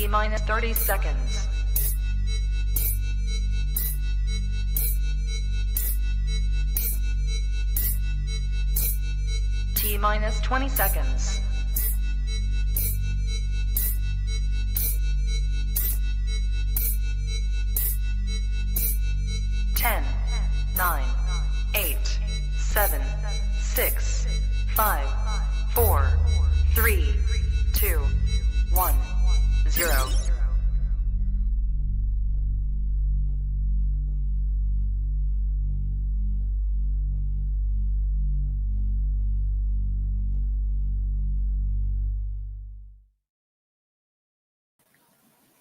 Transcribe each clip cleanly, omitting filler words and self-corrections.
T minus 30 seconds. T minus 20 seconds. 10, 9, 8, 7, 6, 5, 4, 3, 2, 1, 0.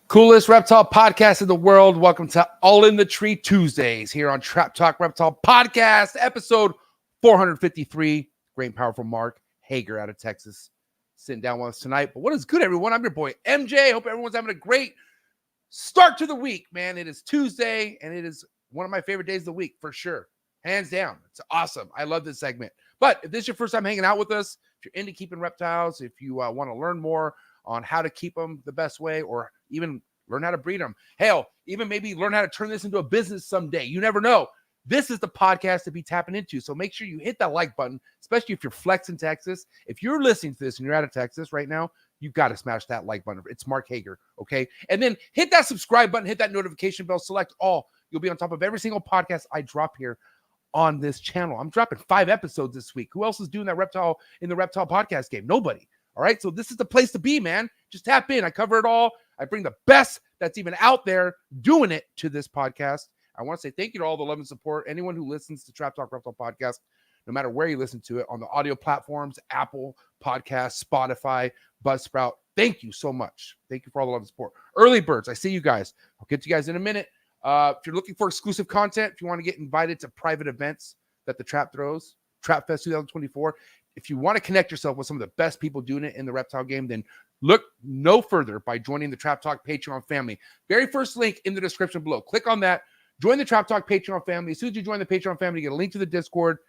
Coolest reptile podcast in the world. Welcome to All in the Tree Tuesdays here on Trap Talk Reptile Podcast, episode 453. Great and powerful Mark Heger out of Texas sitting down with us tonight. But what is good, everyone? I'm your boy MJ. Hope everyone's having a great start to the week, man. It is Tuesday, and it is one of my favorite days of the week for sure. Hands down. It's awesome. I love this segment. But if this is your first time hanging out with us, if you're into keeping reptiles, if you want to learn more on how to keep them the best way, or even learn how to breed them. Hell, even maybe learn how to turn this into a business someday. You never know. This is the podcast to be tapping into. So make sure you hit that like button, especially if you're flexing Texas. If you're listening to this and you're out of Texas right now, you've got to smash that like button. It's Mark Heger, okay? And then hit that subscribe button, hit that notification bell, select all. You'll be on top of every single podcast I drop here on this channel. I'm dropping 5 episodes this week. Who else is doing that reptile in the reptile podcast game? Nobody. All right, so this is the place to be, man. Just tap in. I cover it all. I bring the best that's even out there doing it to this podcast. I want to say thank you to all the love and support. Anyone who listens to Trap Talk Reptile Podcast, no matter where you listen to it, on the audio platforms, Apple Podcasts, Spotify, Buzzsprout, thank you so much. Thank you for all the love and support. Early birds, I see you guys. I'll get to you guys in a minute. If you're looking for exclusive content, if you want to get invited to private events that the Trap throws, Trap Fest 2024, if you want to connect yourself with some of the best people doing it in the reptile game, then look no further by joining the Trap Talk Patreon family. Very first link in the description below. Click on that. Join the Trap Talk Patreon family. As soon as you join the Patreon family, you get a link to the Discord,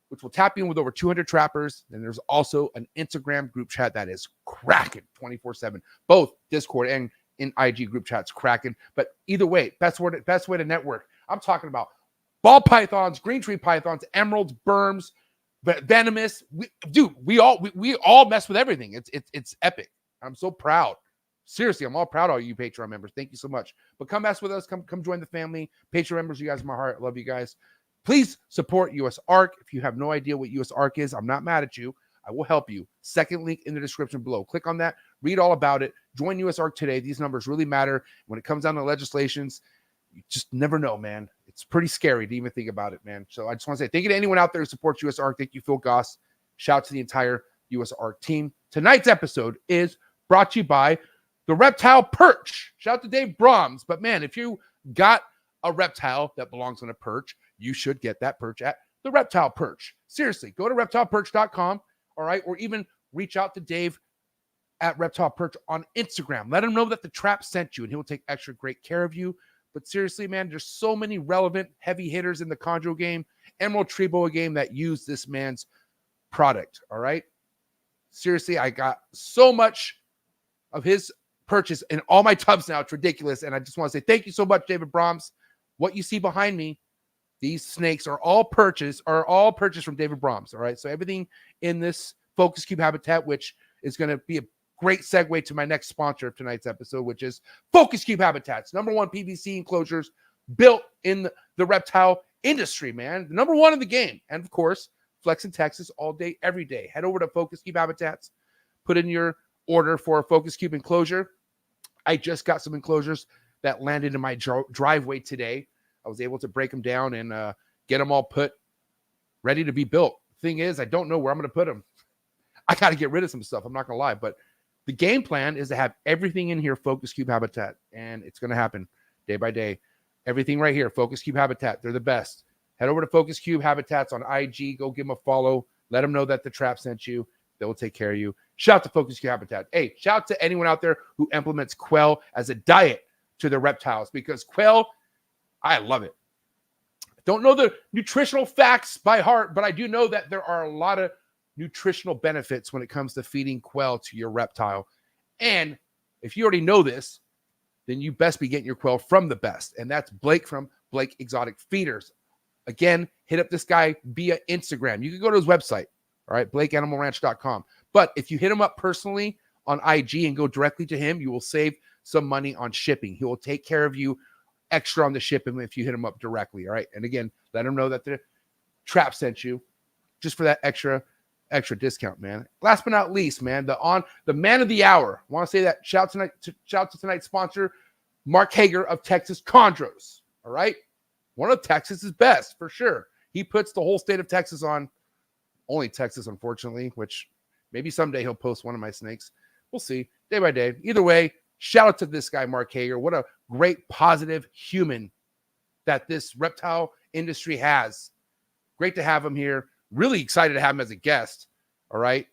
which will tap you in with over 200 trappers. And there's also an Instagram group chat that is cracking 24/7. Both Discord and in IG group chats cracking. But either way, best way to network. I'm talking about ball pythons, green tree pythons, emeralds, berms, venomous. We all mess with everything. It's epic. I'm so proud. Seriously, I'm all proud of all you Patreon members. Thank you so much. But come mess with us. Come join the family. Patreon members, you guys are my heart. I love you guys. Please support US ARC. If you have no idea what US ARC is, I'm not mad at you. I will help you. Second link in the description below. Click on that. Read all about it. Join US ARC today. These numbers really matter. When it comes down to legislations, you just never know, man. It's pretty scary to even think about it, man. So I just want to say thank you to anyone out there who supports US ARC. Thank you, Phil Goss. Shout out to the entire US ARC team. Tonight's episode is brought to you by the Reptile Perch. Shout out to Dave Brahms. But man, if you got a reptile that belongs on a perch, you should get that perch at the Reptile Perch. Seriously, go to reptileperch.com, all right? Or even reach out to Dave at Reptile Perch on Instagram. Let him know that the Trap sent you, and he will take extra great care of you. But seriously, man, there's so many relevant heavy hitters in the Chondro game, Emerald Tree Boa game that use this man's product, all right? Seriously, I got so much of his purchase in all my tubs now. It's ridiculous. And I just want to say thank you so much, David Brahms. What you see behind me, these snakes are all purchased from David Brahms, all right? So everything in this Focus Cube habitat, which is going to be a great segue to my next sponsor of tonight's episode, which is Focus Cube Habitats. #1 PVC enclosures built in the reptile industry, man. The #1 in the game. And of course, Flex in Texas all day, every day. Head over to Focus Cube Habitats. Put in your order for a Focus Cube enclosure. I just got some enclosures that landed in my driveway today. I was able to break them down and get them all put ready to be built. Thing is, I don't know where I'm going to put them. I got to get rid of some stuff. I'm not going to lie, but the game plan is to have everything in here Focus Cube Habitat, and it's going to happen day by day. Everything right here, Focus Cube Habitat. They're the best. Head over to Focus Cube Habitats on IG. Go give them a follow. Let them know that the Trap sent you. They will take care of you. Shout out to Focus Cube Habitat. Hey, shout out to anyone out there who implements quail as a diet to their reptiles, because quail, I love it. Don't know the nutritional facts by heart, but I do know that there are a lot of nutritional benefits when it comes to feeding quail to your reptile. And if you already know this, then you best be getting your quail from the best. And that's Blake from Blake Exotic Feeders. Again, hit up this guy via Instagram. You can go to his website, all right, blakeanimalranch.com. But if you hit him up personally on IG and go directly to him, you will save some money on shipping. He will take care of you extra on the shipping if you hit him up directly, all right? And again, let him know that the Trap sent you just for that extra discount, man. Last but not least, man, the man of the hour. I want to say that shout out to tonight's sponsor, Mark Heger of Texas Chondros. All right, one of Texas's best for sure. He puts the whole state of Texas on. Only Texas, unfortunately, which maybe someday he'll post one of my snakes. We'll see, day by day. Either way, shout out to this guy, Mark Heger. What a great, positive human that this reptile industry has. Great to have him here. Really excited to have him as a guest. All right.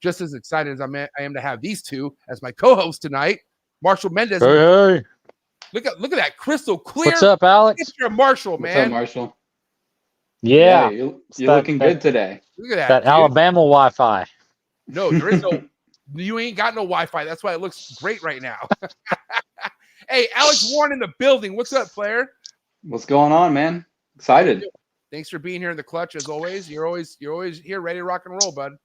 Just as excited as I am to have these two as my co-host tonight. Marshall Mendez. Hey. Look at that crystal clear. What's up, Alex? Picture of Marshall, man. What's up, Marshall? Yeah. You're looking good today. Look at that. That dude. Alabama Wi-Fi. No, there is no. You ain't got no Wi-Fi. That's why it looks great right now. Hey, Alex Warren in the building. What's up, player? What's going on, man? Excited. Thanks for being here in the clutch as always. You're always here, ready to rock and roll, bud.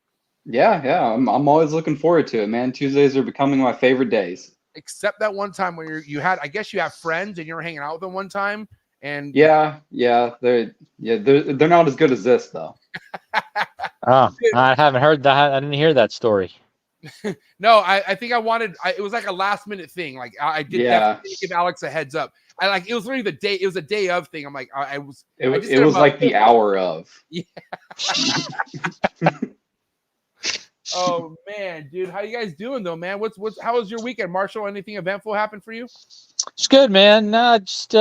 Yeah. I'm always looking forward to it, man. Tuesdays are becoming my favorite days. Except that one time when you had, I guess you have friends and you were hanging out with them one time, and Yeah. They're not as good as this though. Oh, I haven't heard that. I didn't hear that story. No, I think it was like a last minute thing. Like I did definitely give Alex a heads up. It was literally the day. It was a day of thing. I'm like, It was like the hour of. Yeah. Oh man, dude, how you guys doing though, man? How was your weekend, Marshall? Anything eventful happened for you? It's good, man. Nah, just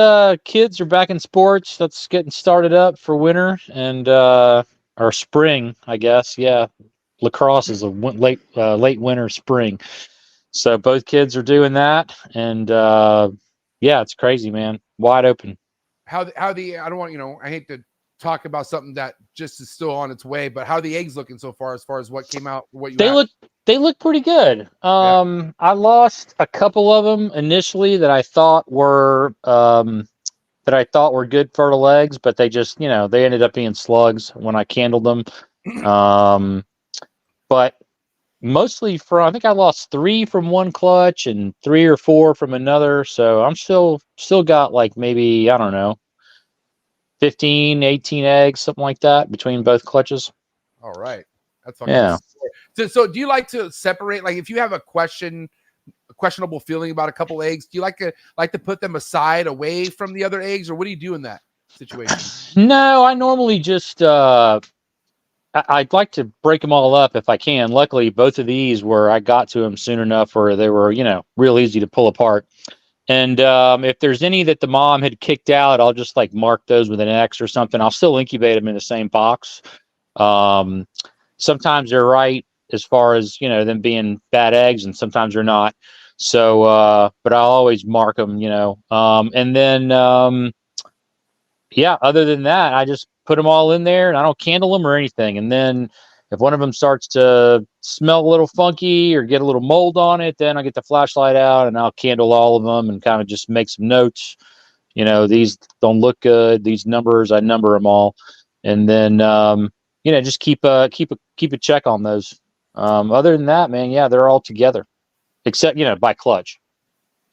kids are back in sports. That's getting started up for winter and or spring, I guess. Yeah, lacrosse is a late winter, spring. So both kids are doing that, and yeah, it's crazy, man. Wide open. How the I don't want I hate to talk about something that just is still on its way, but how are the eggs looking so far as what came out, what you They look pretty good. I lost a couple of them initially that I thought were good fertile eggs, but they just, they ended up being slugs when I candled them. But mostly I think I lost 3 from one clutch and 3 or 4 from another. So I'm still got like maybe, I don't know, 15, 18 eggs, something like that between both clutches. All right. That's fucking Yeah. So do you like to separate, like if you have a questionable feeling about a couple eggs, do you like to put them aside away from the other eggs, or what do you do in that situation? No, I normally just I'd like to break them all up if I can. Luckily, both of these I got to them soon enough where they were, real easy to pull apart. And if there's any that the mom had kicked out, I'll just like mark those with an X or something. I'll still incubate them in the same box. Sometimes they're right as far as, them being bad eggs, and sometimes they're not. So, but I'll always mark them, and then, yeah, other than that, I just put them all in there and I don't candle them or anything. And then if one of them starts to smell a little funky or get a little mold on it, then I get the flashlight out and I'll candle all of them and kind of just make some notes. These don't look good. These numbers, I number them all. And then, just keep a check on those. Other than that, man, yeah, they're all together, except, by clutch.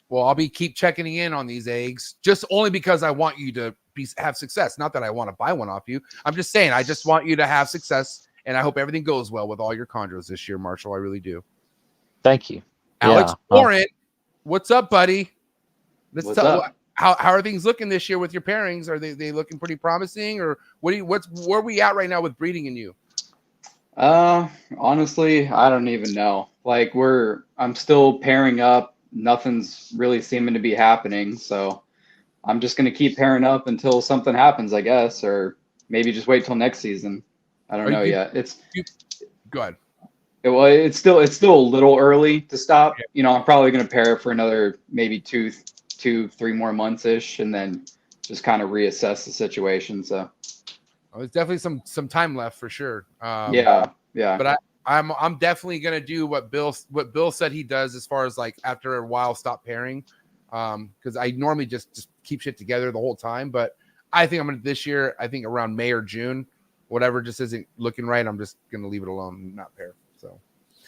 Well, I'll keep checking in on these eggs just only because I want you to have success. Not that I want to buy one off you. I'm just saying, I just want you to have success, and I hope everything goes well with all your chondros this year, Marshall. I really do. Thank you. Alex Warren, what's up, buddy? What's up? How are things looking this year with your pairings? Are they looking pretty promising, or where are we at right now with breeding in you? Honestly, I don't even know. Like I'm still pairing up. Nothing's really seeming to be happening. So I'm just going to keep pairing up until something happens, I guess, or maybe just wait till next season. I don't know yet. Go ahead. It's still a little early to stop. I'm probably going to pair for another maybe 2-3 more months ish, and then just kind of reassess the situation. So there's definitely some time left for sure. Yeah. But I'm definitely gonna do what Bill said he does as far as like after a while stop pairing, because I normally just keep shit together the whole time. But I think I'm gonna this year. I think around May or June, whatever just isn't looking right. I'm just gonna leave it alone and not pair. So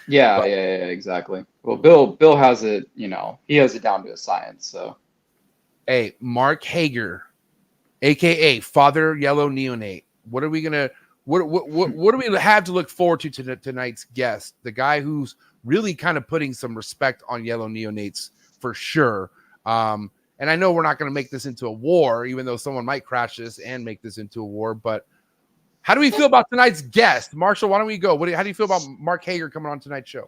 Yeah, exactly. Well, Bill has it. You know, he has it down to a science. So hey, Mark Heger, aka Father Yellow Neonate. What are we gonna? What do we have to look forward to tonight's guest? The guy who's really kind of putting some respect on yellow neonates for sure. And I know we're not going to make this into a war, even though someone might crash this and make this into a war. But how do we feel about tonight's guest? Marshall, why don't we go? How do you feel about Mark Heger coming on tonight's show?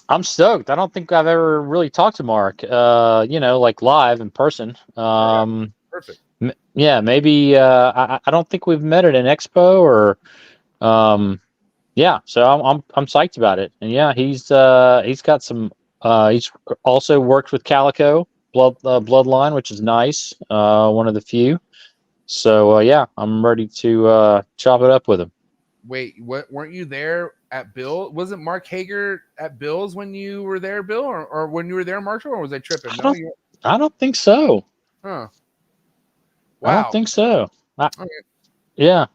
I'm stoked. I don't think I've ever really talked to Mark, like live in person. Perfect. Yeah, maybe I don't think we've met at an expo or so I'm psyched about it. And yeah, he's got some he's also worked with Calico Bloodline, which is nice. One of the few. So I'm ready to chop it up with him. Wait, weren't you there at Bill? Wasn't Mark Heger at Bill's when you were there, Bill, or when you were there, Marshall, or was I tripping? I don't think so. Huh. Wow. I don't think so. Okay. Yeah.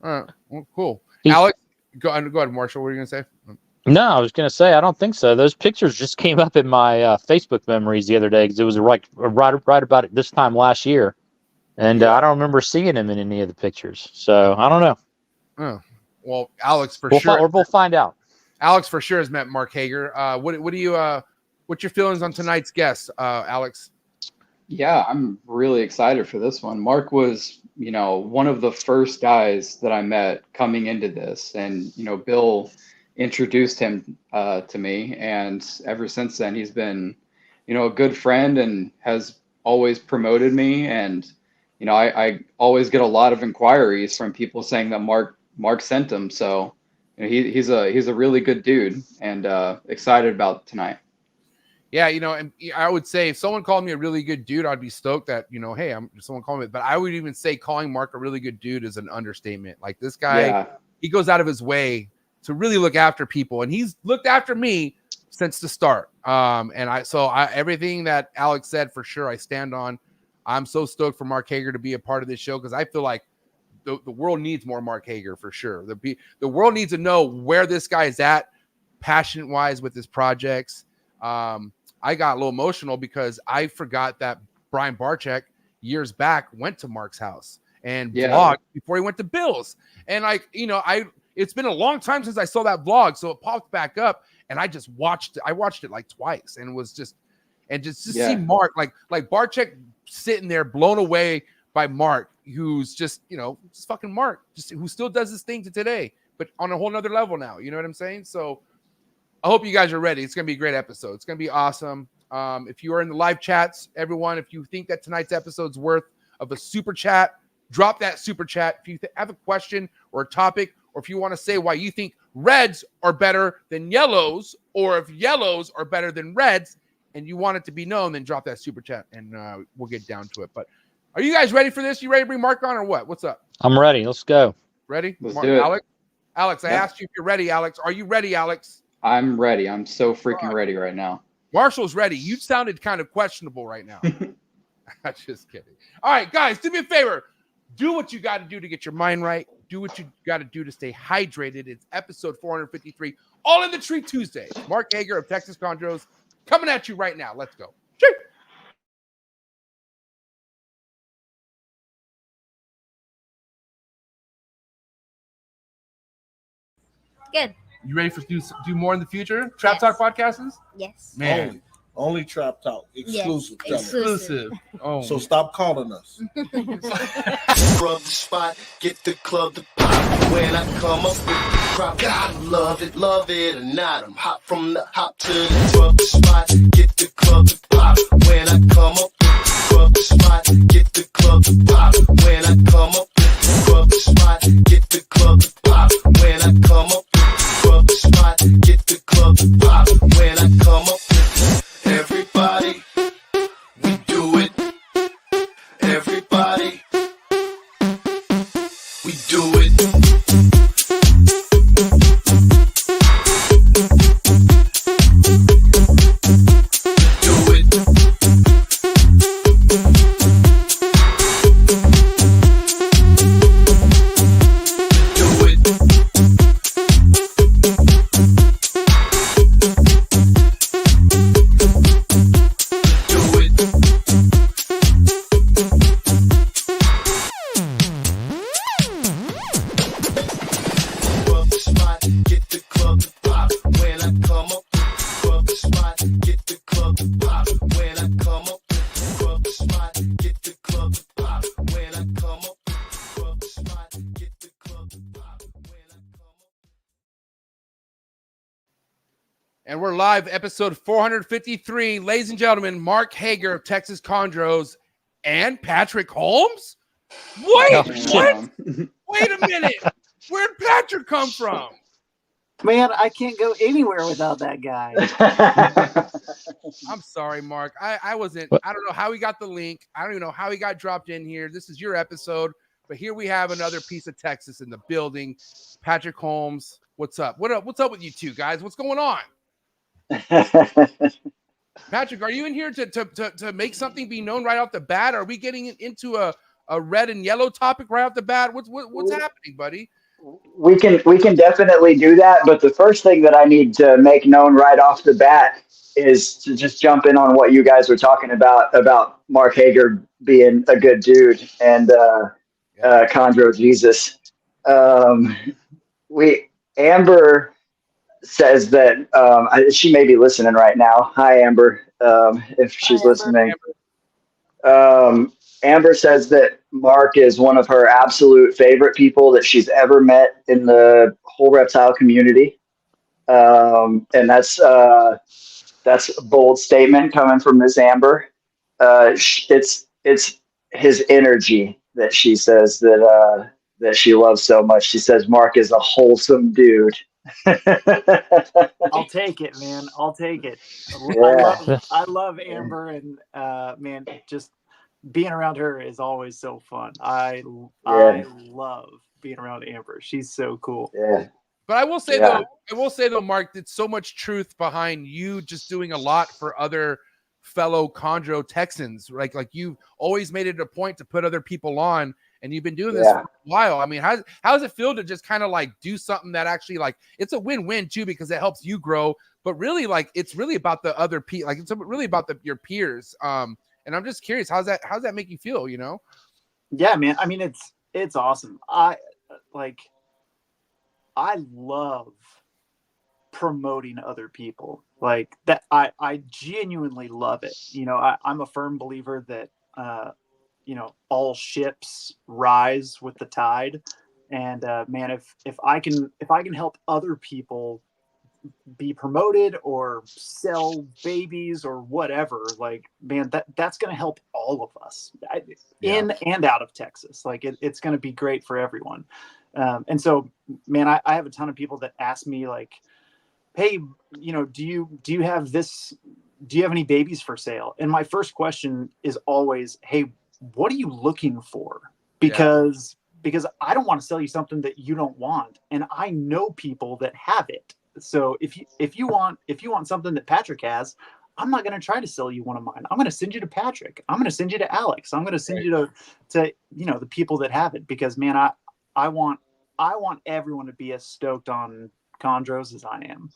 Well, cool. Alex, go ahead, Marshall. What are you gonna say? No, I was gonna say I don't think so. Those pictures just came up in my Facebook memories the other day because it was right about it this time last year, and I don't remember seeing him in any of the pictures. So I don't know. Oh. Well, Alex for sure. We'll find out. Alex for sure has met Mark Heger. What's your feelings on tonight's guest, Alex? Yeah, I'm really excited for this one. Mark was, one of the first guys that I met coming into this, and Bill introduced him to me, and ever since then he's been, a good friend and has always promoted me. And I always get a lot of inquiries from people saying that Mark sent him. So he's a really good dude, and excited about tonight. Yeah, and I would say if someone called me a really good dude, I'd be stoked that, hey, someone called me. But I would even say calling Mark a really good dude is an understatement. Like this guy, he goes out of his way to really look after people, and he's looked after me since the start. So everything that Alex said for sure, I stand on. I'm so stoked for Mark Heger to be a part of this show because I feel like the world needs more Mark Heger for sure. The world needs to know where this guy is at, passion wise with his projects. I got a little emotional because I forgot that Brian Barczyk years back went to Mark's house and vlogged before he went to Bill's. And it's been a long time since I saw that vlog. So it popped back up and I watched it like twice and was just see Mark, like Barczyk sitting there blown away by Mark, who's just fucking Mark, who still does his thing to today, but on a whole nother level now. You know what I'm saying? So I hope you guys are ready. It's going to be a great episode. It's going to be awesome. If you are in the live chats, everyone, if you think that tonight's episode's worth of a super chat, drop that super chat. If you have a question or a topic, or if you want to say why you think reds are better than yellows, or if yellows are better than reds, and you want it to be known, then drop that super chat, and we'll get down to it. But are you guys ready for this? You ready to bring Mark on or what? What's up? I'm ready. Let's go. Ready? Let's do it. Alex, I asked you if you're ready, Alex. Are you ready, Alex? I'm ready. I'm so freaking ready right now. Marshall's ready. You sounded kind of questionable right now. I'm just kidding. All right, guys, do me a favor. Do what you got to do to get your mind right. Do what you got to do to stay hydrated. It's episode 453, All in the Tree Tuesday. Mark Heger of Texas Chondros coming at you right now. Let's go. Cheers. Good. You ready for do more in the future? Trap Talk podcasts? Yes. Man. Only Trap Talk. Exclusive. Yes. Exclusive. Oh. So stop calling us. Rub the spot, get the club to pop. When I come up with the crowd, God love it or not. I'm hot from the hop to the rub the spot, get the club to pop. When I come up with the rub the spot, get the club to pop. When I come up with the rub the spot, get the club to pop. When I come up with the rub the spot, get the club to pop. When I come up with everybody, we do it. Everybody, we do it. live, episode 453. Ladies and gentlemen, Mark Heger of Texas Chondros and Patrick Holmes. Wait, what? Wait a minute. Where'd Patrick come from? Man, I can't go anywhere without that guy. I'm sorry, Mark. I don't know how he got the link. I don't even know how he got dropped in here. This is your episode, but here we have another piece of Texas in the building. Patrick Holmes, what's up? What's up with you two guys? What's going on? Patrick, are you in here to make something be known right off the bat? Are we getting into a red and yellow topic right off the bat? What's happening, buddy? We can definitely do that, but the first thing that I need to make known right off the bat is to just jump in on what you guys were talking about Mark Heger being a good dude and Chondro Jesus. Amber says that she may be listening right now. Hi, Amber, if she's listening. Amber says that Mark is one of her absolute favorite people that she's ever met in the whole reptile community. And that's a bold statement coming from Miss Amber. It's his energy that she says that she loves so much. She says Mark is a wholesome dude. I'll take it, man. I'll take it. Yeah. I love Amber, and man, just being around her is always so fun. I love being around Amber. She's so cool. Yeah. But I will say though, Mark, there's so much truth behind you just doing a lot for other fellow Chondro Texans. Like you've always made it a point to put other people on, and you've been doing this for a while. I mean, how does it feel to just kind of like do something that actually like it's a win-win too, because it helps you grow, but really like it's really about the other people, like it's really about your peers. And I'm just curious, how's that make you feel, you know? Yeah, man. I mean, it's awesome. I love promoting other people like that. I genuinely love it. You know, I'm a firm believer that, all ships rise with the tide. And man, if I can help other people be promoted or sell babies or whatever, like, man, that's going to help all of us in and out of Texas. Like it's going to be great for everyone. And so, man, I have a ton of people that ask me like, hey, do you have this? Do you have any babies for sale? And my first question is always, hey, what are you looking for? Because I don't want to sell you something that you don't want. And I know people that have it. So if you want something that Patrick has, I'm not going to try to sell you one of mine. I'm going to send you to Patrick. I'm going to send you to Alex. I'm going to send you to the people that have it, because man, I want everyone to be as stoked on Chondros as I am.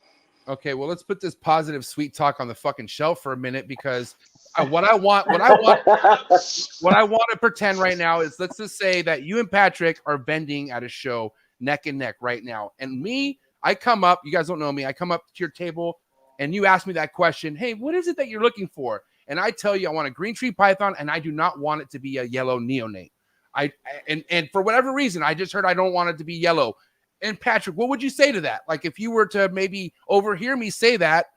Okay, well, let's put this positive sweet talk on the fucking shelf for a minute, because what I want to pretend right now is, let's just say that you and Patrick are vending at a show neck and neck right now, and me, I come up, you guys don't know me, I come up to your table and you ask me that question, hey, what is it that you're looking for? And I tell you I want a green tree python, and I do not want it to be a yellow neonate. And for whatever reason, I just heard I don't want it to be yellow. And Patrick, what would you say to that? Like, if you were to maybe overhear me say that,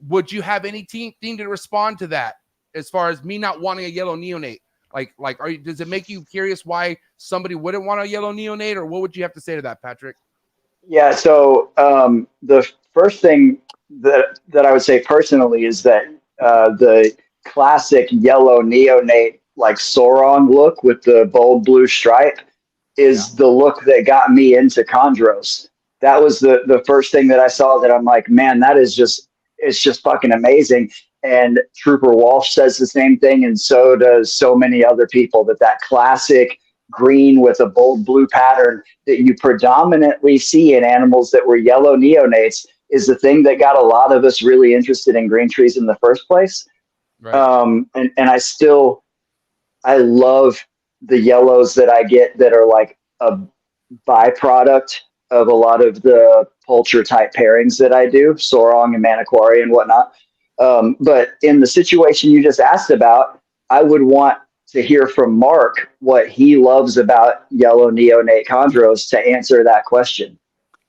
would you have anything to respond to that as far as me not wanting a yellow neonate? Does it make you curious why somebody wouldn't want a yellow neonate, or what would you have to say to that, Patrick? Yeah. So the first thing that I would say personally is that the classic yellow neonate, like Sorong look with the bold blue stripe, is the look that got me into Chondros. That was the first thing that I saw that I'm like, man, it's just fucking amazing. And Trooper Walsh says the same thing, and so does so many other people, that classic green with a bold blue pattern that you predominantly see in animals that were yellow neonates is the thing that got a lot of us really interested in green trees in the first place. Right. And I love the yellows that I get that are like a byproduct of a lot of the Pulcher type pairings that I do, Sorong and Maniquari and whatnot. But in the situation you just asked about, I would want to hear from Mark what he loves about yellow neonate Chondros to answer that question.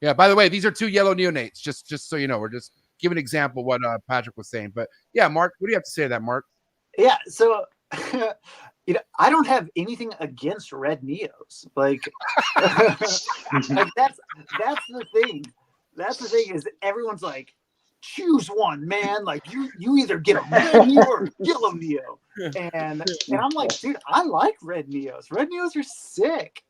Yeah, by the way, these are two yellow neonates, just so you know. We're just give an example of what Patrick was saying. But yeah, Mark, what do you have to say to that, Mark? Yeah, so I don't have anything against red neos. Like, like that's the thing. That's the thing is everyone's like, choose one, man. Like you either get a red neo or a yellow neo. And I'm like, dude, I like red neos. Red neos are sick.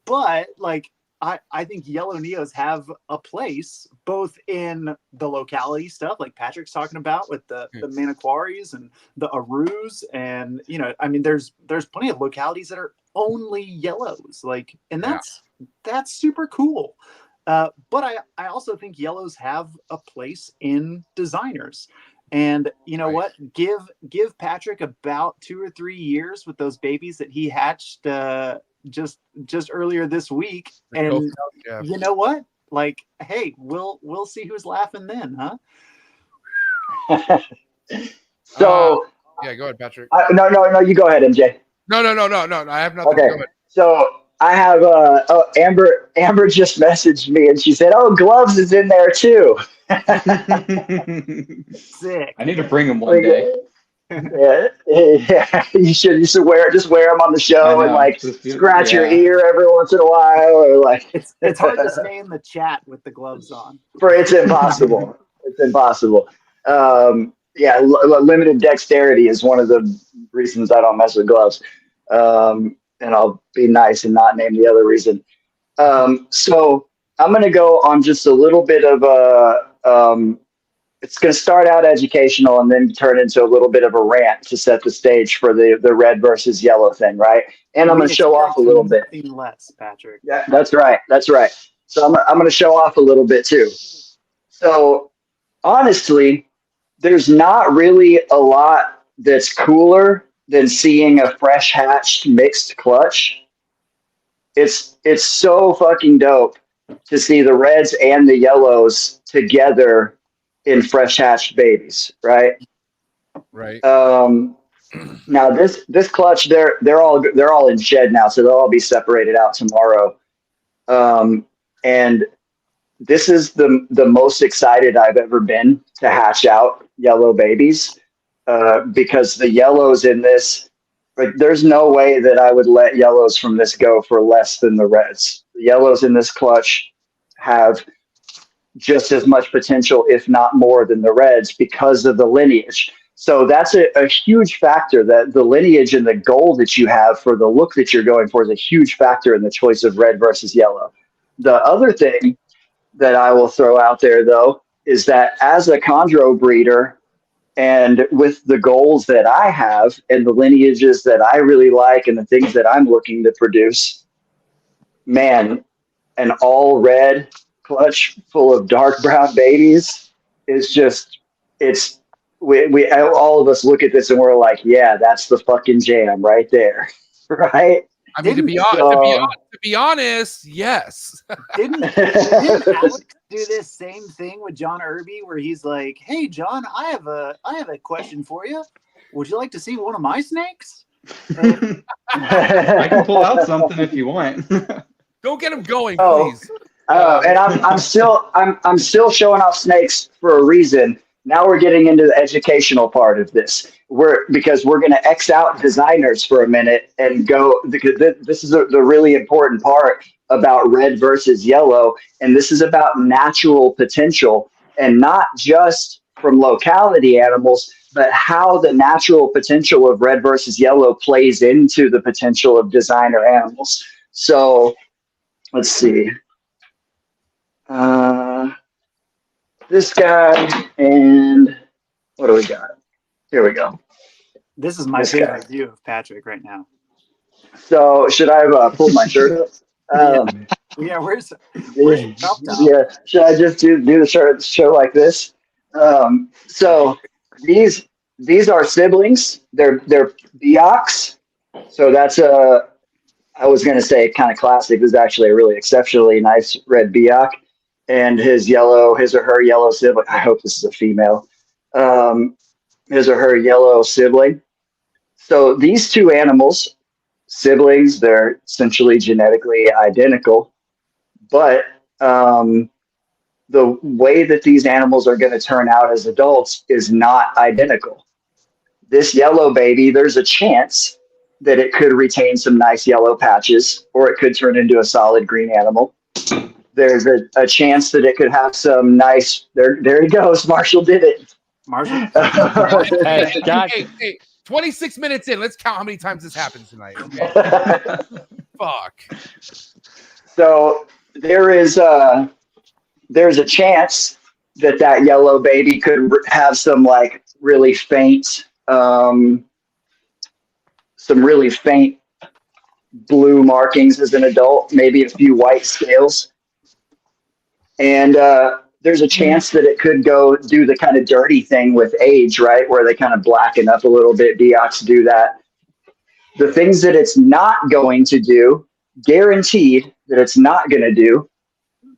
But like I think yellow neos have a place both in the locality stuff like Patrick's talking about with the Manoquaris and the Arus, and I mean there's plenty of localities that are only yellows, like, and that's super cool. But I also think yellows have a place in designers. And you know what? Give Patrick about 2 or 3 years with those babies that he hatched just earlier this week, and you know what? Like, hey, we'll see who's laughing then, huh? So yeah, go ahead, Patrick. No, you go ahead, MJ. No. I have nothing. Okay. Go ahead. So I have Amber just messaged me and she said, "Oh, Gloves is in there too." Sick. I need to bring him one day. Yeah, you should wear them on the show and like scratch your ear every once in a while, or like it's hard to stay in the chat with the gloves on. It's impossible. It's impossible. Limited dexterity is one of the reasons I don't mess with gloves. And I'll be nice and not name the other reason. So I'm going to go on just a little bit of it's going to start out educational and then turn into a little bit of a rant to set the stage for the red versus yellow thing, right? And I'm going to show off a little bit. Less, Patrick. Yeah, that's right. So I'm going to show off a little bit too. So honestly, there's not really a lot that's cooler than seeing a fresh hatched mixed clutch. It's so fucking dope to see the reds and the yellows together in fresh hatched babies, right? Right. Now this clutch, they're all in shed now, so they'll all be separated out tomorrow. And this is the most excited I've ever been to hatch out yellow babies, because the yellows in this, like, there's no way that I would let yellows from this go for less than the reds. The yellows in this clutch have just as much potential, if not more, than the reds because of the lineage. So that's a huge factor, that the lineage and the goal that you have for the look that you're going for is a huge factor in the choice of red versus yellow. The other thing that I will throw out there, though, is that as a chondro breeder, and with the goals that I have and the lineages that I really like and the things that I'm looking to produce, man, an all red clutch full of dark brown babies is just, we all of us look at this and we're like, yeah, that's the fucking jam right there. Right? I mean, to be honest, yes. Didn't Alex do this same thing with John Irby, where he's like, "Hey, John, I have a question for you. Would you like to see one of my snakes?" I can pull out something if you want. Don't get him going, please. And I'm still showing off snakes for a reason. Now we're getting into the educational part of this. Because we're going to X out designers for a minute and go, because this is the really important part about red versus yellow. And this is about natural potential, and not just from locality animals, but how the natural potential of red versus yellow plays into the potential of designer animals. So let's see. This guy, and what do we got? Here we go. This is my favorite view of Patrick right now. So should I have pulled my shirt up? Yeah, where's top? Yeah, should I just do the show like this? So these are siblings. They're Biocs. So that's I was going to say kind of classic. This is actually a really exceptionally nice red Bioc, and his or her yellow sibling. I hope this is a female. His or her yellow sibling. So these two animals, siblings, they're essentially genetically identical, but the way that these animals are going to turn out as adults is not identical. This yellow baby, there's a chance that it could retain some nice yellow patches, or it could turn into a solid green animal. There's a chance that it could have some nice, there he goes, Marshall did it. Marshall. Hey, God. Hey, 26 minutes in. Let's count how many times this happens tonight. Okay? Fuck. So there's a chance that yellow baby could have some like really faint, some really faint blue markings as an adult, maybe a few white scales. And there's a chance that it could go do the kind of dirty thing with age, right? Where they kind of blacken up a little bit. Deox do that. The things that it's not going to do, guaranteed that it's not going to do,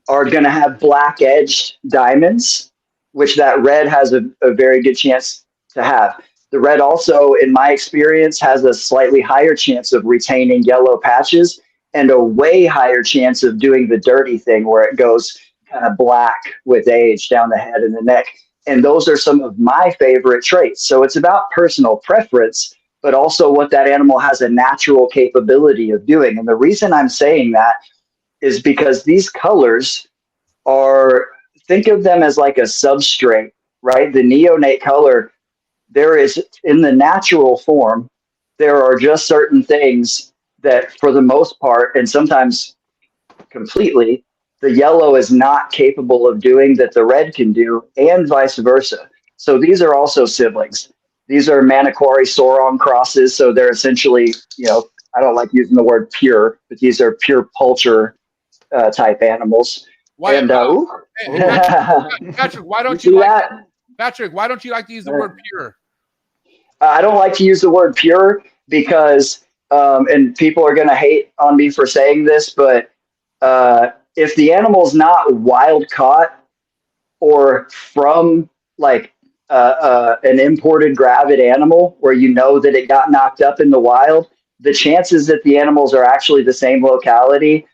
are going to have black edged diamonds, which that red has a very good chance to have. The red also, in my experience, has a slightly higher chance of retaining yellow patches and a way higher chance of doing the dirty thing where it goes kind of black with age down the head and the neck. And those are some of my favorite traits. So it's about personal preference, but also what that animal has a natural capability of doing. And the reason I'm saying that is because these colors are, think of them as like a substrate, right? The neonate color, there is, in the natural form, there are just certain things that for the most part, and sometimes completely, the yellow is not capable of doing that the red can do, and vice versa. So these are also siblings. These are Maniquari Sauron crosses. So they're essentially, I don't like using the word pure, but these are pure culture type animals. Why, and Patrick, why don't you like that? Patrick, why don't you like to use the word pure? I don't like to use the word pure because, and people are going to hate on me for saying this, but if the animal's not wild caught or from like an imported gravid animal where you know that it got knocked up in the wild, the chances that the animals are actually the same locality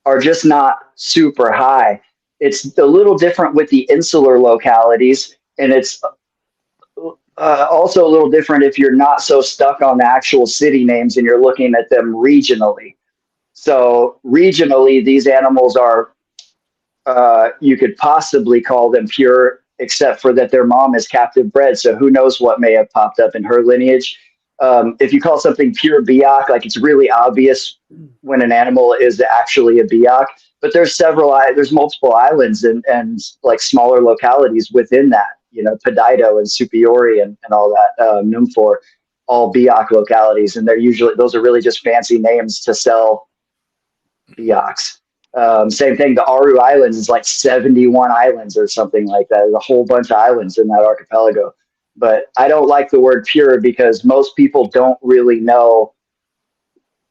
are just not super high. It's a little different with the insular localities, and it's also a little different if you're not so stuck on the actual city names and you're looking at them regionally. So regionally, these animals are, you could possibly call them pure, except for that their mom is captive bred. So who knows what may have popped up in her lineage. If you call something pure biak, like it's really obvious when an animal is actually a biak, but there's multiple islands and like smaller localities within that, Pedido and Supiori and all that, Numfor, all biak localities. And those are really just fancy names to sell biaks. Same thing, the Aru Islands is like 71 islands or something like that. There's a whole bunch of islands in that archipelago. But I don't like the word pure because most people don't really know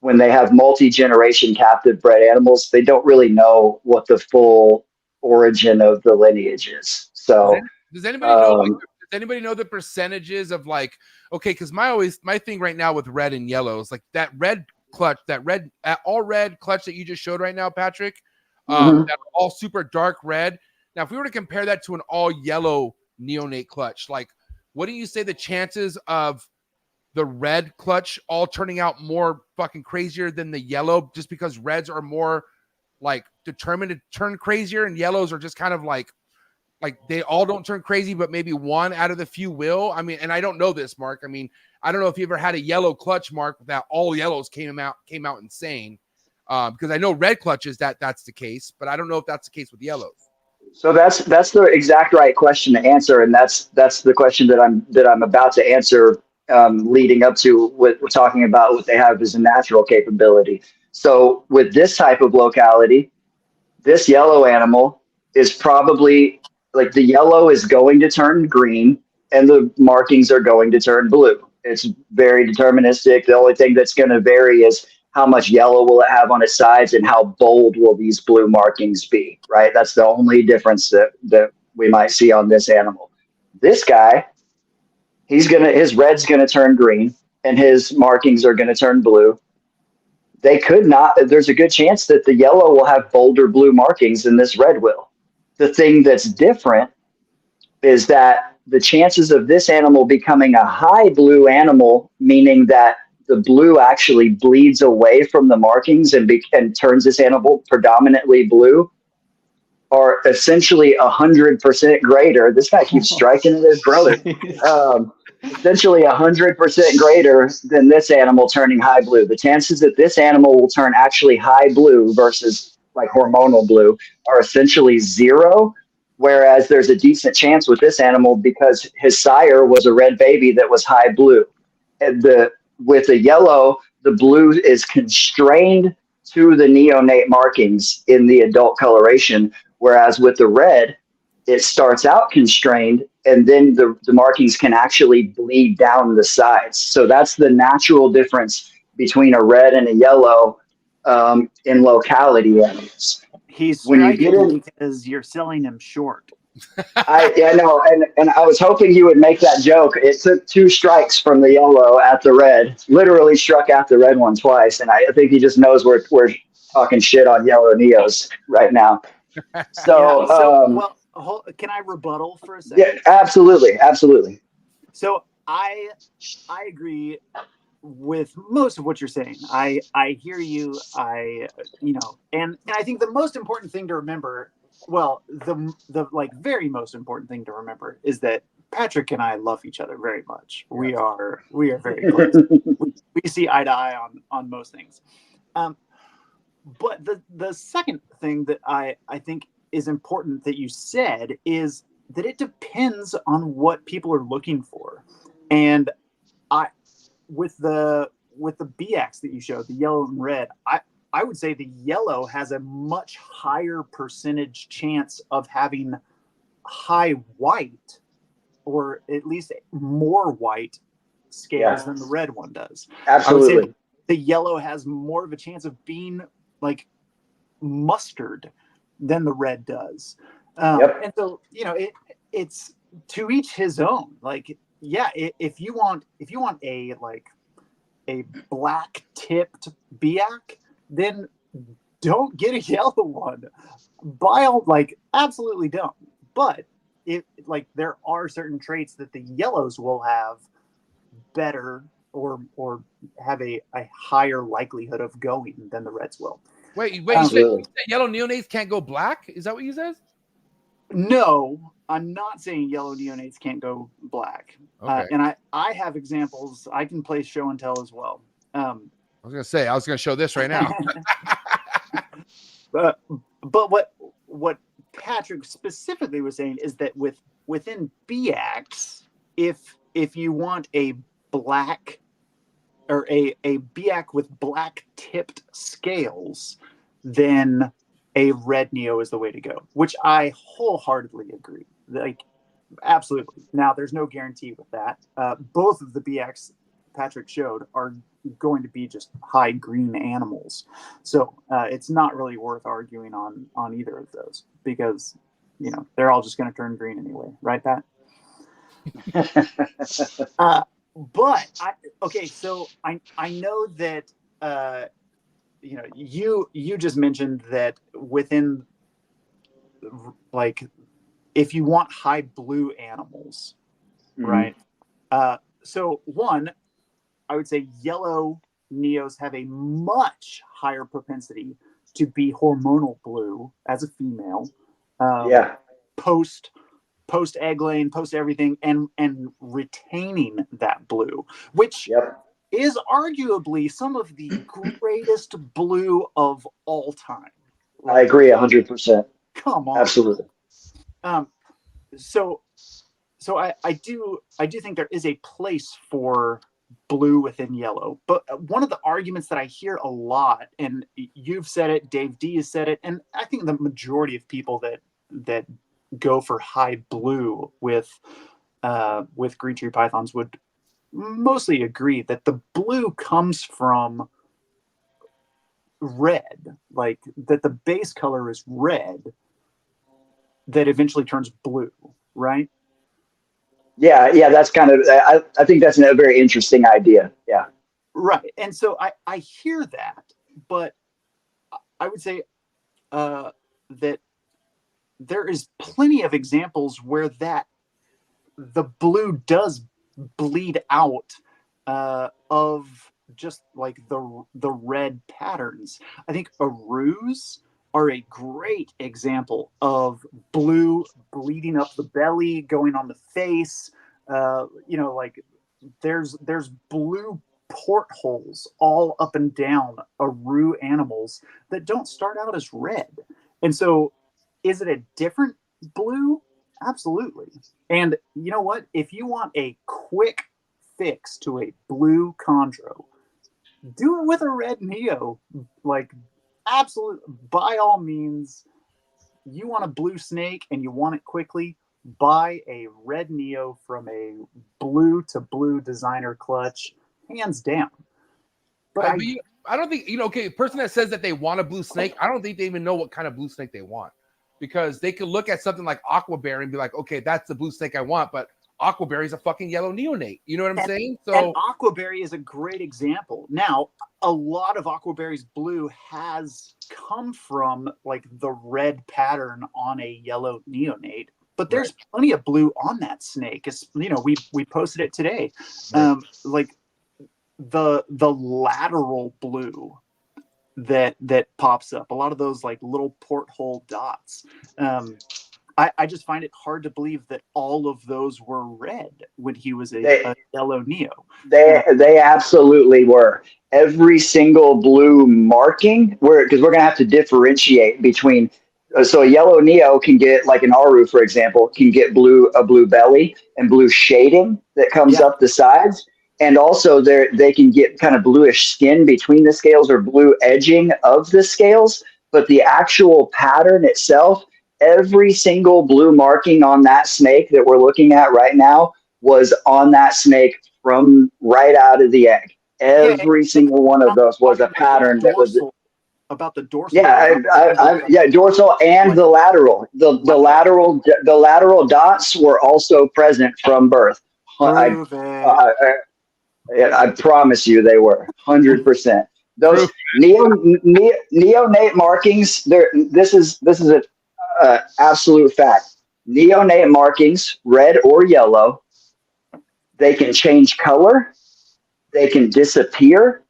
when they have multi-generation captive bred animals, they don't really know what the full origin of the lineage is. So does anybody know? Does anybody know the percentages of like? Okay, because my thing right now with red and yellow is like that red clutch, all red clutch that you just showed right now, Patrick. That all super dark red. Now, if we were to compare that to an all yellow neonate clutch, like, what do you say the chances of the red clutch all turning out more fucking crazier than the yellow, just because reds are more like determined to turn crazier and yellows are just kind of like they all don't turn crazy, but maybe one out of the few will? I mean, and I don't know this, Mark. I mean, I don't know if you ever had a yellow clutch, Mark, that all yellows came out insane. Because I know red clutches that's the case, but I don't know if that's the case with yellows. So that's the exact right question to answer, and that's the question that I'm about to answer, leading up to what we're talking about. What they have is a natural capability. So with this type of locality, this yellow animal is probably like the yellow is going to turn green, and the markings are going to turn blue. It's very deterministic. The only thing that's going to vary is how much yellow will it have on its sides and how bold will these blue markings be, right? That's the only difference that we might see on this animal. This guy, his red's going to turn green and his markings are going to turn blue. There's a good chance that the yellow will have bolder blue markings than this red will. the thing that's different is that the chances of this animal becoming a high blue animal, meaning that the blue actually bleeds away from the markings and turns this animal predominantly blue, are essentially 100% greater. This guy keeps striking at his brother. Essentially 100% greater than this animal turning high blue. The chances that this animal will turn actually high blue versus like hormonal blue are essentially zero. Whereas there's a decent chance with this animal because his sire was a red baby that was high blue. And with the yellow, the blue is constrained to the neonate markings in the adult coloration. Whereas with the red, it starts out constrained and then the markings can actually bleed down the sides. So that's the natural difference between a red and a yellow in locality animals. He's When you striking get in, because you're selling him short. I know, and I was hoping you would make that joke. It took 2 strikes from the yellow at the red, literally struck out the red one twice, and I think he just knows we're talking shit on yellow neos right now. So, can I rebuttal for a second? Yeah, absolutely. So I agree with most of what you're saying. I hear you. And I think the most important thing to remember, well, the like very most important thing to remember is that Patrick and I love each other very much. Yeah. We are very close. we see eye to eye on most things. But the second thing that I think is important that you said is that it depends on what people are looking for. And with the BX that you showed, the yellow and red, I would say the yellow has a much higher percentage chance of having high white, or at least more white scales than the red one does. Absolutely. I would say the yellow has more of a chance of being like mustard than the red does. And so, it's to each his own. Like, yeah, if you want a black tipped Biak, then don't get a yellow one. Absolutely don't. But there are certain traits that the yellows will have better or have a higher likelihood of going than the reds will. Wait, you said yellow neonates can't go black? Is that what you said? No, I'm not saying yellow neonates can't go black. Okay. And I have examples. I can play show and tell as well. I was going to show this right now. But what Patrick specifically was saying is that within BX, if you want a black or a BX with black tipped scales, then a red neo is the way to go, which I wholeheartedly agree. Absolutely. Now, there's no guarantee with that. Both of the BX Patrick showed are going to be just high green animals. So it's not really worth arguing on either of those because, they're all just going to turn green anyway. Right, Pat? So I know that, you just mentioned that within if you want high blue animals, right? So one, I would say yellow neos have a much higher propensity to be hormonal blue as a female. Post egg laying, post everything, and retaining that blue, which is arguably some of the greatest blue of all time. I agree 100%. Come on. Absolutely. So I do think there is a place for blue within yellow, but one of the arguments that I hear a lot, and you've said it, Dave D has said it, and I think the majority of people that go for high blue with green tree pythons would mostly agree that the blue comes from red, like that the base color is red that eventually turns blue, right? Yeah, that's kind of, I think that's a very interesting idea. Yeah. Right. And so I hear that, but I would say that there is plenty of examples where the blue does bleed out of just like the red patterns. I think Arus are a great example of blue bleeding up the belly, going on the face. Like there's blue portholes all up and down Aru animals that don't start out as red. And so is it a different blue? Absolutely. And you know what? If you want a quick fix to a blue chondro, do it with a red Neo. Like, absolute, by all means, you want a blue snake and you want it quickly, buy a red Neo from a blue to blue designer clutch, hands down. But I don't think, okay, a person that says that they want a blue snake, I don't think they even know what kind of blue snake they want, because they could look at something like Aquaberry and be like, okay, that's the blue snake I want, but Aquaberry is a fucking yellow neonate. You know what I'm saying? So and Aquaberry is a great example. Now, a lot of Aquaberry's blue has come from like the red pattern on a yellow neonate, but there's plenty of blue on that snake. It's, we posted it today. Like the lateral blue that pops up, a lot of those like little porthole dots. I just find it hard to believe that all of those were red when he was a yellow Neo. They absolutely were. Every single blue marking, because we're going to have to differentiate between. So a yellow Neo can get, like an Aru, for example, can get a blue belly and blue shading that comes up the sides. And also they can get kind of bluish skin between the scales or blue edging of the scales. But the actual pattern itself, every single blue marking on that snake that we're looking at right now was on that snake from right out of the egg. Every single one of those was a pattern that was about the dorsal. Dorsal and the lateral. The lateral dots were also present from birth. I promise you they were 100%. Those neonate markings. This is an absolute fact. Neonate markings, red or yellow, they can change color, they can disappear,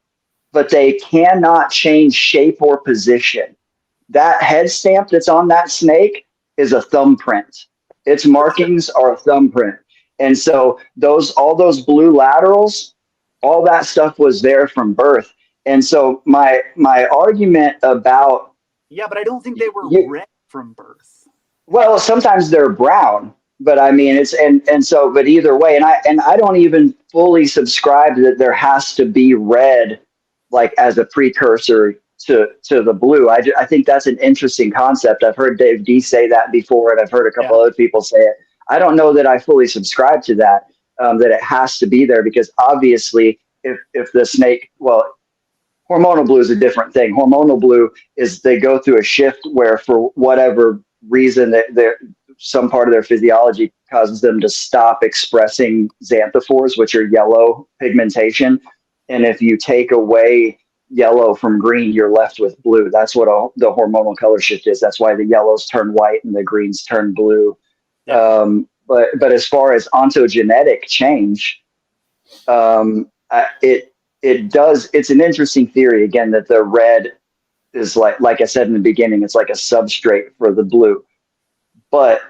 but they cannot change shape or position. That head stamp that's on that snake is a thumbprint. Its markings are a thumbprint. And so all those blue laterals, all that stuff was there from birth. And so my argument about but I don't think they were red from birth. Well, sometimes they're brown, but I mean but either way, and I don't even fully subscribe that there has to be red like as a precursor to the blue. I think that's an interesting concept. I've heard Dave D say that before, and I've heard a couple other people say it. I don't know that I fully subscribe to that. That it has to be there, because obviously if the snake, hormonal blue is a different thing. Hormonal blue is they go through a shift where for whatever reason that some part of their physiology causes them to stop expressing xanthophores, which are yellow pigmentation. And if you take away yellow from green, you're left with blue. That's what the hormonal color shift is. That's why the yellows turn white and the greens turn blue. But as far as ontogenetic change, it's an interesting theory, again, that the red is like I said in the beginning, it's like a substrate for the blue. But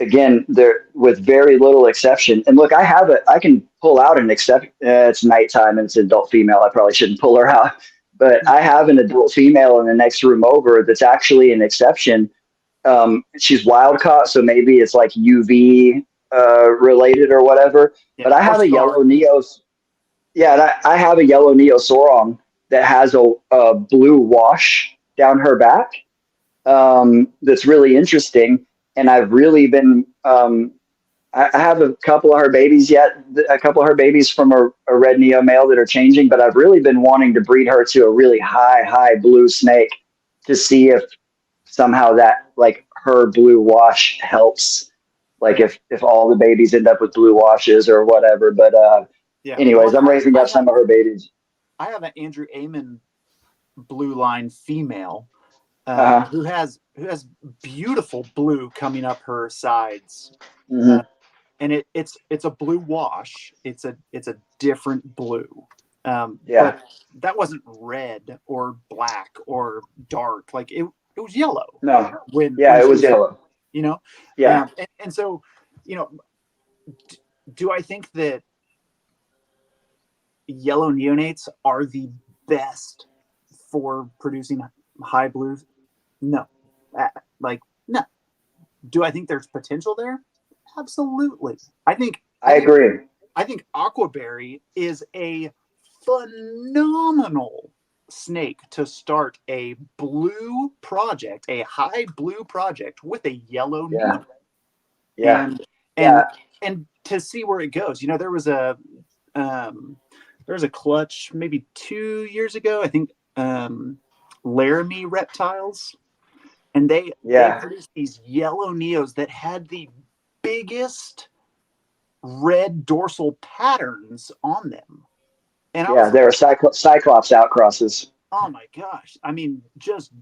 again, there with very little exception. And look, I can pull out an exception. It's nighttime and it's an adult female. I probably shouldn't pull her out, but I have an adult female in the next room over that's actually an exception. She's wild caught, so maybe it's like UV related or whatever. But I have a yellow Neo. Yeah, I have a yellow Neo Sorong that has a blue wash down her back. That's really interesting. And I've really been, I have a couple of her babies from a red Neo male that are changing, but I've really been wanting to breed her to a really high blue snake to see if somehow that, like, her blue wash helps, like if all the babies end up with blue washes or whatever. But anyways, I'm raising up some of her babies. I have an Andrew Amon blue line female who has beautiful blue coming up her sides, and it's a blue wash. It's a different blue. But that wasn't red or black or dark. Like it was yellow. No. When it was yellow. You know. Yeah. And so, you know, do I think that yellow neonates are the best for producing high blues? No. No. Do I think there's potential there? Absolutely. I agree. I think aquaberry is a phenomenal snake to start a blue project, a high blue project with a yellow neonate. And to see where it goes. You know, there was a clutch maybe 2 years ago, I think, Laramie Reptiles, and they produced these yellow neos that had the biggest red dorsal patterns on them. And they were cyclops outcrosses. Oh my gosh! I mean, just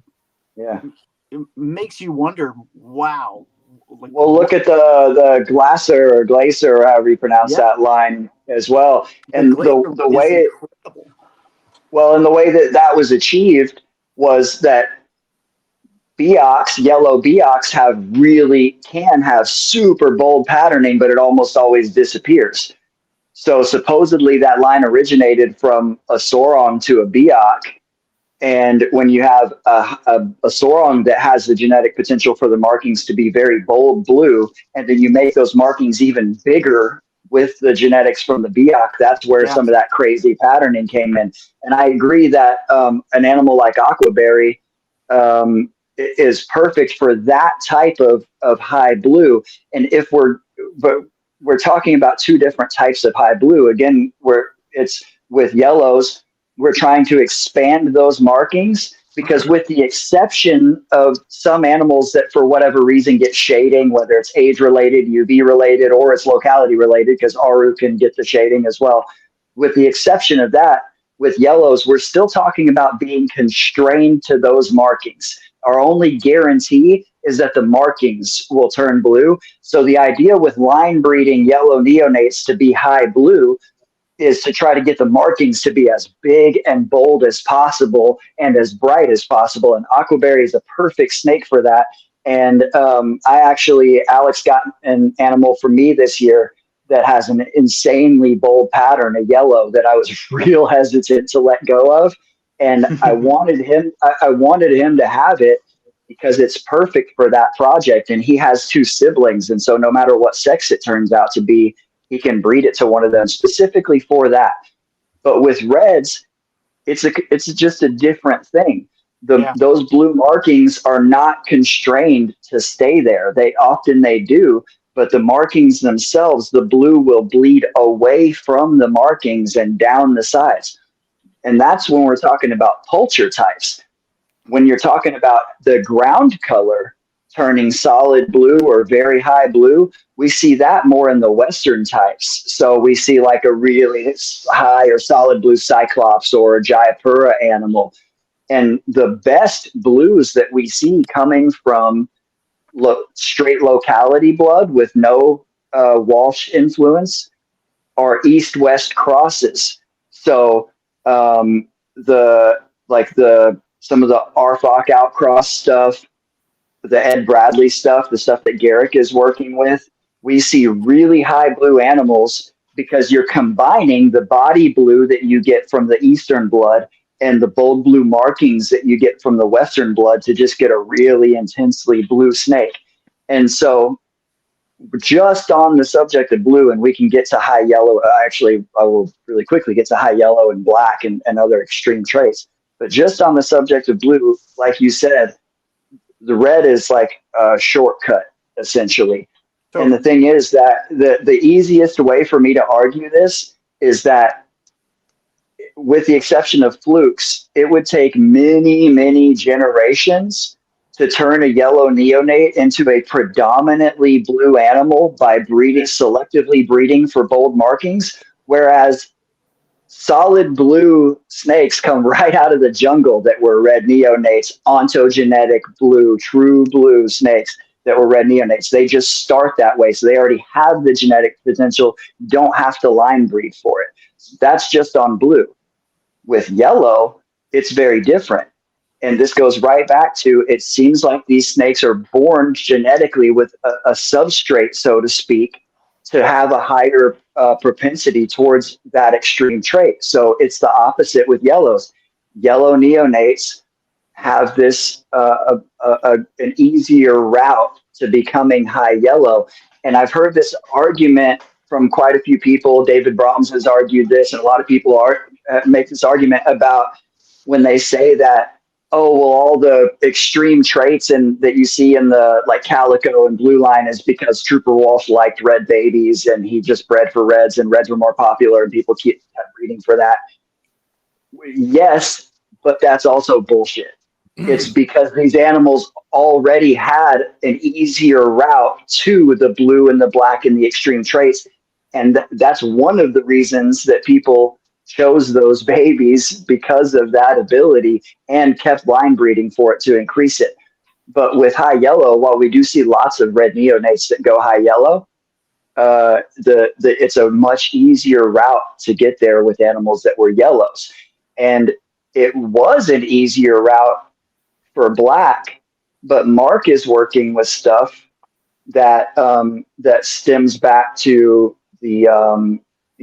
it makes you wonder. Wow. Well, look at the Glacier or however you pronounce that line as well, and the way and the way that was achieved was that yellow Beox can have super bold patterning, but it almost always disappears. So supposedly that line originated from a Sorong to a Beox. And when you have a Sorong that has the genetic potential for the markings to be very bold blue, and then you make those markings even bigger with the genetics from the Beox, that's where some of that crazy patterning came in. And I agree that an animal like aquaberry is perfect for that type of high blue. And if we're talking about two different types of high blue, again, where it's with yellows, we're trying to expand those markings, because with the exception of some animals that for whatever reason get shading, whether it's age related, UV related, or it's locality related, because Aru can get the shading as well. With the exception of that, with yellows, we're still talking about being constrained to those markings. Our only guarantee is that the markings will turn blue. So the idea with line breeding yellow neonates to be high blue is to try to get the markings to be as big and bold as possible and as bright as possible. And aquaberry is a perfect snake for that. And Alex got an animal for me this year that has an insanely bold pattern, a yellow, that I was real hesitant to let go of. And I wanted him to have it because it's perfect for that project. And he has 2 siblings. And so no matter what sex it turns out to be, he can breed it to one of them specifically for that. But with reds, it's just a different thing. Those blue markings are not constrained to stay there. They do, but the markings themselves, the blue will bleed away from the markings and down the sides. And that's when we're talking about pulcher types. When you're talking about the ground color turning solid blue or very high blue, we see that more in the Western types. So we see like a really high or solid blue Cyclops or a Jayapura animal. And the best blues that we see coming from straight locality blood with no Walsh influence are East-West crosses. So some of the Arfok outcross stuff, the Ed Bradley stuff, the stuff that Garrick is working with, we see really high blue animals because you're combining the body blue that you get from the Eastern blood and the bold blue markings that you get from the Western blood to just get a really intensely blue snake. And so just on the subject of blue, and we can get to high yellow. Actually, I will really quickly get to high yellow and black and other extreme traits. But just on the subject of blue, like you said, the red is like a shortcut, essentially. Sure. And the thing is that the easiest way for me to argue this is that, with the exception of flukes, it would take many, many generations to turn a yellow neonate into a predominantly blue animal by selectively breeding for bold markings. Whereas solid blue snakes come right out of the jungle that were red neonates, ontogenetic blue, true blue snakes that were red neonates. They just start that way. So they already have the genetic potential, don't have to line breed for it. That's just on blue. With yellow, it's very different. And this goes right back to, it seems like these snakes are born genetically with a substrate, so to speak, to have a higher propensity towards that extreme trait. So it's the opposite with yellows. Yellow neonates have this an easier route to becoming high yellow. And I've heard this argument from quite a few people. David Brahms has argued this, and a lot of people make this argument about when they say that, oh, well, all the extreme traits that you see in the like calico and blue line is because Trooper Walsh liked red babies and he just bred for reds and reds were more popular and people kept breeding for that. Yes, but that's also bullshit. It's because these animals already had an easier route to the blue and the black and the extreme traits. And that's one of the reasons that people chose those babies, because of that ability, and kept line breeding for it to increase it. But with high yellow, while we do see lots of red neonates that go high yellow, it's a much easier route to get there with animals that were yellows. And it was an easier route for black, but MARC is working with stuff that that stems back to the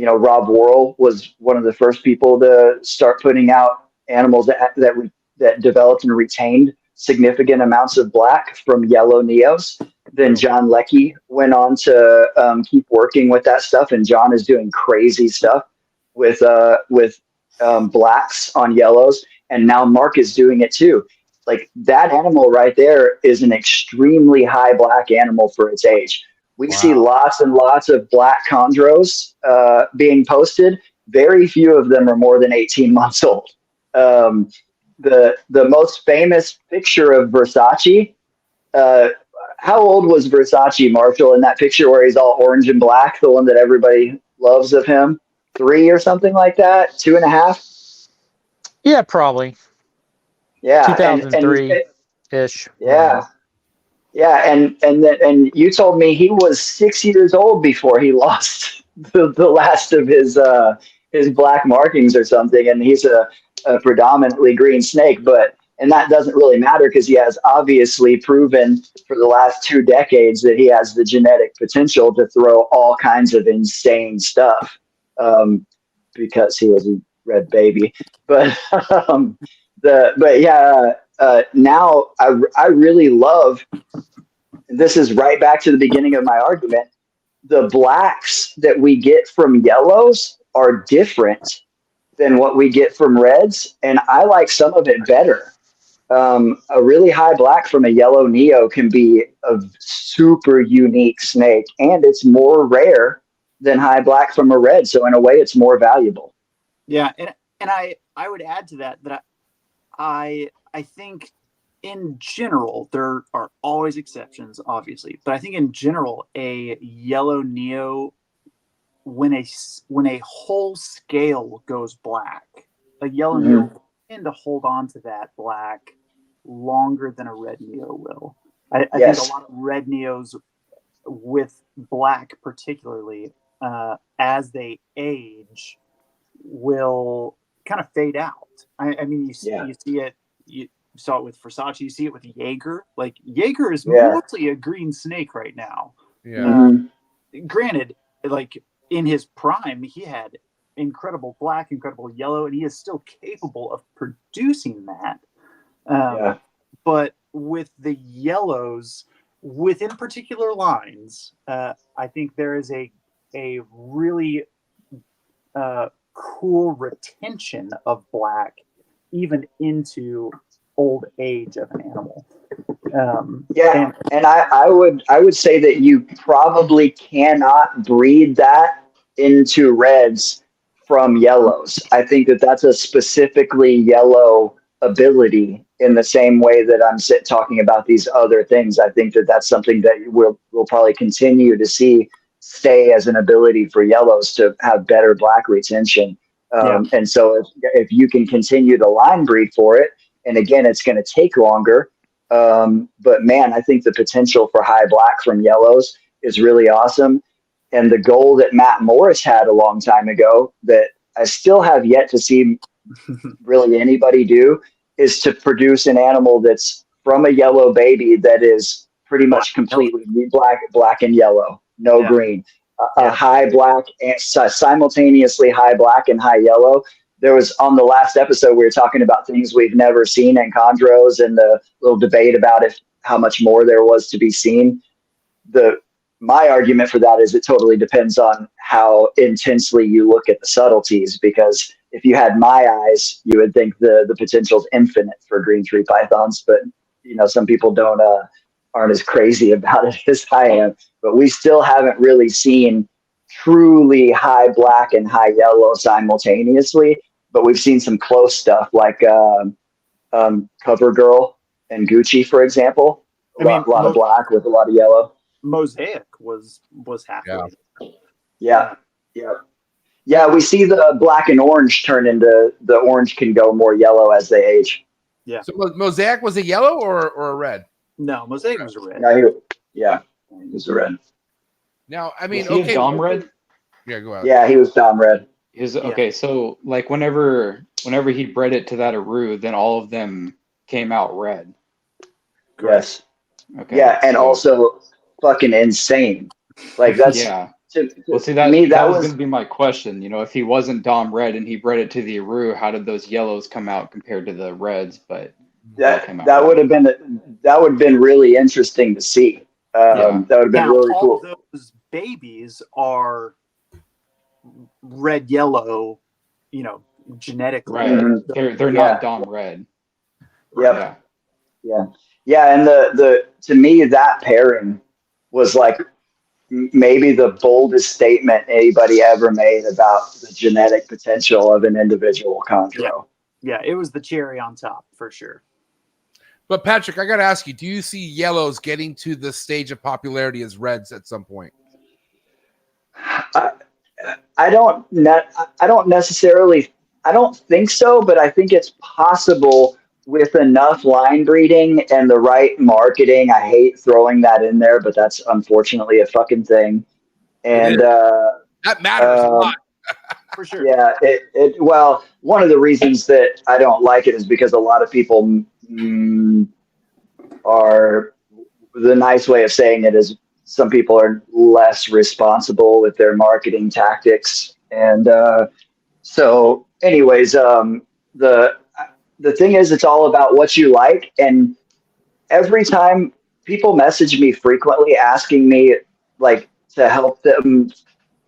Rob Worrell was one of the first people to start putting out animals that developed and retained significant amounts of black from yellow neos. Then John Leckie went on to keep working with that stuff, and John is doing crazy stuff with blacks on yellows, and now MARC is doing it too. Like, that animal right there is an extremely high black animal for its age. We see lots and lots of black chondros being posted. Very few of them are more than 18 months old. The most famous picture of Versace, how old was Versace, Marshall, in that picture where he's all orange and black, the one that everybody loves of him? 3 or something like that? 2.5? Yeah, probably. Yeah. 2003-ish. Yeah. Yeah, and you told me he was 6 years old before he lost the last of his black markings or something, and he's a predominantly green snake. And that doesn't really matter because he has obviously proven for the last 2 decades that he has the genetic potential to throw all kinds of insane stuff, because he was a red baby. But now I really love, this is right back to the beginning of my argument, the blacks that we get from yellows are different than what we get from reds, and I like some of it better. A really high black from a yellow neo can be a super unique snake, and it's more rare than high black from a red, so in a way it's more valuable. Yeah, and I would add to that I think in general, there are always exceptions, obviously, but I think in general, a yellow neo, when a whole scale goes black, a yellow neo will tend to hold on to that black longer than a red neo will. I think a lot of red neos with black particularly, as they age, will kind of fade out. I mean, you see it. You saw it with Versace. You see it with Jaeger. Like, Jaeger is mostly a green snake right now. Yeah. Granted, like in his prime, he had incredible black, incredible yellow, and he is still capable of producing that. But with the yellows, within particular lines, I think there is a really cool retention of black even into old age of an animal. And I would say that you probably cannot breed that into reds from yellows. I think that that's a specifically yellow ability, in the same way that I'm talking about these other things. I think that that's something that we'll probably continue to see stay as an ability for yellows to have better black retention. And so if you can continue to line breed for it, and again, it's going to take longer. But man, I think the potential for high black from yellows is really awesome. And the goal that Matt Morris had a long time ago that I still have yet to see really anybody do is to produce an animal that's from a yellow baby that is pretty much completely black and yellow, no green, a high black and simultaneously high black and high yellow. There was on the last episode, we were talking about things we've never seen in chondros and the little debate about how much more there was to be seen. My argument for that is it totally depends on how intensely you look at the subtleties, because if you had my eyes, you would think the potential is infinite for green tree pythons, but some people aren't as crazy about it as I am. But we still haven't really seen truly high black and high yellow simultaneously, but we've seen some close stuff like Cover Girl and Gucci, for example. A lot of black with a lot of yellow. Mosaic was halfway. Yeah. We see the black and orange turn into the orange can go more yellow as they age. Yeah. So Mosaic was a yellow or a red? No, Mosaic was a red. He was a red. Now, I mean, was he a Dom red? Yeah, go ahead. Yeah, he was Dom red. Okay, so like whenever he bred it to that Aru, then all of them came out red. Yes. Okay. Yeah, and also fucking insane. Like that's Well, see, that was going to be my question. If he wasn't Dom red and he bred it to the Aru, how did those yellows come out compared to the reds? But that would have been really interesting to see. That would have been really cool. All those babies are red yellow, genetically. Right. Mm-hmm. They're not Dom red. Yep. Yeah, and the to me that pairing was like maybe the boldest statement anybody ever made about the genetic potential of an individual chondro. Yeah, it was the cherry on top for sure. But Patrick, I got to ask you, do you see yellows getting to the stage of popularity as reds at some point? I don't think so, but I think it's possible with enough line breeding and the right marketing. I hate throwing that in there, but that's unfortunately a fucking thing. And that matters a lot. For sure. Yeah, well, one of the reasons that I don't like it is because a lot of people are, the nice way of saying it is some people are less responsible with their marketing tactics. And so anyways, the thing is, it's all about what you like. And every time people message me frequently asking me like to help them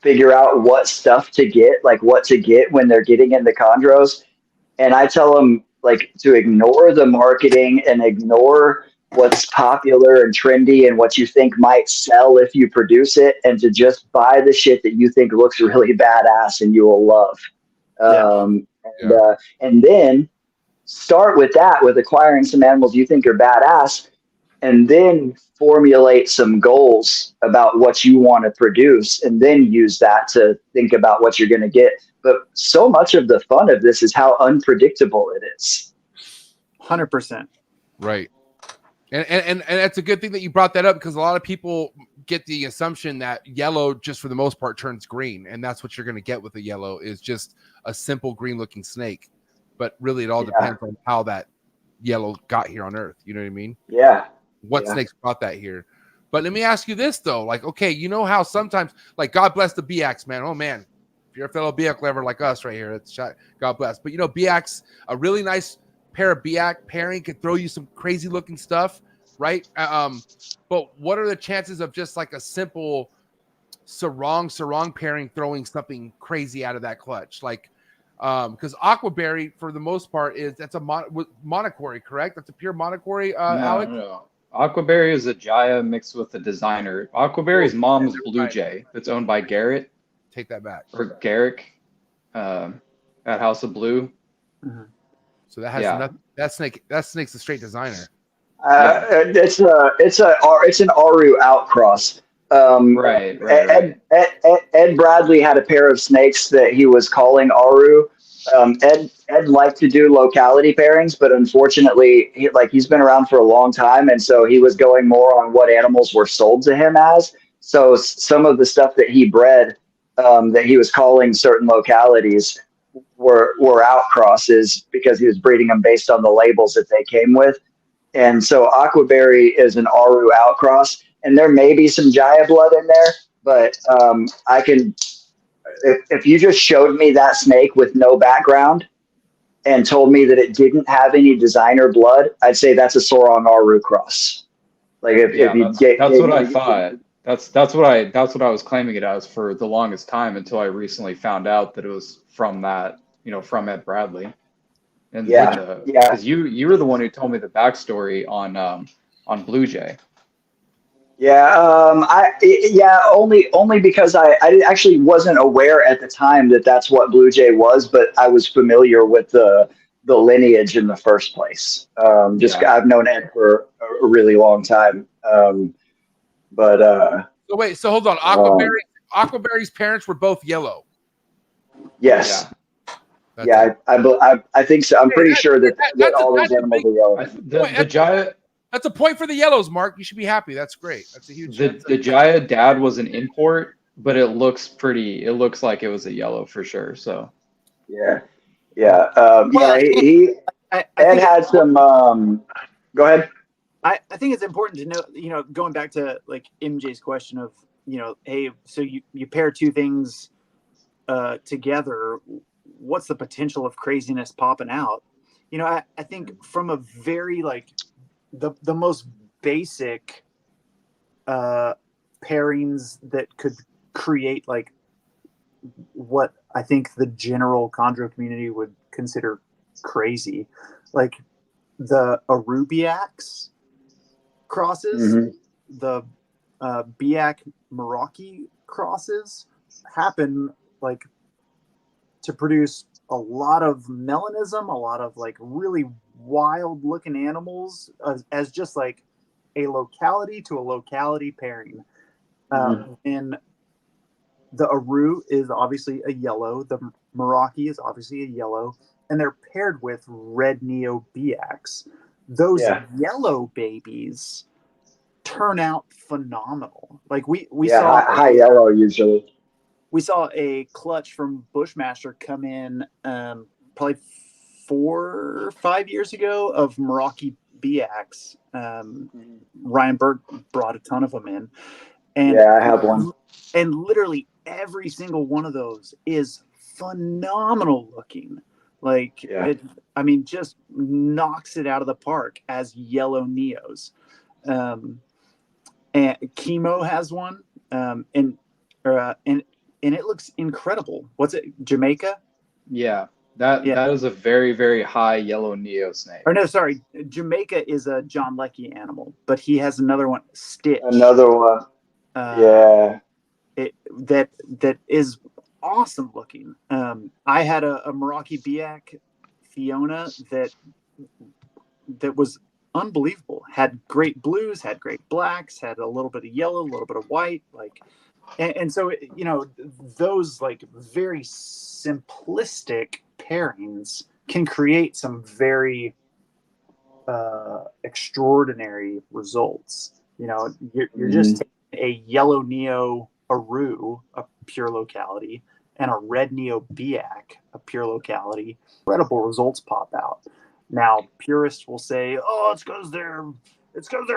figure out what stuff to get, like what to get when they're getting into chondros. And I tell them like to ignore the marketing and ignore what's popular and trendy and what you think might sell if you produce it, and to just buy the shit that you think looks really badass and you will love. And then start with that, with acquiring some animals you think are badass, and then formulate some goals about what you want to produce, and then use that to think about what you're going to get. But so much of the fun of this is how unpredictable it is. 100%. Right. And that's a good thing that you brought that up, because a lot of people get the assumption that yellow just for the most part turns green, and that's what you're going to get with a yellow is just a simple green looking snake. But really, it all depends on how that yellow got here on Earth. You know what I mean? Yeah. What snakes brought that here? But let me ask you this though: like, okay, you know how sometimes, like, God bless the BX, man. Oh man, if you're a fellow BX lover like us right here, it's God bless. But BX, a really nice pair of BX pairing could throw you some crazy looking stuff, right? But what are the chances of just like a simple sarong pairing throwing something crazy out of that clutch? Like, because Aquaberry for the most part that's a monocory, correct? That's a pure monocory. Alec? No. Aquaberry is a Jaya mixed with a designer. Aquaberry's mom is Blue Jay. That's owned by Garrett. Take that back. Or Garrick at House of Blue. Mm-hmm. So that has nothing. That snake's a straight designer. It's an Aru outcross. Right. Ed Bradley had a pair of snakes that he was calling Aru. Ed liked to do locality pairings, but unfortunately, he's been around for a long time, and so he was going more on what animals were sold to him as. So some of the stuff that he bred, that he was calling certain localities, were outcrosses because he was breeding them based on the labels that they came with. And so Aquaberry is an Aru outcross, and there may be some Jaya blood in there, but I can. If you just showed me that snake with no background and told me that it didn't have any designer blood, I'd say that's a Sorong Aru cross. Like if you that's what I thought. That's what I was claiming it as for the longest time until I recently found out that it was from that, from Ed Bradley. And because you were the one who told me the backstory on Blue Jay. Only because I actually wasn't aware at the time that that's what Blue Jay was, but I was familiar with the lineage in the first place. I've known Ed for a really long time. So hold on. Aquaberry's parents were both yellow. Yes. I think so. I'm pretty sure that all those animals are yellow. That's a point for the yellows, Mark. You should be happy. That's great. That's a huge. The Jaya dad was an import, but it looks pretty. It looks like it was a yellow for sure. So. Ed had some. Go ahead. I think it's important to know, going back to like MJ's question of, hey, so you pair two things together, what's the potential of craziness popping out? I think from a very the most basic pairings that could create what I think the general chondro community would consider crazy, like the Arubiacs crosses, the Biak Meraki crosses happen to produce a lot of melanism, a lot of really wild looking animals as just a locality to a locality pairing. And the Aru is obviously a yellow, the Meraki is obviously a yellow, and they're paired with red Neo Biaks. Those yellow babies turn out phenomenal. We saw high yellow usually. We saw a clutch from Bushmaster come in probably 4 or 5 years ago of Meraki Biaks. Ryan Berg brought a ton of them in. And I have one. And literally every single one of those is phenomenal looking. Just knocks it out of the park as yellow Neos. And Chemo has one. And it looks incredible. What's it? Jamaica? Yeah. That is a very, very high yellow Neo snake. Or no, sorry. Jamaica is a John Leckie animal, but he has another one, Stitch. Another one. That is awesome looking. I had a Meraki Biak Fiona that was unbelievable. Had great blues, had great blacks, had a little bit of yellow, a little bit of white, and so those very simplistic pairings can create some very extraordinary results. You're just taking a yellow Neo Aru, a pure locality, and a red Neo Biak, a pure locality. Incredible results pop out. Now purists will say, "Oh, it's because they're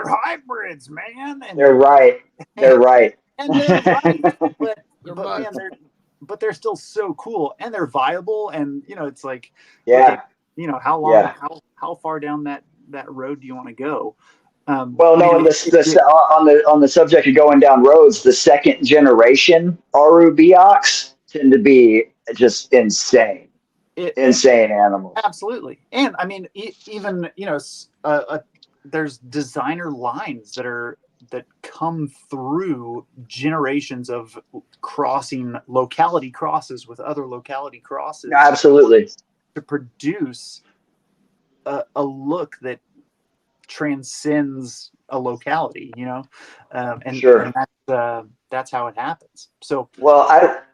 hybrids, man." And they're right. They're right. And they're right, but they're still so cool, and they're viable, and it's okay, how long, how far down that road do you want to go? On the subject of going down roads, the second generation Aru Biaks tend to be just insane. Insane animals. Absolutely. And even there's designer lines that come through generations of crossing locality crosses with other locality crosses. Absolutely. To produce a look that transcends a locality, you know, and, Sure. and that's how it happens. So, Well,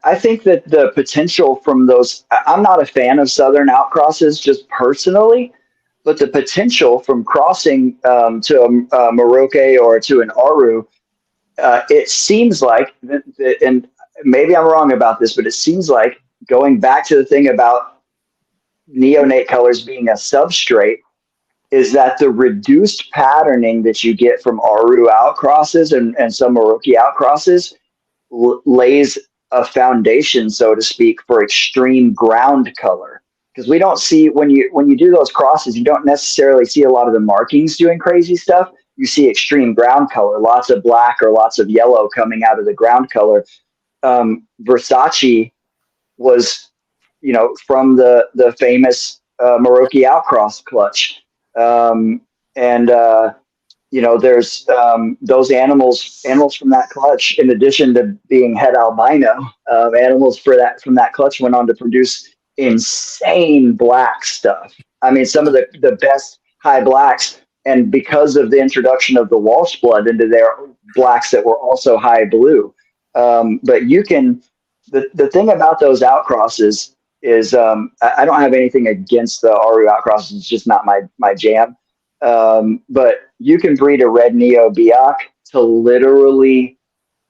I think that the potential from those, I'm not a fan of southern outcrosses just personally, but the potential from crossing to a Maroke or to an Aru, it seems like, and maybe I'm wrong about this, but it seems like going back to the thing about neonate colors being a substrate, is that the reduced patterning that you get from Aru outcrosses and some Maroke outcrosses lays a foundation, so to speak, for extreme ground color. Because we don't see, when you do those crosses, you don't necessarily see a lot of the markings doing crazy stuff. You see extreme ground color, lots of black or lots of yellow coming out of the ground color. Versace was, you know, from the famous Maroke outcross clutch. You know, there's those animals from that clutch, in addition to being het albino, animals from that clutch went on to produce insane black stuff. I mean, some of the best high blacks, and because of the introduction of the Walsh blood into their blacks that were also high blue. But you can, the thing about those outcrosses is, I don't have anything against the Aru outcrosses. It's just not my jam. But you can breed a red Neo Biak to literally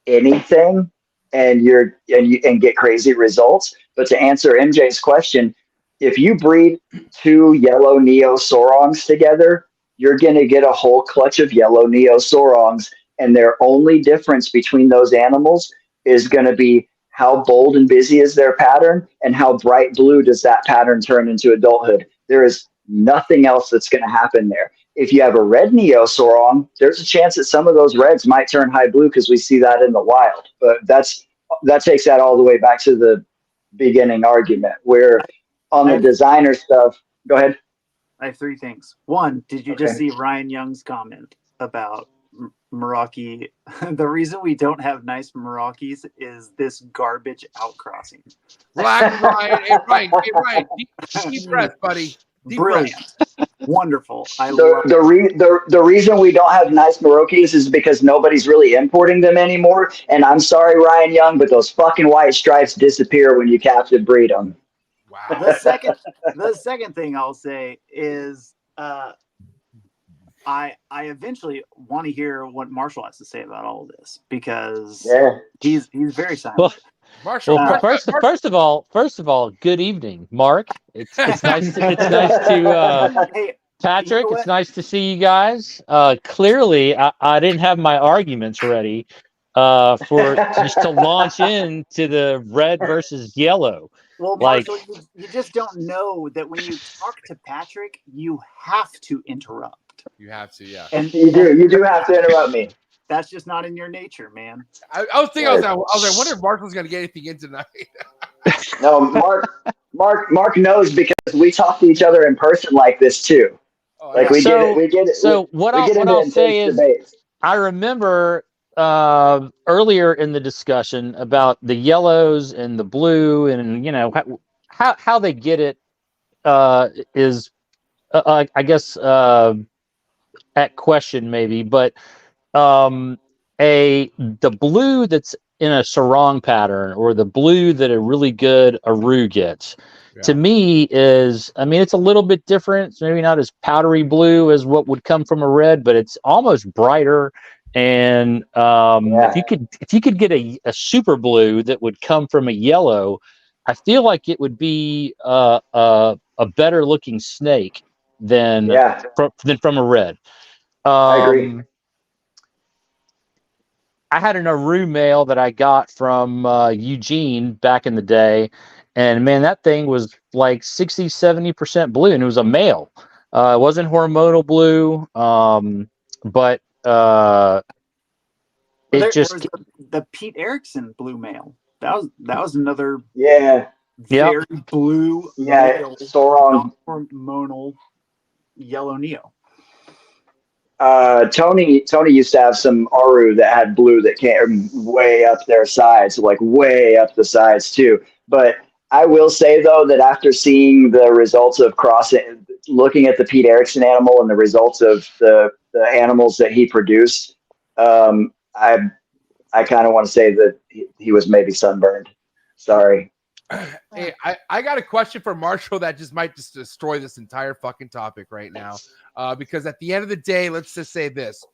anything and get crazy results. But to answer MJ's question, if you breed two yellow Neo Sorongs together, you're going to get a whole clutch of yellow Neo Sorongs. And their only difference between those animals is going to be how bold and busy is their pattern and how bright blue does that pattern turn into adulthood. There is nothing else that's going to happen there. If you have a red Neo Sorong, there's a chance that some of those reds might turn high blue because we see that in the wild. But that takes that all the way back to the beginning argument, where on the designer stuff, go ahead. I have three things. One, did you just see Ryan Young's comment about Meraki? The reason we don't have nice Merakis is this garbage outcrossing. Relax, Ryan. Hey, Ryan. Deep breath, buddy. Deep Brilliant. breath. Wonderful. The reason we don't have nice Merokis is because nobody's really importing them anymore. And I'm sorry, Ryan Young, but those fucking white stripes disappear when you captive breed them. Wow. The second thing I'll say is I eventually want to hear what Marshall has to say about all of this, because he's very silent. Well, Marshall, first of all, good evening, Mark. It's nice to Hey, Patrick. you know It's nice to see you guys. Clearly, I didn't have my arguments ready for just to launch into the red versus yellow. Well, Marshall, you just don't know that when you talk to Patrick, you have to interrupt. You have to, yeah. And You do have to interrupt me. That's just not in your nature, man. I was thinking, I was like, I wonder if Marshall's gonna get anything in tonight. No, Mark knows, because we talk to each other in person like this too. Oh, Like yeah. we get it. So what I'll say is, debates. I remember earlier in the discussion about the yellows and the blue, and you know how they get it is I guess at question maybe, but the blue that's in a sarong pattern, or the blue that a really good Aru gets, to me is, I mean, it's a little bit different. It's maybe not as powdery blue as what would come from a red, but it's almost brighter. And if you could get a super blue that would come from a yellow, I feel like it would be a better looking snake than from a red. I agree. I had an Aru male that I got from Eugene back in the day, and man, that thing was like 60-70% blue, and it was a male. It wasn't hormonal blue, but There's the Pete Erickson blue male. That was another very blue, hormonal yellow Neo. Tony used to have some Aru that had blue that came way up their sides, like way up the sides too. But I will say though that after seeing the results of crossing, looking at the Pete Erickson animal and the results of the animals that he produced, I kind of want to say that he was maybe sunburned. Sorry. Hey, I got a question for Marshall that might destroy this entire fucking topic right now. Because at the end of the day, let's just say this.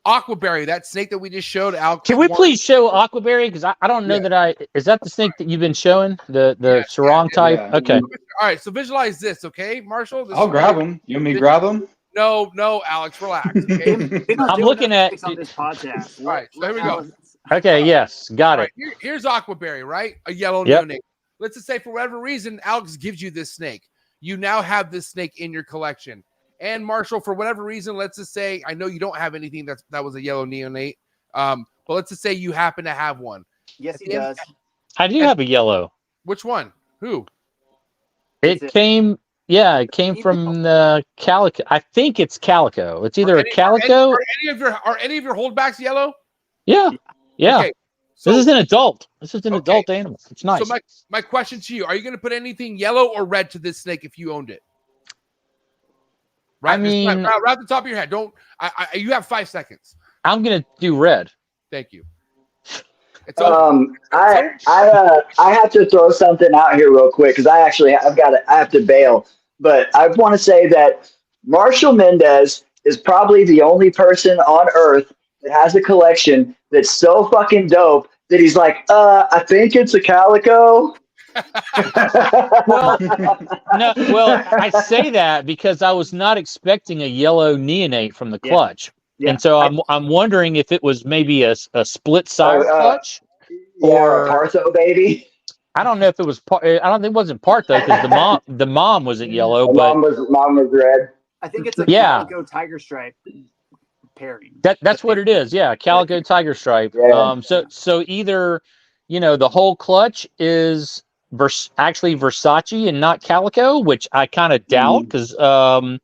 Aquaberry, that snake that we just showed, Al. Can we please show Aquaberry? Because I don't know is that the snake that you've been showing? The sarong type? Yeah. Okay. All right, so visualize this, okay, Marshall? This I'll is grab him. You want me to grab him? No, Alex, relax. Okay? I'm looking at on this podcast. All right, so here we go. Okay, yes, got it. Right, here's Aquaberry, right? A yellow Yep. neonate. Let's just say for whatever reason, Alex gives you this snake. You now have this snake in your collection. And Marshall, for whatever reason, let's just say, I know you don't have anything that was a yellow neonate. But let's just say you happen to have one. Yes, he does. I do have a yellow. Which one? Who? It came from the calico. I think it's calico. It's either a calico. Are any of your holdbacks yellow? Yeah. Okay, so, this is an adult. This is an adult animal. It's nice. So my question to you, are you going to put anything yellow or red to this snake if you owned it? Right, I mean, right at the top of your head. Don't. You have 5 seconds. I'm gonna do red. Thank you. It's I have to throw something out here real quick because I have to bail. But I want to say that Marshall Mendez is probably the only person on earth that has a collection that's so fucking dope that he's like, I think it's a calico. Well, I say that because I was not expecting a yellow neonate from the clutch, and so I'm wondering if it was maybe a split side clutch or Partho baby. I don't know if it was part. I don't think it wasn't part though because the mom wasn't yellow, but mom was red. I think it's a calico tiger stripe pairing. That's what it is. Yeah, calico tiger stripe. Yeah. So either the whole clutch is actually Versace and not calico, which I kind of doubt because a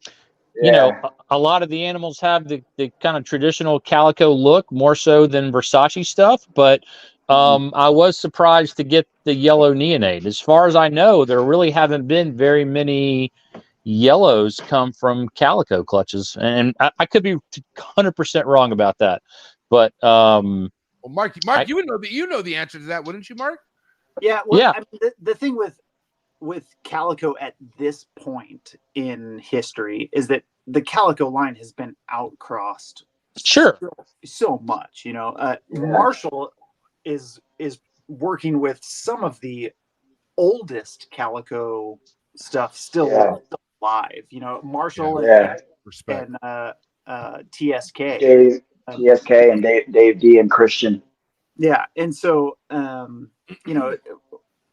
lot of the animals have the kind of traditional calico look more so than Versace stuff. But I was surprised to get the yellow neonate. As far as I know, there really haven't been very many yellows come from calico clutches, and I could be 100% wrong about that. But well, Mark, you would know the answer to that, wouldn't you, Mark? Yeah, well, I mean, the thing with calico at this point in history is that the calico line has been outcrossed so much. Marshall is working with some of the oldest calico stuff still alive. Marshall and TSK. TSK and Dave D and Christian. Yeah, and so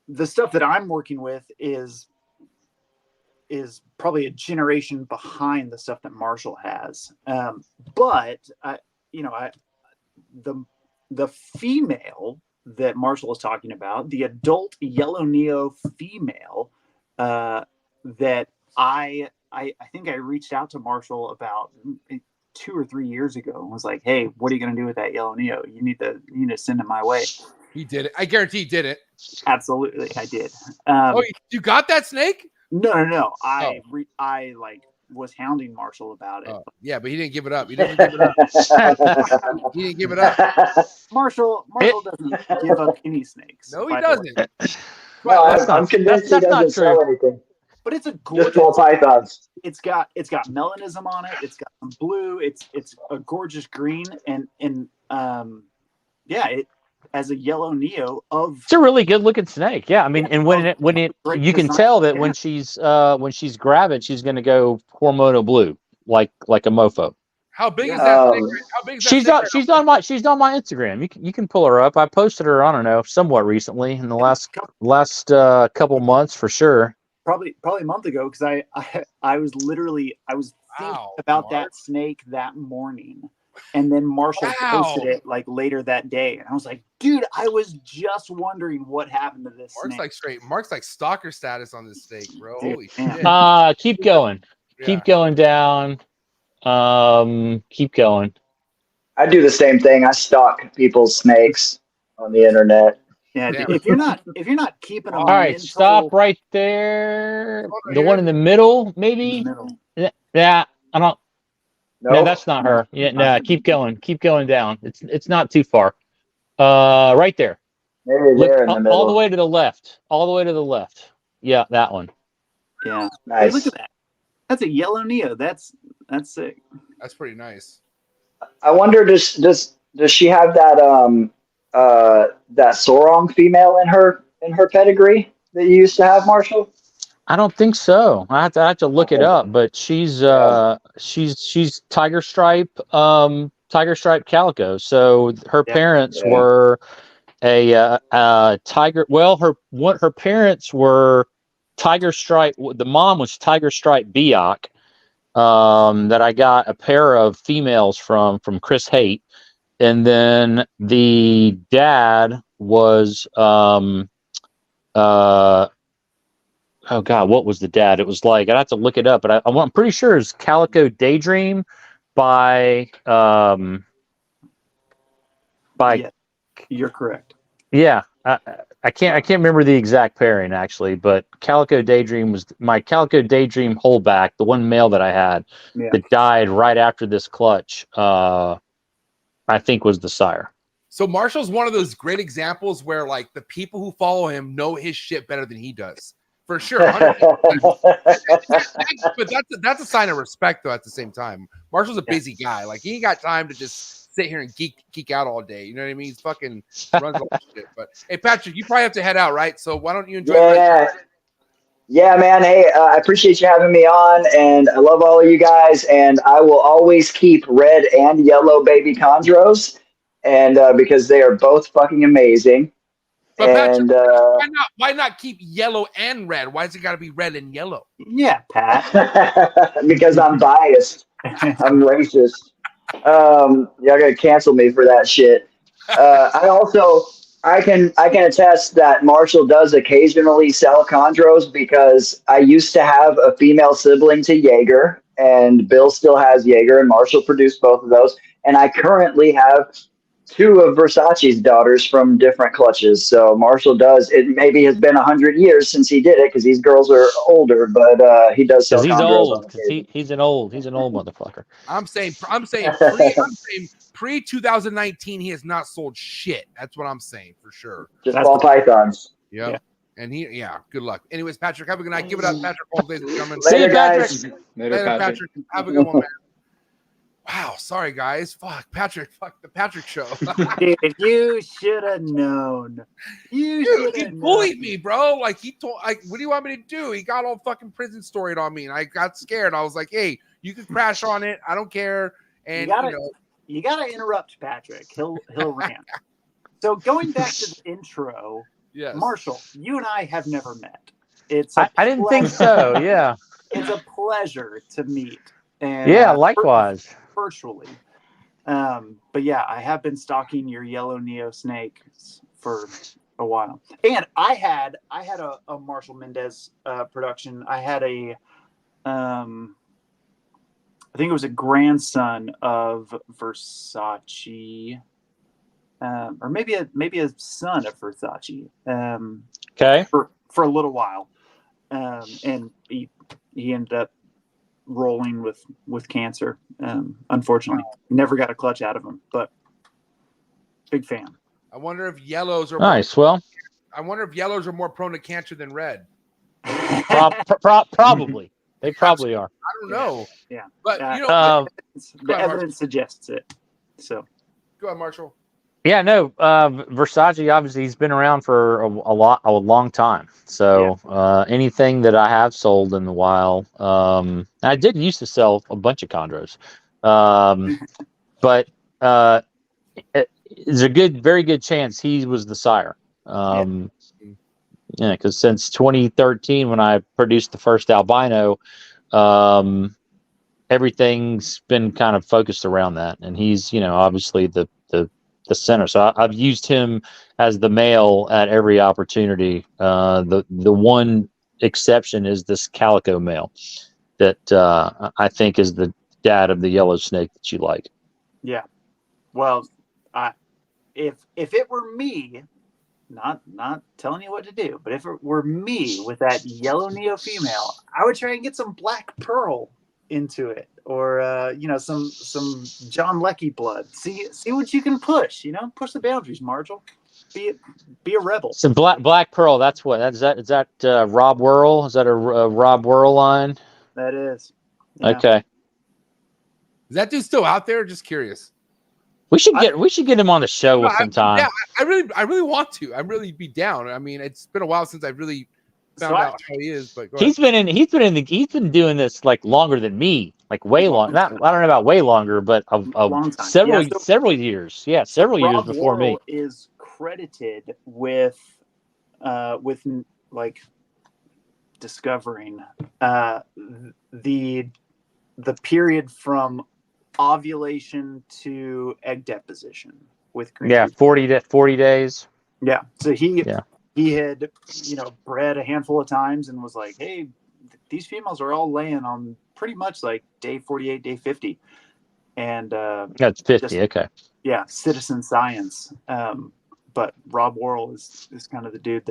the stuff that I'm working with is probably a generation behind the stuff that Marshall has. But the female that Marshall is talking about, the adult yellow neo female, that I think I reached out to Marshall about 2 or 3 years ago and was like, "Hey, what are you going to do with that yellow neo? You need to send it my way." He did it. I guarantee he did it. Absolutely, I did. You got that snake? No. I was hounding Marshall about it. Yeah, but he didn't give it up. He didn't give it up. He didn't give it up. Marshall doesn't give up any snakes. No, he doesn't. No, I'm convinced he doesn't sell anything. But it's a gorgeous. Just pythons. It's got melanism on it. It's got some blue. It's a gorgeous green, and it as a yellow neo of. It's a really good looking snake. Yeah, I mean, and when you can tell that when she's gravid, she's going to go hormonal blue, like a mofo. How big is that snake? How big is that she's on my Instagram. You can pull her up. I posted her, I don't know, somewhat recently in the last couple months for sure. Probably a month ago, because I was thinking about that snake that morning. And then Marshall posted it like later that day, and I was like, "Dude, I was just wondering what happened to this snake." Mark's like stalker status on this snake, bro. Dude, holy shit! Keep going, keep going down, keep going. I do the same thing. I stalk people's snakes on the internet. Yeah, Damn. if you're not keeping them All right, mental stop right there. Hold on The here. one in the middle, in maybe. the middle. Yeah, I don't. No, Nope. that's not her. Yeah, no, Not keep going. Keep going down. It's not too far. Right there. Maybe Look there in the all the middle. way to the left. All the way to the left. Yeah, that one. Yeah. Nice. Hey, look at that. That's a yellow Neo. That's sick. That's pretty nice. I wonder, does she have that that Sorong female in her pedigree that you used to have, Marshall? I don't think so. I have to look it Okay. up, but she's Yeah. she's tiger stripe calico. So her Yeah. parents Yeah. were a tiger. Well, her parents were tiger stripe. The mom was tiger stripe Biak. That I got a pair of females from Chris Haight, and then the dad was oh God, what was the dad? It was like I'd have to look it up, but I'm pretty sure it's Calico Daydream by Yeah, you're correct. yeah. I can't remember the exact pairing actually, but Calico Daydream was my Calico Daydream holdback, the one male that I had Yeah. that died right after this clutch. I think was the sire. So Marshall's one of those great examples where like the people who follow him know his shit better than he does. For sure. 100%. But that's a sign of respect though at the same time. Marshall's a busy guy. Like he ain't got time to just sit here and geek out all day. You know what I mean? He's fucking runs all this shit. But hey Patrick, you probably have to head out, right? So why don't you enjoy Yeah, man. Hey, I appreciate you having me on, and I love all of you guys. And I will always keep red and yellow baby chondros, and because they are both fucking amazing. But And Patrick, why not keep yellow and red? Why has it got to be red and yellow? Yeah, Pat. because I'm biased, I'm racist. Y'all gonna cancel me for that shit. I can attest that Marshall does occasionally sell chondros because I used to have a female sibling to Jaeger, and Bill still has Jaeger, and Marshall produced both of those. And I currently have two of Versace's daughters from different clutches. So Marshall does. It maybe has been 100 years since he did it because these girls are older, but he does sell Because he's chondros on old. Because occasion. he's an old motherfucker. I'm saying pre 2019 he has not sold shit. That's what I'm saying for sure. Just ball pythons. Yep. Yeah. And good luck. Anyways, Patrick, have a good night. Give it up, Patrick Holmes, ladies and gentlemen. See you, Later, guys. Later, Patrick. Have a good one, man. Wow, sorry guys. Fuck Patrick. Fuck the Patrick show. Dude, you should have known. You Dude, should he have bullied known. me, bro. Like he told, like, what do you want me to do? He got all fucking prison storied on me, and I got scared. I was like, hey, you can crash on it. I don't care. And You gotta interrupt Patrick. He'll rant. So going back to the intro, yes. Marshall, you and I have never met. I didn't think so. Yeah. It's a pleasure to meet. And Yeah. Likewise. virtually. But yeah, I have been stalking your yellow Neo snakes for a while. And I had a Marshall Mendez production. I had a I think it was a grandson of Versace, or maybe a son of Versace. Okay. For a little while, and he ended up rolling with cancer. Unfortunately, never got a clutch out of him, but big fan. I wonder if yellows are Nice. Well, I wonder if yellows are more prone to cancer than red. probably. They probably are. I don't know. Yeah. But The evidence suggests it. So go ahead, Marshall. Yeah, no. Versace obviously he's been around for a long time. So anything that I have sold in the wild, I did used to sell a bunch of chondros, but there's a very good chance he was the sire. Yeah, because since 2013, when I produced the first albino, everything's been kind of focused around that, and he's obviously the center. So I've used him as the male at every opportunity. The one exception is this calico male that I think is the dad of the yellow snake that you like. Yeah. Well, if it were me, not telling you what to do, but if it were me with that yellow neo female, I would try and get some black pearl into it, or some John Leckie blood. See what you can push. Push the boundaries, Marshall. Be a rebel. So Black Pearl. That's what. Is that Rob Whirl? Is that a Rob Whirl line? That is. Yeah. Okay. Is that dude still out there? Just curious. We should get him on the show sometime. Yeah, I really want to. I'm really be down. I mean, it's been a while since I've really found out how he is. But he's been doing this like longer than me, like way long. I don't know about way longer, but several years. Yeah, several years before me. Is credited with like discovering the period from ovulation to egg deposition with green. Yeah, 40 days. Yeah. So he had bred a handful of times and was like, hey, these females are all laying on pretty much like day 48, day 50. And that's 50. Okay. Yeah, citizen science. But Rob Worrell is kind of the dude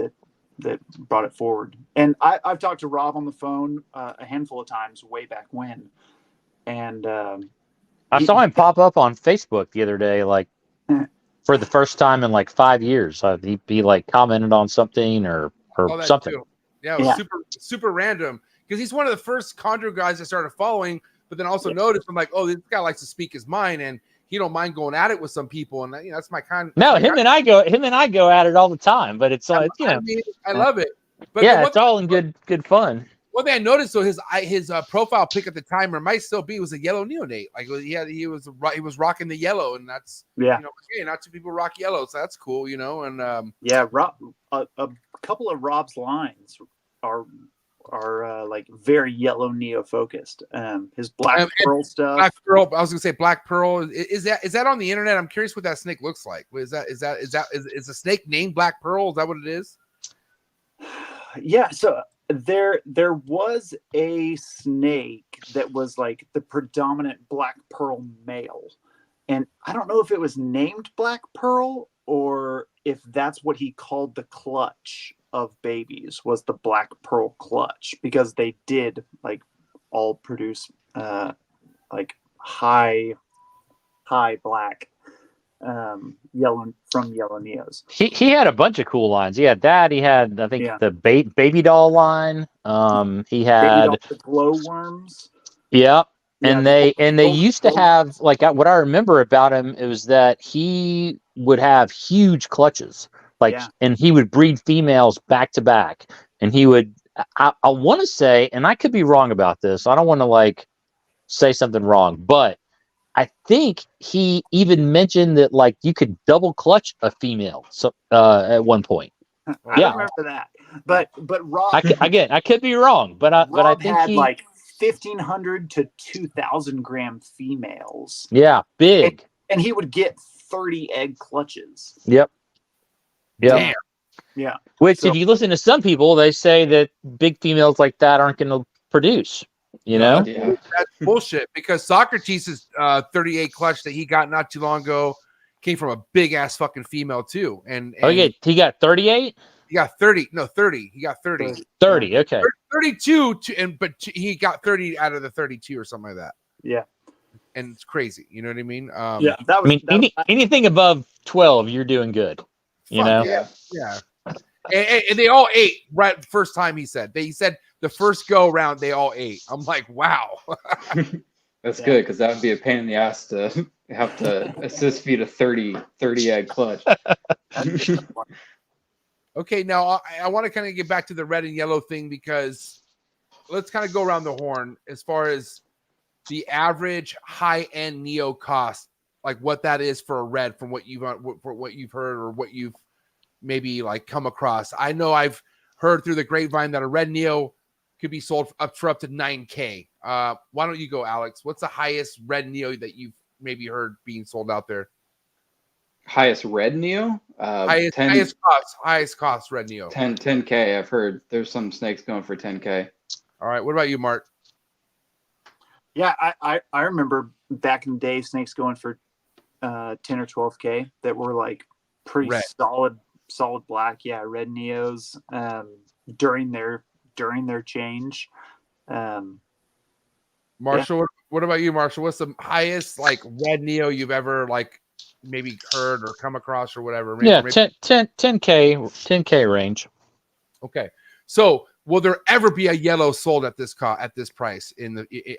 that brought it forward. And I've talked to Rob on the phone a handful of times way back when. And I saw him pop up on Facebook the other day, like for the first time in like 5 years. He'd be like commented on something or something. Too. Yeah, it was super random because he's one of the first Chondro guys I started following, but then also noticed I'm like, oh, this guy likes to speak his mind and he don't mind going at it with some people, and that's my kind. No, him and I go at it all the time, but it's like I love it. But yeah, it's all in good fun. One thing I noticed, so his profile pic at the time, or might still be, was a yellow neonate. Like he was rocking the yellow, and that's not too people rock yellow, so that's cool, And Rob, a couple of Rob's lines are like very yellow neo focused. His Black Pearl stuff. Black Pearl. I was gonna say Black Pearl. Is that on the internet? I'm curious what that snake looks like. Is a snake named Black Pearl? Is that what it is? Yeah. So there was a snake that was like the predominant Black Pearl male, and I don't know if it was named Black Pearl or if that's what he called the clutch of babies, was the Black Pearl clutch, because they did like all produce like high black yellow neos. He had a bunch of cool lines. He had that. He had, I think, the baby doll line. He had the glowworms. Yeah. And they used to have, like, what I remember about him, it was that he would have huge clutches, and he would breed females back to back. And he would, I want to say, and I could be wrong about this, I don't want to like say something wrong, but I think he even mentioned that like you could double clutch a female at one point. I remember that, but Rob, I could be wrong, but I think had he like 1,500 to 2,000 gram females. Yeah, big, and he would get 30 egg clutches. Yep. Damn. Yeah. Which, if you listen to some people, they say that big females like that aren't going to produce. That's bullshit, because Socrates' 38 clutch that he got not too long ago came from a big ass fucking female too. And he got 38. He got 30. No, 30. He got 30. 30. Okay. 32. But he got 30 out of the 32 or something like that. Yeah. And it's crazy. You know what I mean? That was. Anything above 12, you're doing good. Yeah. And they all ate right the first time. He said the first go round they all ate. I'm like, wow. That's good, because that would be a pain in the ass to have to assist feed a 30 egg clutch. Okay, now I want to kind of get back to the red and yellow thing, because let's kind of go around the horn as far as the average high-end neo cost, like what that is for a red, from what you've heard or what you've maybe like come across. I know I've heard through the grapevine that a red neo could be sold up to $9K. Why don't you go, Alex? What's the highest red neo that you've maybe heard being sold out there? Highest red neo? Highest cost red neo. 10K. I've heard there's some snakes going for 10K. All right. What about you, Mark? Yeah, I remember back in the day snakes going for 10 or 12K that were like pretty solid solid black. Yeah, red neos during their change. Marshall, what about you, Marshall? What's the highest like red neo you've ever like maybe heard or come across or whatever? Maybe, Yeah, 10K range. Okay, so will there ever be a yellow sold at this price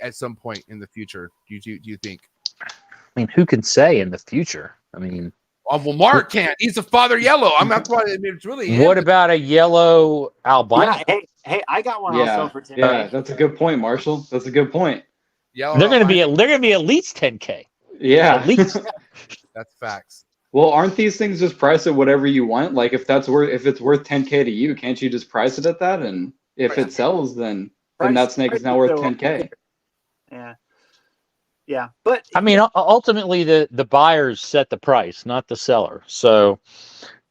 at some point in the future? Do you think? I mean, who can say in the future? I mean, well, Mark can. He's the father yellow. That's why it's really him. What about a yellow albino? Yeah, hey, I got one. Yeah, I'll sell for 10K. yeah, that's a good point, Marshall. That's a good point. Yellow They're going to albino. be at least 10K. Yeah, At least. That's facts. Well, aren't these things just priced at whatever you want? Like if it's worth 10K to you, can't you just price it at that? And if it sells, then that snake is now worth 10K. Yeah, but I mean, ultimately, the buyers set the price, not the seller. So,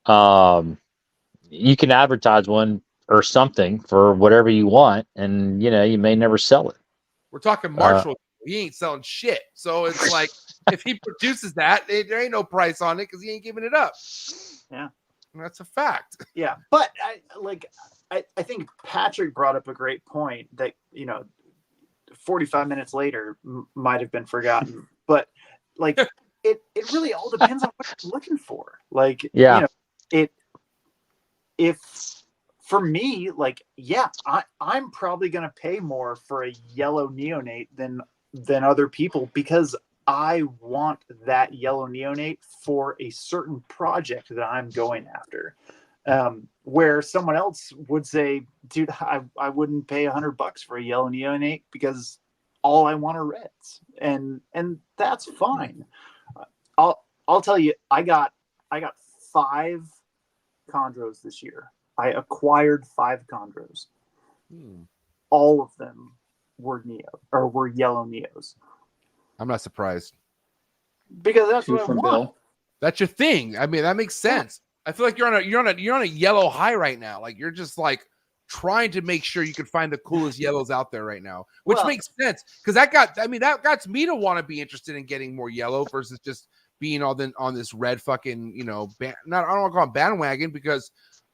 you can advertise one or something for whatever you want, and you may never sell it. We're talking Marshall. He ain't selling shit. So it's like if he produces that, there ain't no price on it because he ain't giving it up. Yeah, and that's a fact. Yeah, but I think Patrick brought up a great point that 45 minutes later might have been forgotten, but like it really all depends on what you're looking for. Like, if for me, like, I'm probably going to pay more for a yellow neonate than other people because I want that yellow neonate for a certain project that I'm going after. Where someone else would say, dude, I wouldn't pay $100 for a yellow neonate because all I want are reds, and that's fine. I'll tell you, I got 5 chondros this year. I acquired 5 chondros. All of them were yellow neos. I'm not surprised because that's what I want. Bill. That's your thing. I mean, that makes sense. I feel like you're on a yellow high right now. Like you're just like trying to make sure you can find the coolest yellows out there right now, which makes sense because that got me to want to be interested in getting more yellow versus just being on this red fucking I don't want to call it bandwagon because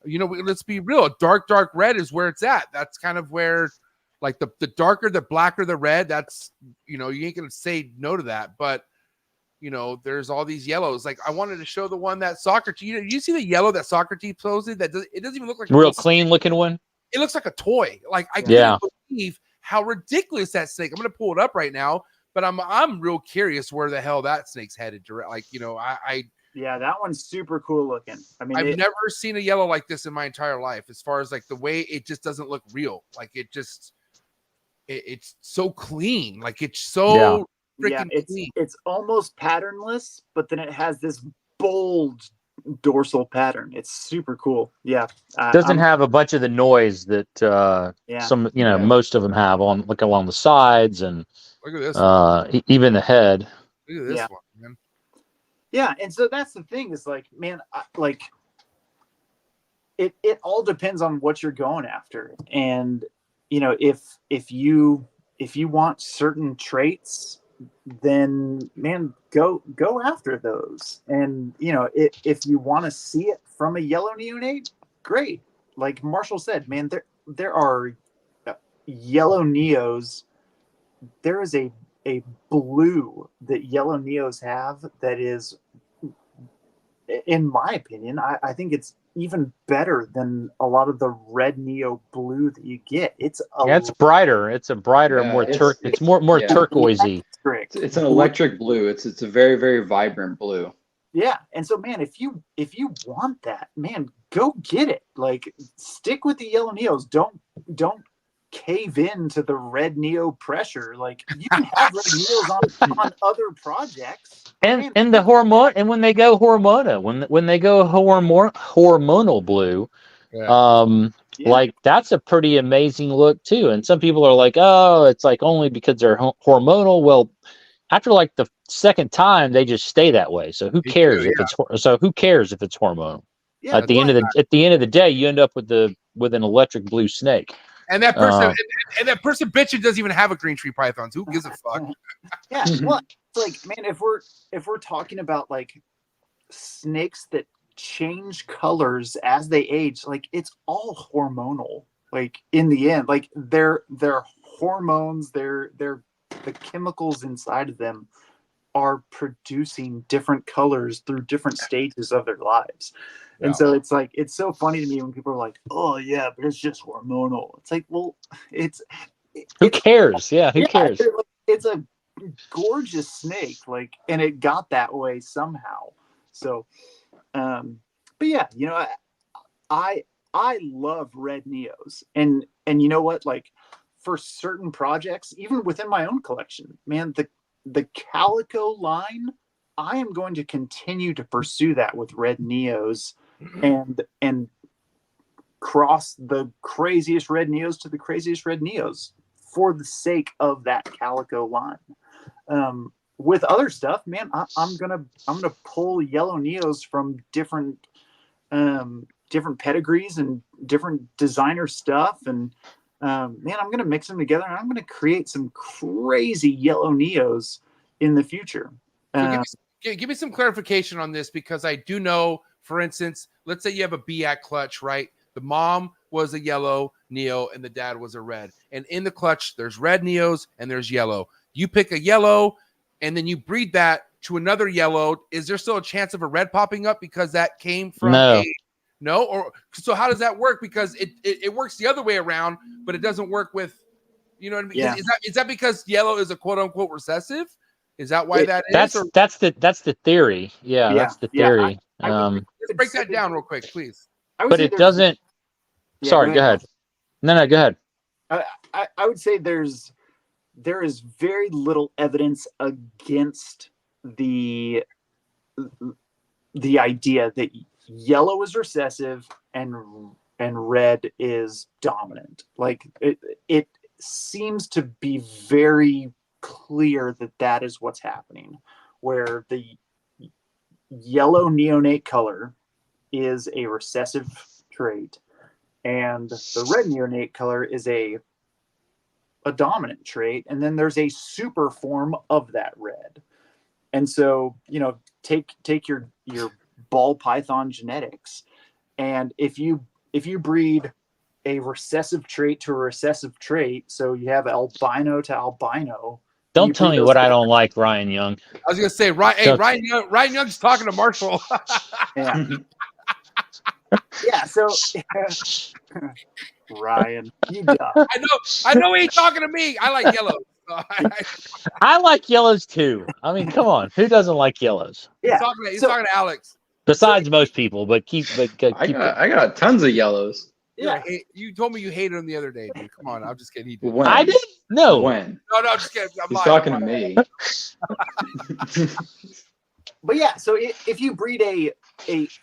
let's be real, dark red is where it's at. That's kind of where like the darker, the blacker the red. That's you ain't gonna say no to that, but. There's all these yellows. Like I wanted to show the one that Socrates. You see the yellow that Socrates posted? It doesn't even look like real clean looking one. It looks like a toy. Like I can't believe how ridiculous that snake. I'm gonna pull it up right now, but I'm real curious where the hell that snake's headed. Like yeah, that one's super cool looking. I mean, I've never seen a yellow like this in my entire life. As far as like the way it just doesn't look real. Like it's so clean. Like it's so. Yeah. Clean. It's almost patternless, but then it has this bold dorsal pattern. It's super cool. Yeah, doesn't have a bunch of the noise that some most of them have along the sides and look at this even the head. Look at this one, man. Yeah, and so that's the thing is like, man, it all depends on what you're going after, and if you want certain traits, then man, go after those. And if you want to see it from a yellow neonate, great. Like Marshall said, man, there are yellow neos. There is a blue that yellow neos have that is, in my opinion, I think it's even better than a lot of the red neo blue that you get. It's brighter. It's a brighter, more it's more turquoisey. It's an electric blue. It's a very, very vibrant blue. Yeah, and so man, if you want that, man, go get it. Like stick with the yellow neos. Don't cave in to the red neo pressure. Like you can have red neos on other projects. And the hormone, and when they go hormonal, when they go hormonal blue, like that's a pretty amazing look too. And some people are like, oh, it's like only because they're hormonal. Well, after like the second time, they just stay that way. So who cares if it's hormonal? Yeah, at the end of the day, you end up with an electric blue snake. And that person bitching doesn't even have a green tree python. So who gives a fuck? Yeah, well, it's like, man, if we're talking about like snakes that change colors as they age. Like it's all hormonal. Like in the end, like their hormones, the chemicals inside of them are producing different colors through different stages of their lives. Yeah. And so it's like, it's so funny to me when people are like, oh yeah, but it's just hormonal. It's like, well, who cares? Yeah, who cares? It's a gorgeous snake, like, and it got that way somehow. So, but yeah, you know, I love red neos, and you know what, like for certain projects, even within my own collection, man, the calico line, I am going to continue to pursue that with red neos and cross the craziest red neos to the craziest red neos for the sake of that calico line. With other stuff, man, I'm gonna pull yellow neos from different pedigrees and different designer stuff, and man, I'm gonna mix them together, and I'm gonna create some crazy yellow neos in the future. So give me some clarification on this, because I do know, for instance, let's say you have a BAC clutch, right? The mom was a yellow neo and the dad was a red, and in the clutch there's red neos and there's yellow. You pick a yellow and then you breed that to another yellow. Is there still a chance of a red popping up because that came from no? Or so how does that work? Because it works the other way around, but it doesn't work with, you know what I mean? Yeah. Is that because yellow is a quote unquote recessive? Is that why that is? That's the theory. Yeah, that's the theory. Let's break that down real quick, please. But it doesn't. Yeah, sorry, go ahead. No, go ahead. I would say there is very little evidence against the idea that yellow is recessive and red is dominant. Like it seems to be very clear that is what's happening, where the yellow neonate color is a recessive trait and the red neonate color is a dominant trait, and then there's a super form of that red. And so, you know, take your ball python genetics, and if you breed a recessive trait to a recessive trait, so you have albino to albino. Don't tell me what I don't like, Ryan Young. I was gonna say, Ryan Young's talking to Marshall. Yeah. Yeah. So, Ryan, you dumb. I know he ain't talking to me. I like yellows. I like yellows too. I mean, come on, who doesn't like yellows? Yeah. He's talking to Alex. Besides most people, but I got tons of yellows. Yeah. You told me you hated him the other day, dude. Come on, I'm just kidding. When? I didn't know. When? No, I'm just kidding. He's talking to me. But yeah, so if you breed a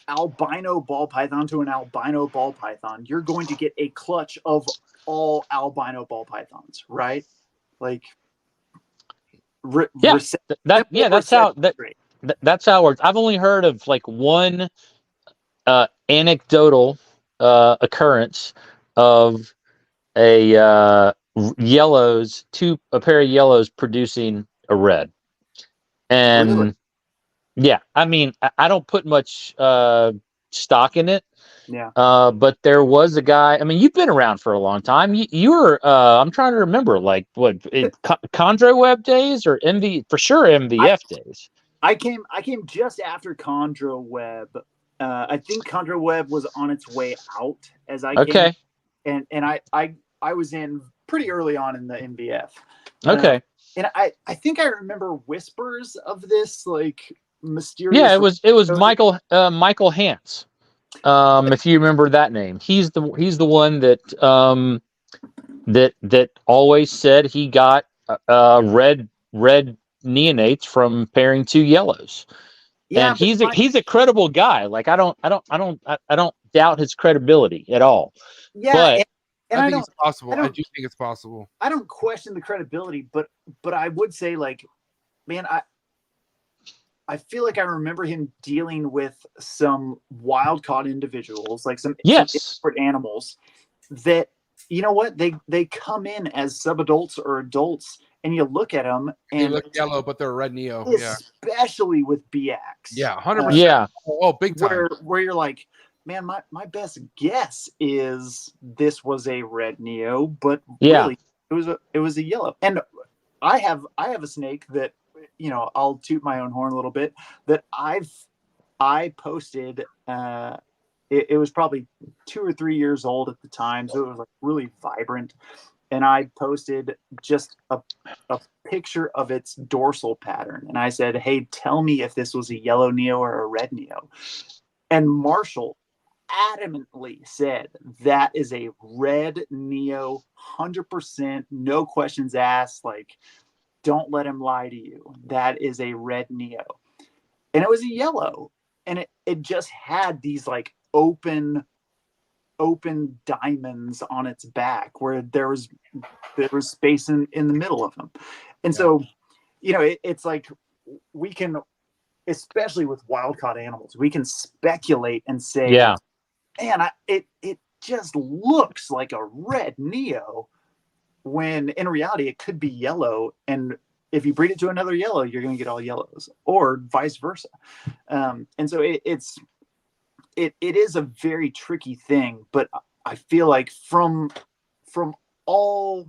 albino ball python to an albino ball python, you're going to get a clutch of all albino ball pythons, right? Like, that's how it works. I've only heard of like one anecdotal occurrence of a pair of yellows producing a red, and really? Yeah, I mean, I don't put much stock in it. Yeah. But there was a guy. I mean, you've been around for a long time. You were. I'm trying to remember, like what Chondro Web days or for sure MVF days. I came just after Chondro Web. I think Chondro Web was on its way out as I came. And I was in pretty early on in the MVF. Okay. And I think I remember whispers of this, like, mysterious. Yeah, it was Michael Hance. If you remember that name, he's the one that that always said he got red neonates from pairing two yellows. Yeah, and he's a credible guy. Like I don't doubt his credibility at all. Yeah, but I think it's possible. I do think it's possible. I don't question the credibility, but I would say, like, man, I feel like I remember him dealing with some wild caught individuals, like some expert animals that, you know what, they come in as subadults or adults and you look at them, They and look yellow, but they're a red neo. Yeah. especially with BX. Yeah. 100%. Yeah. Oh, big time. Where you're like, man, my best guess is this was a red neo, but Yeah. really it was a yellow. And I have a snake that, you know, I'll toot my own horn a little bit, that I posted. It was probably 2 or 3 years old at the time, so it was like really vibrant. And I posted just a picture of its dorsal pattern, and I said, "Hey, tell me if this was a yellow neo or a red neo." And Marshall adamantly said that is a red neo, 100%, no questions asked. Like, don't let him lie to you. That is a red neo. And it was a yellow. And it just had these like open diamonds on its back where there was space in the middle of them. And so, you know, it's like we can, especially with wild caught animals, we can speculate and say, Yeah. man, it just looks like a red neo, when in reality it could be yellow. And if you breed it to another yellow, you're going to get all yellows, or vice versa. And so it is a very tricky thing. But I feel like from all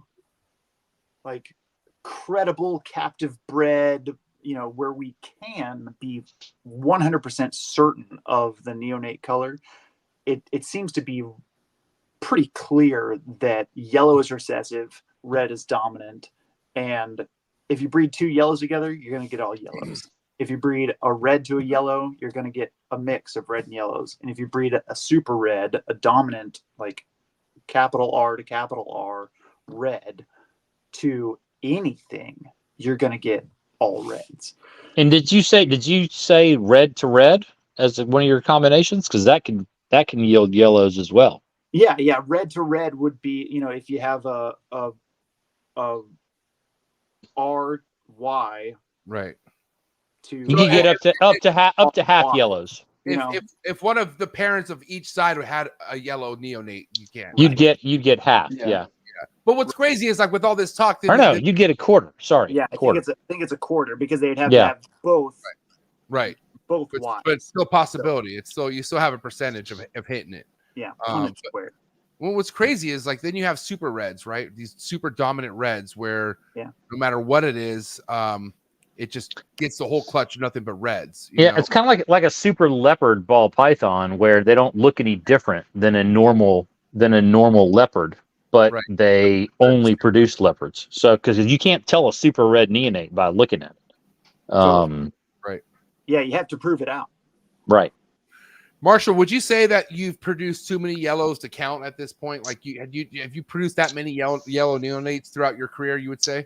like credible captive bred, you know, where we can be 100% certain of the neonate color, it seems to be pretty clear that yellow is recessive, red is dominant. And if you breed 2 yellows together, you're going to get all yellows. If you breed a red to a yellow, you're going to get a mix of red and yellows. And if you breed a super red, a dominant, like capital R to capital R red to anything, you're going to get all reds. And did you say red to red as one of your combinations? Because that can yield yellows as well. Yeah. Red to red would be, you know, if you have a RY, Right. You can get up to half yellows. If one of the parents of each side had a yellow neonate, you can. You'd get half. Yeah. But what's crazy is like with all this talk, Or no, you'd get a quarter. Sorry. Yeah, quarter. I think it's a quarter, because they'd have to have both. Right. Both but, Ys. but it's still a possibility. It's still, you still have a percentage of hitting it. Yeah. Well, what's crazy is like then you have super reds, right? These super dominant reds where no matter what it is, it just gets the whole clutch, nothing but reds. You know? It's kind of like a super leopard ball python, where they don't look any different than a normal leopard, but they only produce leopards. So because you can't tell a super red neonate by looking at it. Right. Yeah, you have to prove it out. Right. Marshall, would you say that you've produced too many yellows to count at this point? Like have you produced that many yellow neonates throughout your career, you would say?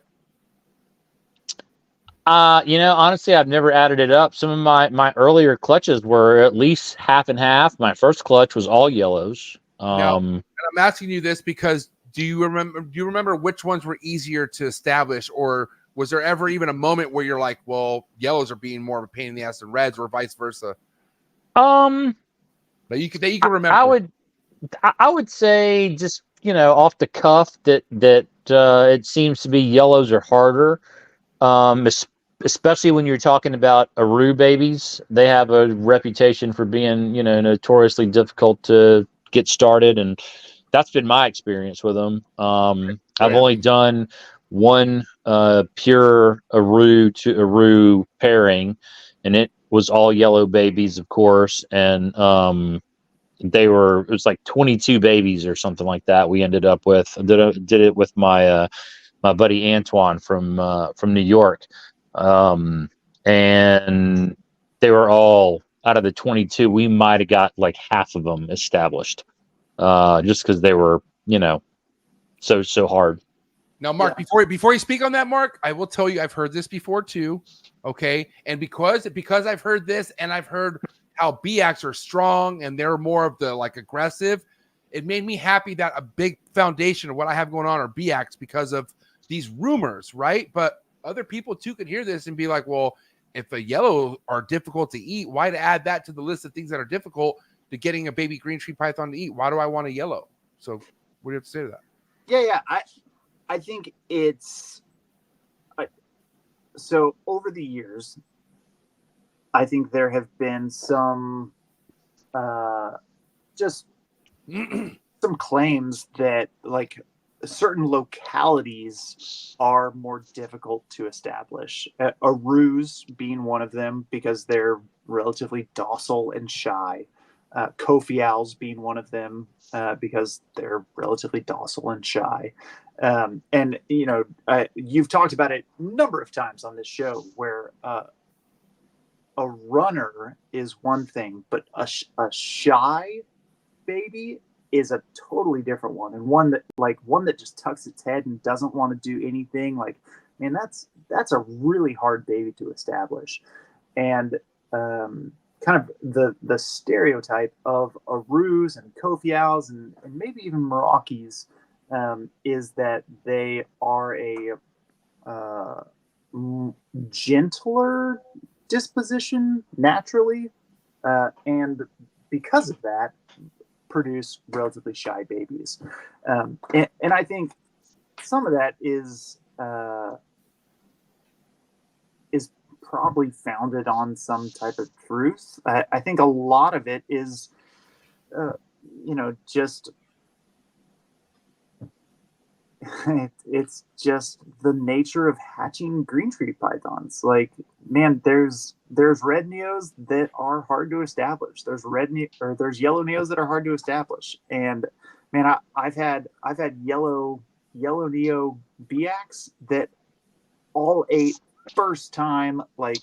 You know, honestly, I've never added it up. Some of my earlier clutches were at least half and half. My first clutch was all yellows. Now, and I'm asking you this because do you remember which ones were easier to establish, or was there ever even a moment where you're like, well, yellows are being more of a pain in the ass than reds, or vice versa? That you can remember. I would say, just, you know, off the cuff, that it seems to be yellows are harder. Especially when you're talking about Aru babies. They have a reputation for being, you know, notoriously difficult to get started, and that's been my experience with them. I've only done one pure Aru to Aru pairing, and it was all yellow babies, of course, and it was like 22 babies or something like that. We ended up with did it with my buddy Antoine from New York. And they were all, out of the 22, we might have got like half of them established, just because they were, you know, so hard. Now, Mark, before you speak on that, Mark, I will tell you I've heard this before too. Okay, and because I've heard this, and I've heard how BX are strong and they're more of the like aggressive, it made me happy that a big foundation of what I have going on are BX because of these rumors, right? But other people too could hear this and be like, well, if a yellow are difficult to eat, why to add that to the list of things that are difficult to getting a baby green tree python to eat? Why do I want a yellow? So what do you have to say to that? Yeah. I think it's so over the years, I think there have been some just some claims that like certain localities are more difficult to establish. A ruse being one of them because they're relatively docile and shy. Kofi owls being one of them because they're relatively docile and shy. And you know, you've talked about it a number of times on this show where a runner is one thing, but a shy baby is a totally different one, and one that just tucks its head and doesn't want to do anything. Like, man, that's a really hard baby to establish. And kind of the stereotype of arus and Kofi owls and maybe even Meraki's is that they are a gentler disposition naturally, and because of that, produce relatively shy babies. And I think some of that is probably founded on some type of truth. I think a lot of it is, just it's just the nature of hatching green tree pythons. Like, man, there's red neos that are hard to establish. There's yellow neos that are hard to establish. And man, I've had yellow neo BX that all ate first time, like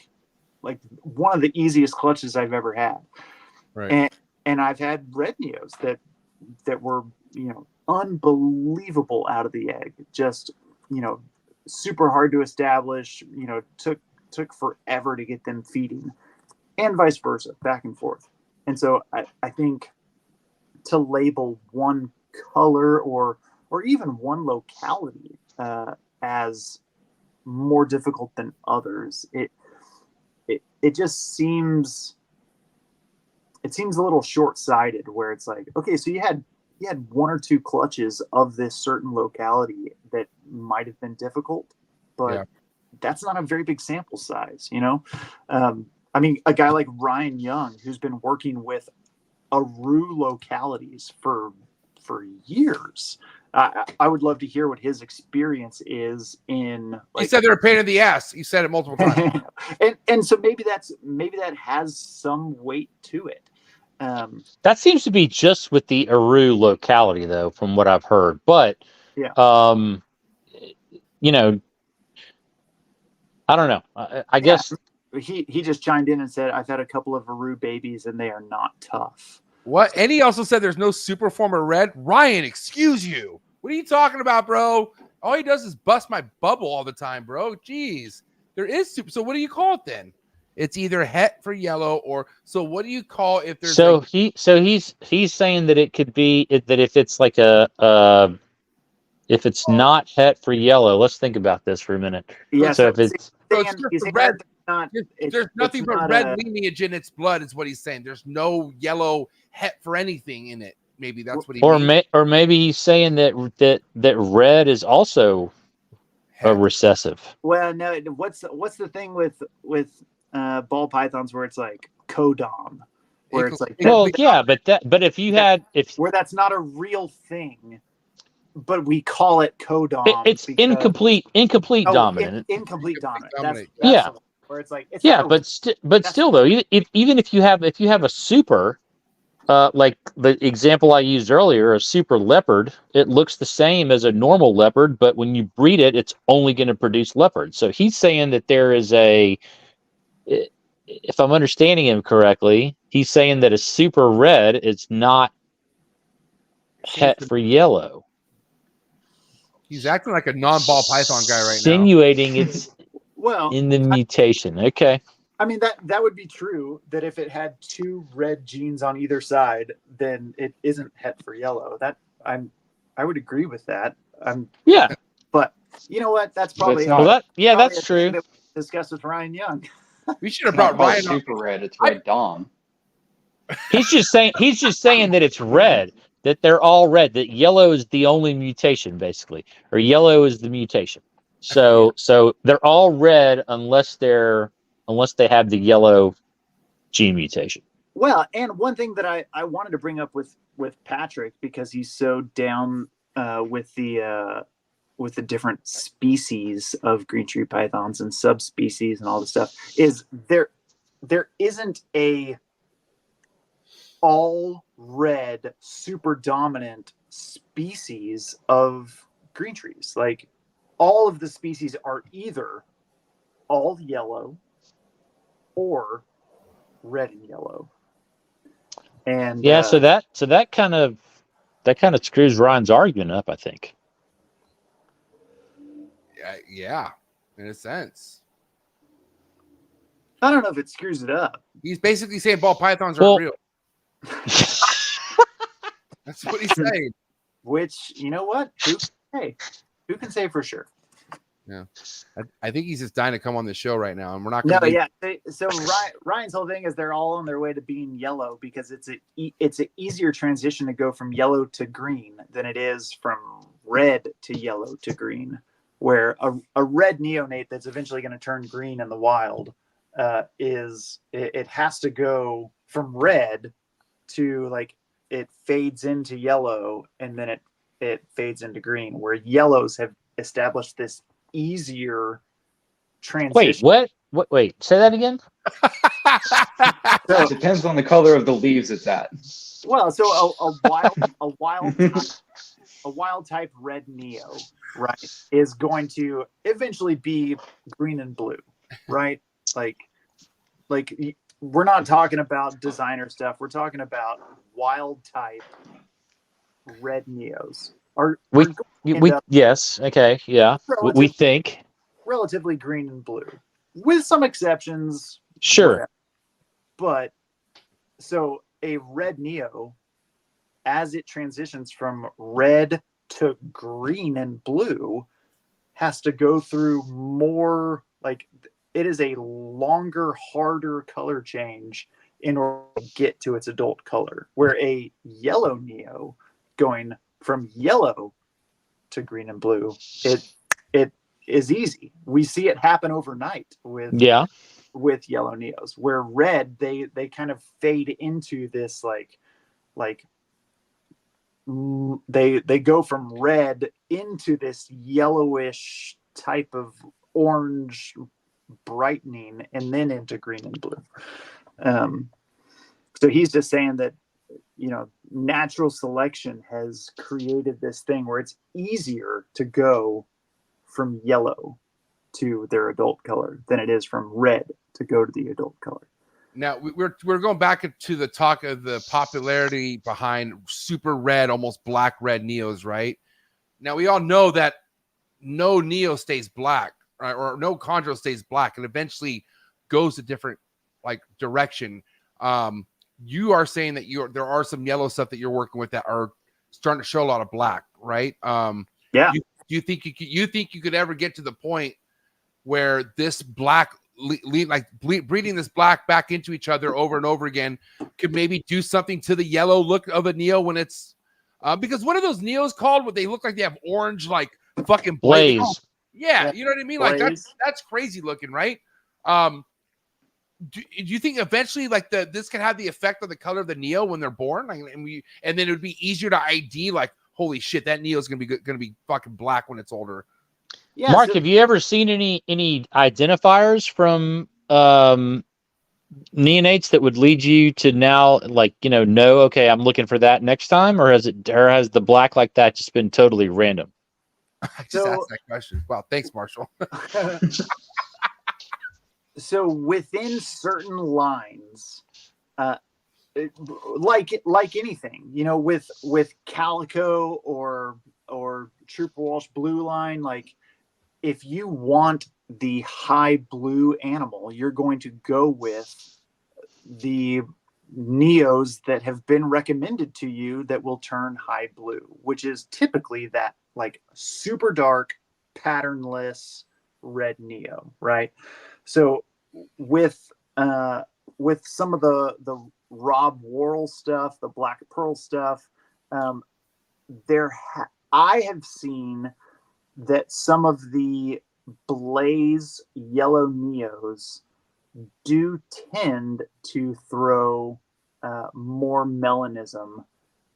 one of the easiest clutches I've ever had. Right. And I've had red neos that were, unbelievable out of the egg. Just, super hard to establish, took forever to get them feeding, and vice versa, back and forth. And so I think to label one color or even one locality as more difficult than others, it just seems a little short-sighted, where it's like, okay, so you had one or two clutches of this certain locality that might have been difficult, but that's not a very big sample size, I mean, a guy like Ryan Young, who's been working with Aru localities for years, I would love to hear what his experience is in. He said they're a pain in the ass. He said it multiple times. and so maybe that has some weight to it. That seems to be just with the Aru locality, though, from what I've heard. But, I don't know. I guess he just chimed in and said, "I've had a couple of Aru babies, and they are not tough." What? And he also said there's no super form of red. Ryan, excuse you. What are you talking about, bro? All he does is bust my bubble all the time, bro. Jeez. There is super. So what do you call it then? It's either het for yellow or so. What do you call if there's he's saying that it could be that if it's like if it's not het for yellow. Let's think about this for a minute. Yeah. So if it's red, there's nothing but red lineage in its blood, is what he's saying. There's no yellow het for anything in it. Maybe that's what he means. Or maybe he's saying that red is also a recessive. Well, no. What's the thing with ball pythons where it's like codom, where it's like, but if where that's not a real thing, but we call it codom, it's incomplete dominant. Incomplete dominant. That's where it's like, but still though, even if you have a super, like the example I used earlier, a super leopard, it looks the same as a normal leopard, but when you breed it, it's only going to produce leopard. So he's saying that there is if I'm understanding him correctly, he's saying that a super red is not het for yellow. He's acting like a non-ball python guy right insinuating it's well in the mutation. Okay. I mean, that would be true, that if it had two red genes on either side, then it isn't het for yellow. I would agree with that. But you know what? That's probably that's true. That we discussed with Ryan Young. We should have brought Ryan on. Super red. It's red dom. He's just saying that it's red, that they're all red, that yellow is the only mutation, basically, or yellow is the mutation. So they're all red unless they have the yellow gene mutation. Well, and one thing that I wanted to bring up with Patrick, because he's so down with the different species of green tree pythons and subspecies and all this stuff, is there isn't a all red super dominant species of green trees. Like, all of the species are either all yellow or red and yellow. And yeah, so that kind of screws Ryan's argument up, I think. Yeah, in a sense. I don't know if it screws it up. He's basically saying ball pythons aren't real. That's what he's saying. Which, you know what? Who can say for sure? Yeah, I think he's just dying to come on the show right now, and we're not. So Ryan's whole thing is they're all on their way to being yellow, because it's an easier transition to go from yellow to green than it is from red to yellow to green. Where a red neonate that's eventually going to turn green in the wild it has to go from red to, like, it fades into yellow and then it fades into green. Where yellows have established this easier transition. Wait, say that again. So it depends on the color of the leaves it's at. Well, so a wild type red neo, right, is going to eventually be green and blue, right? Like we're not talking about designer stuff. We're talking about wild type red neos. Yes, okay, yeah. We think relatively green and blue, with some exceptions. Sure. Whatever. But so a red neo, as it transitions from red to green and blue, has to go through more, like, it is a longer, harder color change in order to get to its adult color. Where a yellow neo, going from yellow to green and blue, it is easy. We see it happen overnight with yellow neos. Where red, they kind of fade into this they go from red into this yellowish type of orange brightening, and then into green and blue. So he's just saying that, natural selection has created this thing where it's easier to go from yellow to their adult color than it is from red to go to the adult color. Now we're going back to the talk of the popularity behind super red, almost black red neos, right? Now we all know that no neo stays black, right? Or no chondro stays black, and eventually goes a different direction. You are saying that there are some yellow stuff that you're working with that are starting to show a lot of black, right? Yeah. Do you think you could ever get to the point where this black, breeding this black back into each other over and over again, could maybe do something to the yellow look of a neo when it's because what are those neos called? What they look like? They have orange, fucking blaze. Yeah, you know what I mean? Blaze. That's crazy looking, right? Do you think eventually this can have the effect on the color of the neo when they're born? And then it would be easier to ID, holy shit, that neo is gonna be fucking black when it's older. Yeah, Mark, have you ever seen any identifiers from neonates that would lead you to now, know, okay, I'm looking for that next time, or has the black like that just been totally random? I just asked that question. Wow, thanks, Marshall. So within certain lines, like anything, with calico or Trooper Walsh blue line, if you want the high blue animal, you're going to go with the neos that have been recommended to you that will turn high blue, which is typically that super dark, patternless red neo, right? So with some of the Rob Worrell stuff, the Black Pearl stuff, I have seen that some of the blaze yellow neos do tend to throw more melanism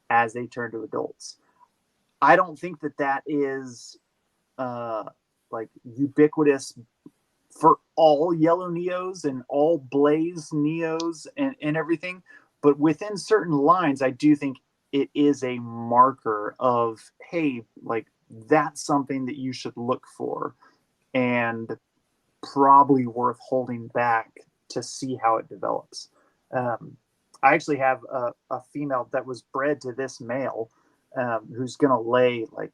as they turn to adults. I don't think that is like ubiquitous for all yellow neos and all blaze neos and everything, but within certain lines, I do think it is a marker of, hey, like that's something that you should look for and probably worth holding back to see how it develops. I actually have a female that was bred to this male who's going to lay like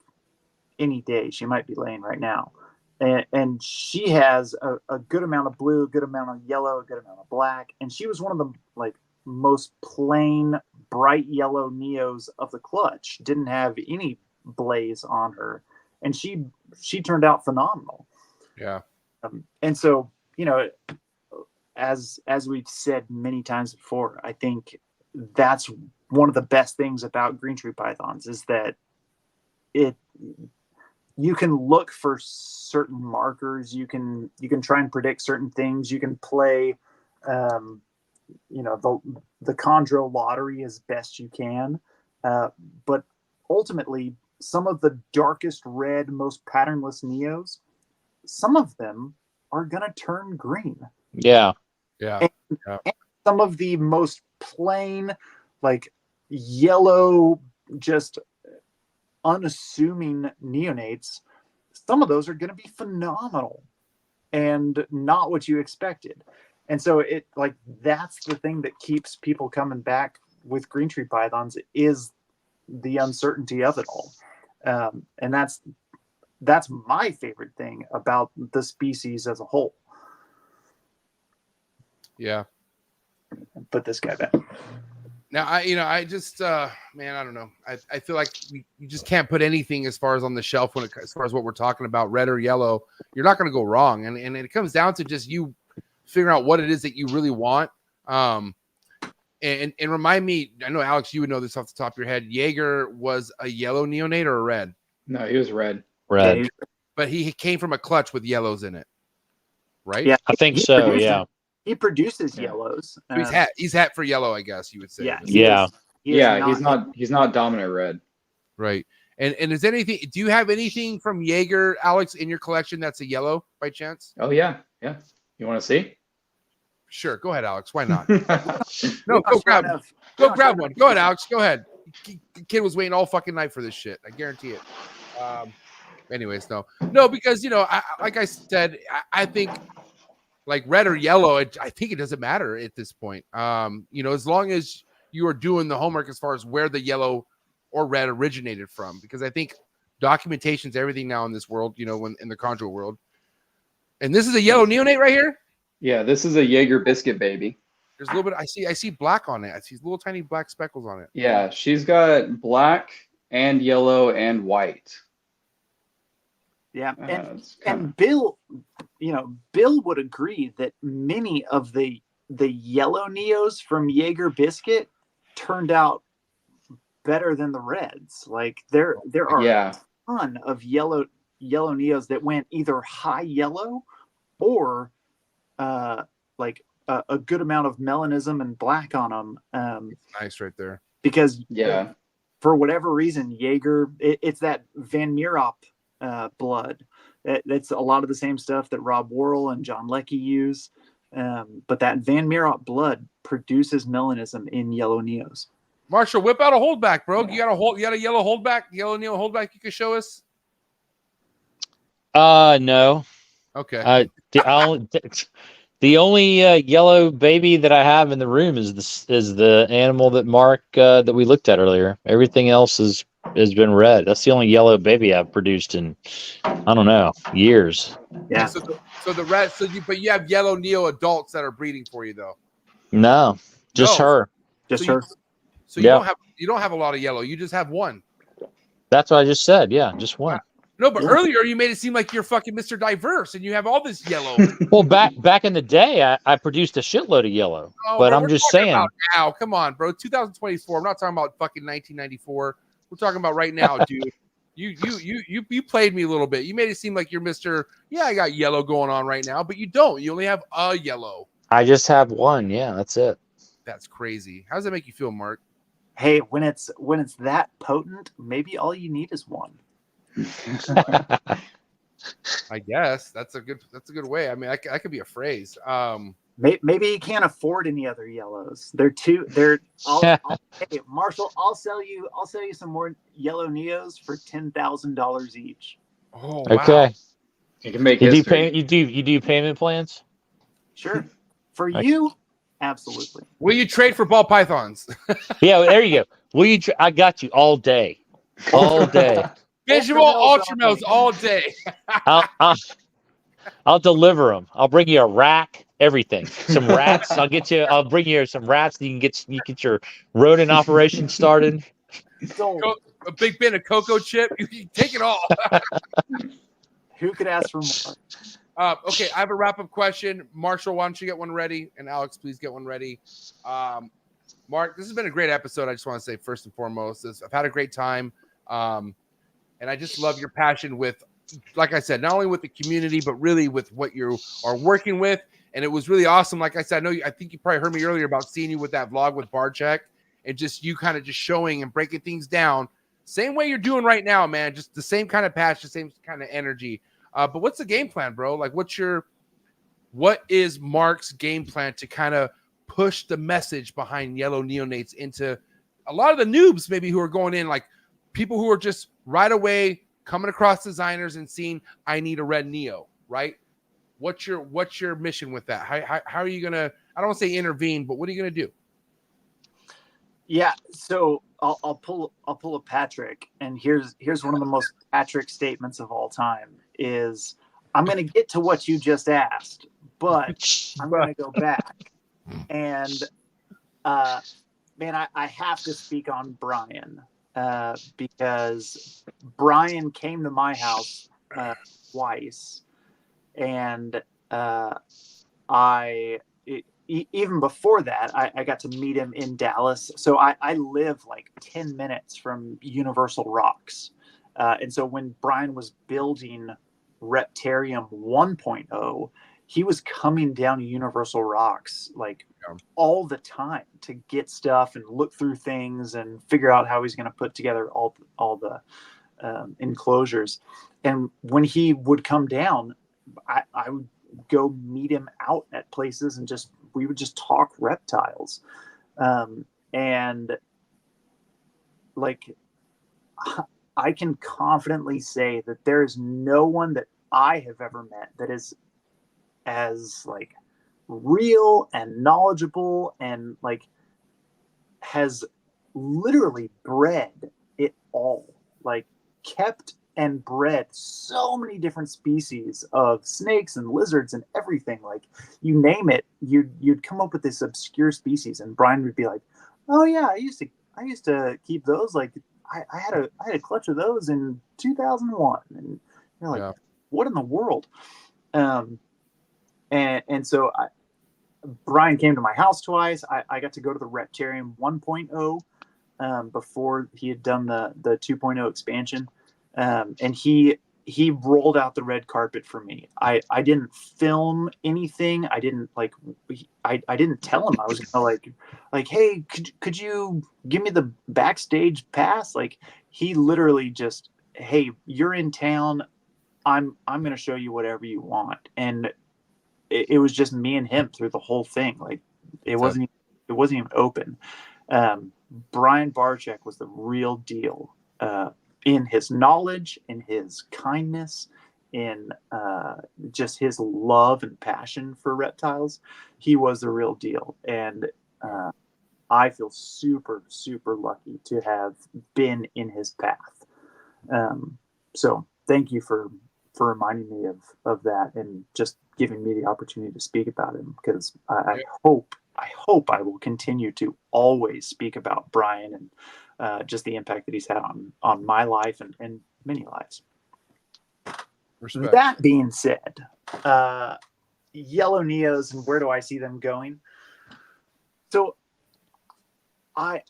any day. She might be laying right now. And she has a good amount of blue, a good amount of yellow, a good amount of black. And she was one of the like most plain bright yellow neos of the clutch. Didn't have any blaze on her. And she turned out phenomenal. Yeah. And so, you know, as we've said many times before, I think that's one of the best things about green tree pythons is that you can look for certain markers. You can try and predict certain things. You can play, you know, the chondro lottery as best you can. But ultimately, some of the darkest red, most patternless neos, some of them are going to turn green. Yeah. Yeah. And some of the most plain, like yellow, just unassuming neonates, some of those are going to be phenomenal and not what you expected. And so it like that's the thing that keeps people coming back with green tree pythons is the uncertainty of it all. And that's my favorite thing about the species as a whole. Yeah. Put this guy back. Now, I just, man, I don't know. I feel like you just can't put anything as far as on the shelf as far as what we're talking about, red or yellow. You're not going to go wrong. And it comes down to just you figuring out what it is that you really want. And remind me, I know, Alex, you would know this off the top of your head. Jaeger was a yellow neonate or a red? No, he was red. Red. Yeah, But he came from a clutch with yellows in it, right? Yeah. I think so. Yeah. He produces yellows. So he's hat for yellow, I guess you would say. Yeah. Yeah. He's not dominant red. Right. And is anything? Do you have anything from Jaeger, Alex, in your collection that's a yellow by chance? Oh yeah. You want to see? Sure. Go ahead, Alex. Why not? No, go grab one. Go ahead, Alex. Go ahead. The kid was waiting all fucking night for this shit. I guarantee it. Anyways, no, because like I said, I think like red or yellow, I think it doesn't matter at this point. As long as you are doing the homework as far as where the yellow or red originated from, because I think documentation is everything now in this world. When in the chondro world, and this is a yellow neonate right here. Yeah, this is a Jaeger biscuit baby. There's a little bit. I see black on it. I see little tiny black speckles on it. Yeah, she's got black and yellow and white. Yeah, and Bill, Bill would agree that many of the yellow neos from Jaeger biscuit turned out better than the reds. Like there are a ton of yellow neos that went either high yellow or like a good amount of melanism and black on them. Nice right there. Because for whatever reason, Jaeger, it's that Van Meerop blood. That's a lot of the same stuff that Rob Worrell and John Leckie use. But that Van Meerop blood produces melanism in yellow neos. Marshall, whip out a holdback, bro. You got a yellow holdback, yellow neo holdback you can show us? No. Okay. The only yellow baby that I have in the room is the animal that Mark that we looked at earlier. Everything else has been red. That's the only yellow baby I've produced in, I don't know, years. Yeah. So the red. But you have yellow neo adults that are breeding for you though. No, just her. Just her. So you don't have a lot of yellow. You just have one. That's what I just said. Yeah, just one. No, but earlier you made it seem like you're fucking Mr. Diverse and you have all this yellow. Well, back in the day, I produced a shitload of yellow. But I'm just saying. Now, come on, bro. 2024. I'm not talking about fucking 1994. We're talking about right now, dude. You played me a little bit. You made it seem like you're Mr. Yeah, I got yellow going on right now, but you don't. You only have a yellow. I just have one. Yeah, that's it. That's crazy. How does that make you feel, Mark? Hey, when it's that potent, maybe all you need is one. I guess that's a good way. I mean, that could be a phrase. Maybe you can't afford any other yellows. Hey, Marshall, I'll sell you some more yellow Neos for $10,000 each. Oh, wow. Okay. You can make You history. do payment plans? Sure. For you, absolutely. Will you trade for ball pythons? Yeah, there you go. I got you all day. All day. Visual ultramills all day. I'll deliver them. I'll bring you a rack, everything. Some rats. I'll bring you some rats. You can get your rodent operation started. A big bin of cocoa chip. You can take it all. Who could ask for more? Okay, I have a wrap-up question. Marshall, why don't you get one ready? And Alex, please get one ready. Mark, this has been a great episode. I just want to say, first and foremost, I've had a great time. And I just love your passion with, like I said, not only with the community, but really with what you are working with. And it was really awesome. Like I said, I think you probably heard me earlier about seeing you with that vlog with Barcheck and just you kind of just showing and breaking things down. Same way you're doing right now, man. Just the same kind of passion, same kind of energy. But what's the game plan, bro? Like, what is Mark's game plan to kind of push the message behind yellow neonates into a lot of the noobs, maybe who are going in, like people who are just right away coming across designers and seeing, I need a red neo, right? What's your mission with that? How are you gonna? I don't want to say intervene, but what are you gonna do? Yeah, so I'll pull a Patrick, and here's one of the most Patrick statements of all time is, I'm gonna get to what you just asked, but I'm gonna go back. And man, I have to speak on Brian because Brian came to my house twice, and even before that, I got to meet him in Dallas. So I live like 10 minutes from Universal Rocks. And so when Brian was building Reptarium 1.0, he was coming down to Universal Rocks like all the time to get stuff and look through things and figure out how he's going to put together all the enclosures. And when he would come down, I would go meet him out at places and we would just talk reptiles. And like, I can confidently say that there is no one that I have ever met that is as like real and knowledgeable and like has literally bred it all, like kept and bred so many different species of snakes and lizards and everything. Like, you name it, you'd come up with this obscure species, and Brian would be like, "Oh yeah, I used to keep those. Like, I had a clutch of those in 2001." And you're like, "What in the world?" And so Brian came to my house twice. I got to go to the Reptarium 1.0 before he had done the 2.0 expansion. And he rolled out the red carpet for me. I didn't film anything. I didn't I didn't tell him I was gonna like, hey, could you give me the backstage pass? Like, he literally just, hey, you're in town. I'm gonna show you whatever you want. And it was just me and him through the whole thing. Like, it wasn't even open. Brian Barcheck was the real deal. In his knowledge, in his kindness, in just his love and passion for reptiles, he was the real deal. And I feel super, super lucky to have been in his path. So thank you for reminding me of that and just giving me the opportunity to speak about him, because I hope I will continue to always speak about Brian and just the impact that he's had on my life and many lives. Respect. That being said, yellow neos and where do I see them going? So I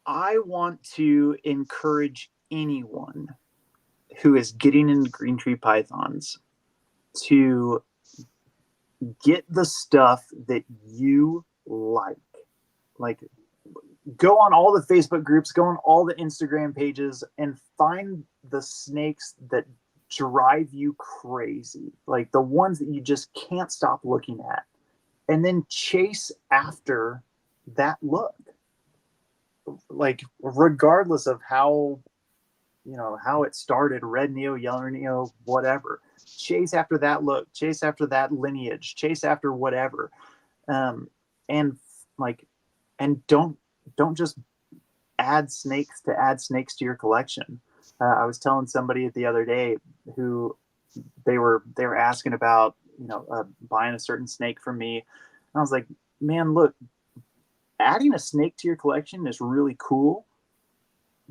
want to encourage anyone who is getting into green tree pythons to get the stuff that you like. Like, go on all the Facebook groups, go on all the Instagram pages, and find the snakes that drive you crazy. Like the ones that you just can't stop looking at. And then chase after that look. Like, regardless of how, how it started, red neo, yellow neo, whatever. Chase after that look, chase after that lineage, chase after whatever. And don't just add snakes to your collection. I was telling somebody the other day who they were asking about, buying a certain snake from me. And I was like, man, look, adding a snake to your collection is really cool,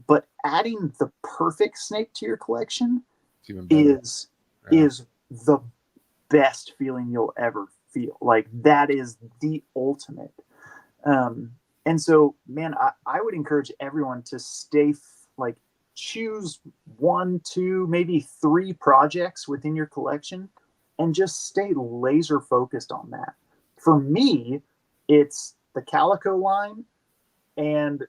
but adding the perfect snake to your collection is the best feeling you'll ever feel. Like, that is the ultimate. And so, man, I would encourage everyone to choose 1, 2, maybe 3 projects within your collection and just stay laser focused on that. For me, it's the Calico line and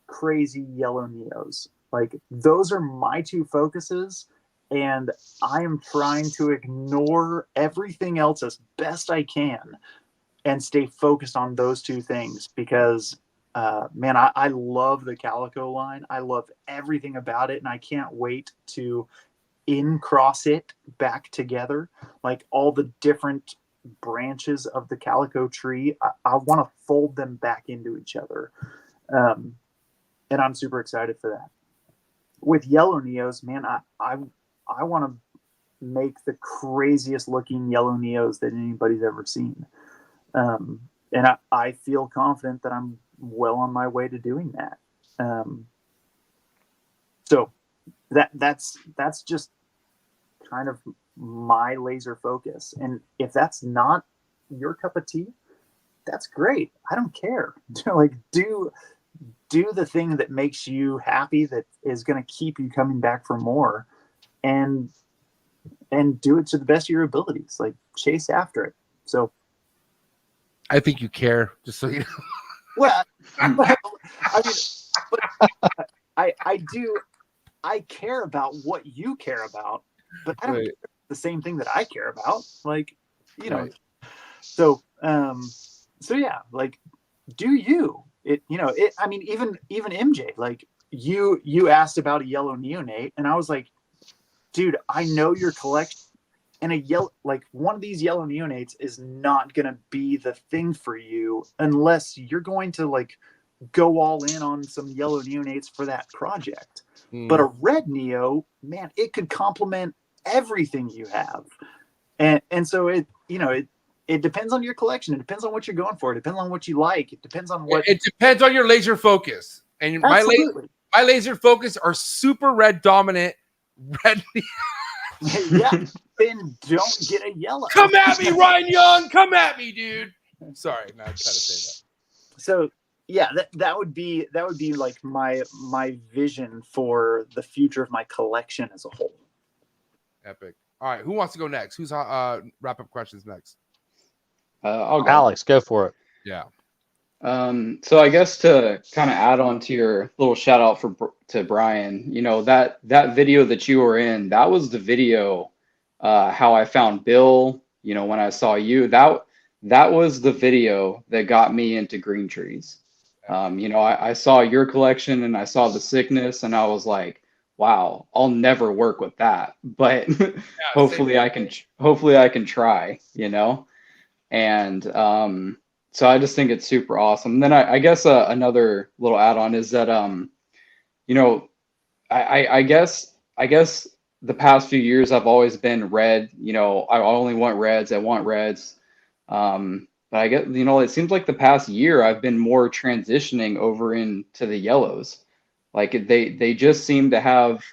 crazy yellow neos. Like, those are my 2 focuses, and I am trying to ignore everything else as best I can and stay focused on those 2 things because, man, I love the Calico line. I love everything about it, and I can't wait to cross it back together. Like, all the different branches of the Calico tree, I want to fold them back into each other. And I'm super excited for that. With yellow neos, man, I want to make the craziest looking yellow neos that anybody's ever seen. And I feel confident that I'm well on my way to doing that. So that's just kind of my laser focus. And if that's not your cup of tea, that's great. I don't care. Like, do the thing that makes you happy, that is going to keep you coming back for more, and do it to the best of your abilities. Like, chase after it. So I think you care, just so you know. Well, I mean, but I do. I care about what you care about, but I don't care the same thing that I care about. Like, Right. So yeah, like, do you? I mean, even MJ, like, you asked about a yellow neonate, and I was like, dude, I know your collection. And one of these yellow neonates is not going to be the thing for you unless you're going to go all in on some yellow neonates for that project. But a red neo, man, it could complement everything you have. And so it depends on your collection. It depends on what you're going for. It depends on what you like. It depends on what. It depends on your laser focus. And my laser focus are super red dominant red. Yeah, then don't get a yellow. Come at me, Ryan Young. Come at me, dude. Sorry, not trying to say that. So yeah, that would be like my vision for the future of my collection as a whole. Epic. All right, who wants to go next? Who's wrap up questions next? I'll go. Alex, go for it. Yeah. So I guess to kind of add on to your little shout out to Brian, that video that you were in, that was the video, how I found Bill, when I saw you, that was the video that got me into green trees. I saw your collection and I saw the sickness and I was like, wow, I'll never work with that, but hopefully I can try, and, so I just think it's super awesome. And then I guess another little add-on is that, I guess the past few years I've always been red. I only want reds. I want reds. But I get, it seems like the past year I've been more transitioning over into the yellows. Like they just seem to have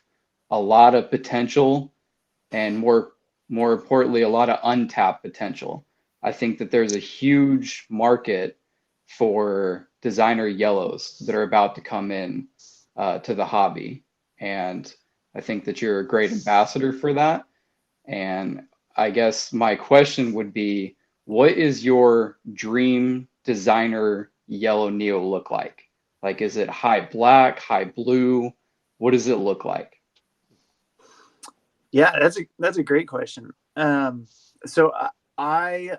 a lot of potential, and more importantly, a lot of untapped potential. I think that there's a huge market for designer yellows that are about to come in to the hobby. And I think that you're a great ambassador for that. And I guess my question would be, what is your dream designer yellow Neo look like? Like, is it high black, high blue? What does it look like? Yeah, that's a great question. So I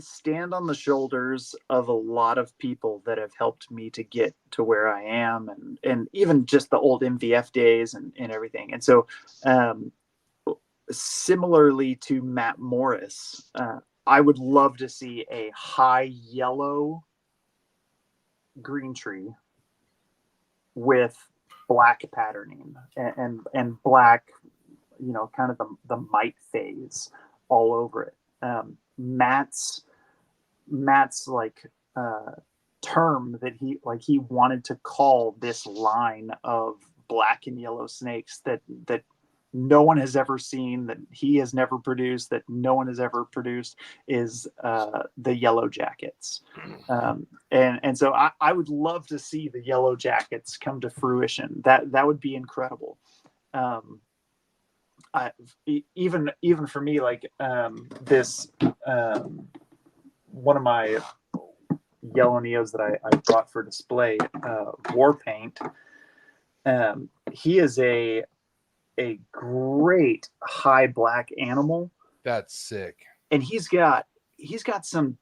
stand on the shoulders of a lot of people that have helped me to get to where I am, and even just the old MVF days and everything. And so, similarly to Matt Morris, I would love to see a high yellow green tree with black patterning and black, kind of the mite phase all over it. Matt's like term that he wanted to call this line of black and yellow snakes that no one has ever seen, that he has never produced, that no one has ever produced, is the yellow jackets. And so I would love to see the yellow jackets come to fruition. That would be incredible. Even for me, like this one of my yellow Neos that I brought for display, War Paint. He is a great high black animal. That's sick. And he's got some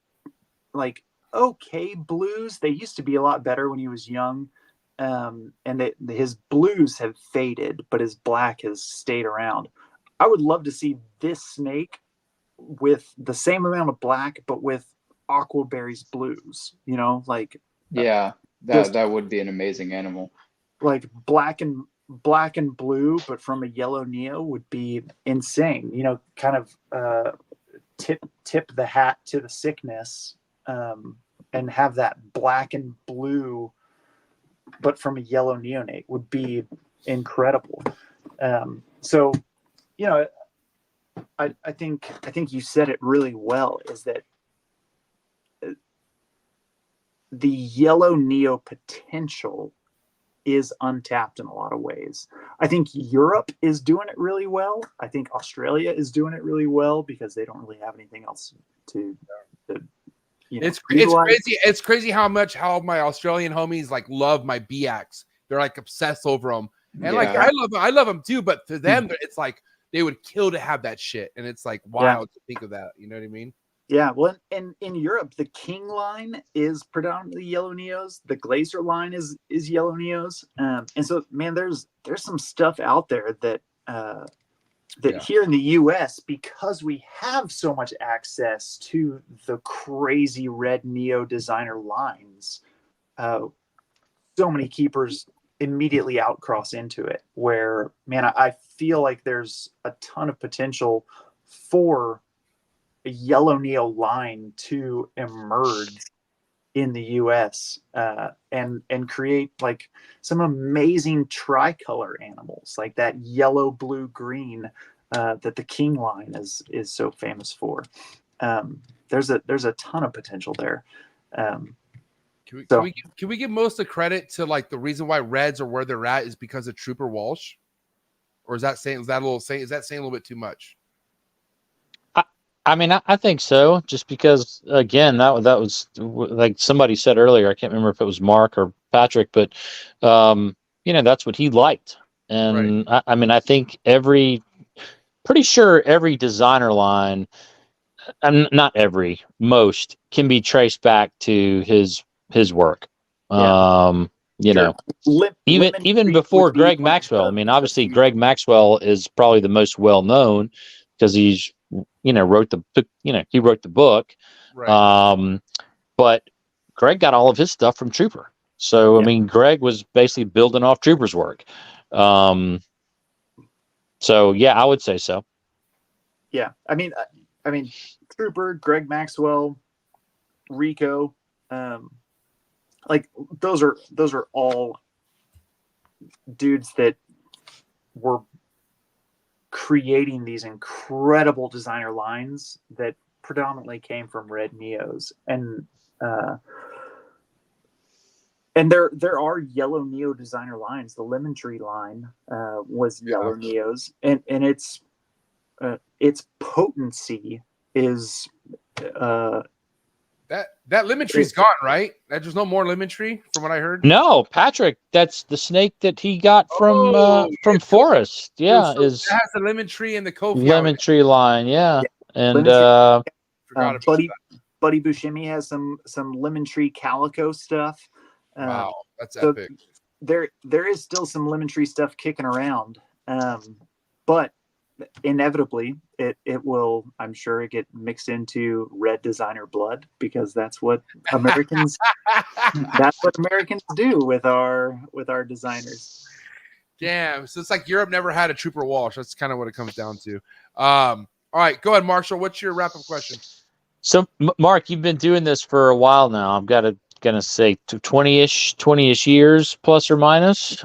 like okay blues. They used to be a lot better when he was young. And his blues have faded, but his black has stayed around. I would love to see this snake with the same amount of black, but with Aquaberry's blues, like. Yeah, that would be an amazing animal. Like black and blue, but from a yellow Neo would be insane. Kind of tip the hat to the sickness, and have that black and blue, but from a yellow neonate would be incredible. So, I think you said it really well, is that the yellow Neo potential is untapped in a lot of ways. I think Europe is doing it really well. I think Australia is doing it really well because they don't really have anything else to it's crazy. It's crazy how my Australian homies like love my BX. They're like obsessed over them, and like I love them too. But to them, it's like they would kill to have that shit, and it's like wild to think of that. You know what I mean? Yeah, well, and in Europe, the King line is predominantly yellow Neos. The Glazer line is yellow Neos, and so man, there's some stuff out there that here in the U.S., because we have so much access to the crazy red Neo designer lines, so many keepers immediately outcross into it. Where man, I feel like there's a ton of potential for a yellow Neo line to emerge in the US, and create like some amazing tricolor animals, like that yellow, blue, green that the King line is so famous for. There's a ton of potential there. Can we give most of the credit to like the reason why reds are where they're at is because of Trooper Walsh, or is that saying a little bit too much? I mean, I think so, just because, again, that was like somebody said earlier. I can't remember if it was Mark or Patrick, but, that's what he liked. And right. I mean, I think pretty sure every designer line, and not every, most can be traced back to his work. Yeah. Even before Greg Maxwell. I mean, obviously Greg Maxwell is probably the most well known because he's, wrote the book. Right. But Greg got all of his stuff from Trooper. So, I mean, Greg was basically building off Trooper's work. So yeah, I would say so. Yeah. I mean, Trooper, Greg Maxwell, Rico, like those are all dudes that were creating these incredible designer lines that predominantly came from red Neos. And And there are yellow Neo designer lines. The Lemon Tree line was yellow Neos, and its potency is that lemon tree's gone, right? There's no more lemon tree, from what I heard. No, Patrick, that's the snake that he got from Forest. Yeah, so is it has the lemon tree and the Kofi lemon tree line. Yeah, and Forgot about that. Buddy Buscemi has some lemon tree calico stuff. Wow, that's so epic. There is still some lemon tree stuff kicking around, but inevitably it will, I'm sure, get mixed into red designer blood, because that's what Americans do with our designers. Damn, so it's like Europe never had a Trooper Walsh. That's kind of what it comes down to. All right, go ahead, Marshall. What's your wrap-up question? So, Mark, you've been doing this for a while now. I'm gonna say 20-ish years, plus or minus.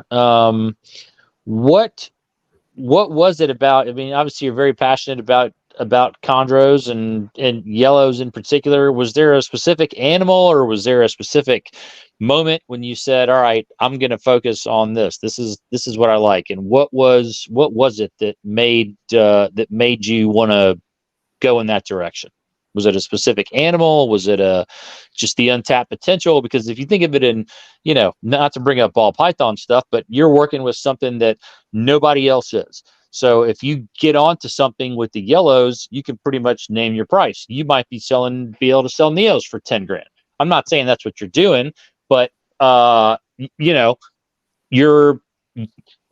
What was it about? I mean, obviously, you're very passionate about chondros and yellows in particular. Was there a specific animal, or was there a specific moment when you said, "All right, I'm going to focus on this. This is what I like"? And what was it that made you want to go in that direction? Was it a specific animal? Was it just the untapped potential? Because if you think of it in, not to bring up ball python stuff, but you're working with something that nobody else is. So if you get onto something with the yellows, you can pretty much name your price. You might be able to sell Neos for 10 grand. I'm not saying that's what you're doing, but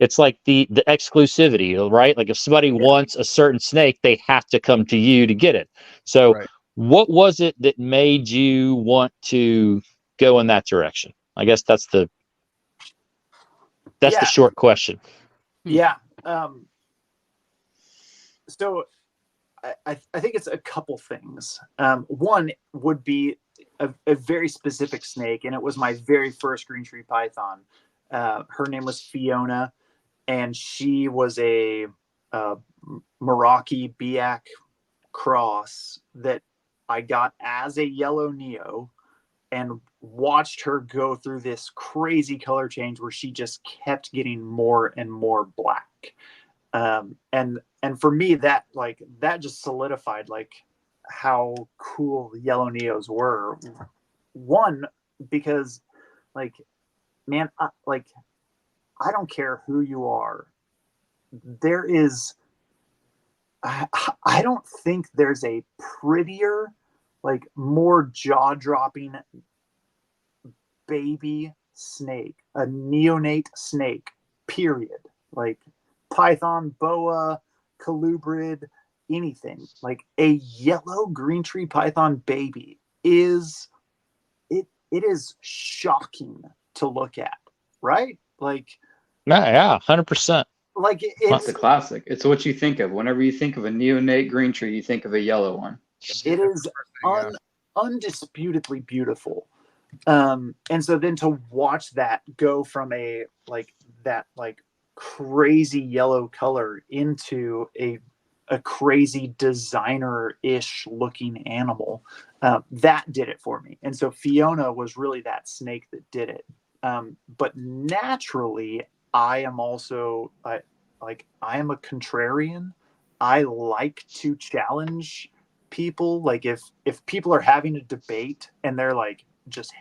it's like the exclusivity, right? Like if somebody wants a certain snake, they have to come to you to get it. So what was it that made you want to go in that direction? I guess that's the short question. Yeah. So I think it's a couple things. One would be a very specific snake, and it was my very first green tree python. Her name was Fiona, and she was a Meraki Biak cross that I got as a yellow Neo, and watched her go through this crazy color change where she just kept getting more and more black. And for me, that just solidified how cool the yellow Neos were. One, because man, I don't care who you are. I don't think there's a prettier, more jaw-dropping baby snake, a neonate snake, period. Python, boa, colubrid, anything. A yellow green tree python baby is shocking to look at, right? Yeah, 100%. It's a classic. It's what you think of whenever you think of a neonate green tree. You think of a yellow one. It is undisputedly beautiful. And so then to watch that go from a crazy yellow color into a crazy designer-ish looking animal, that did it for me. And so Fiona was really that snake that did it. But naturally, I am also I am a contrarian. I like to challenge people. If people are having a debate and they're just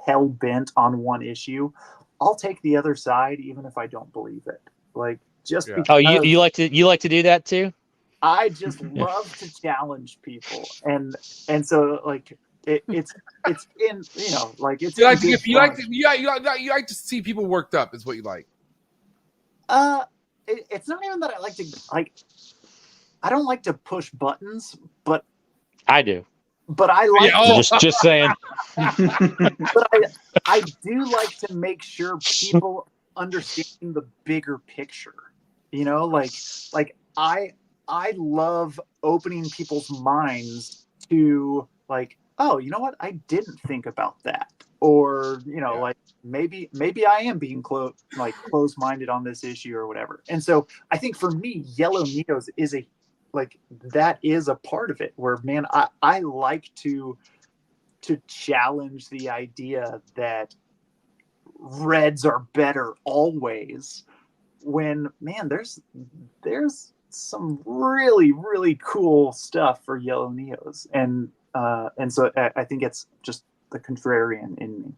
hell bent on one issue, I'll take the other side even if I don't believe it. Because you like to do that too? I just love to challenge people, and so it's in it's you like to see people worked up is what you like. It's not even that I like to I don't like to push buttons, but I do. But I like just saying. But I do like to make sure people understand the bigger picture. I love opening people's minds to oh, you know what? I didn't think about that. Or, maybe I am being closed-minded on this issue or whatever. And so I think for me, Yellow Neos is that is a part of it where, man, I like to challenge the idea that reds are better always. When, man, there's some really, really cool stuff for yellow neos, and so I think it's just the contrarian in me.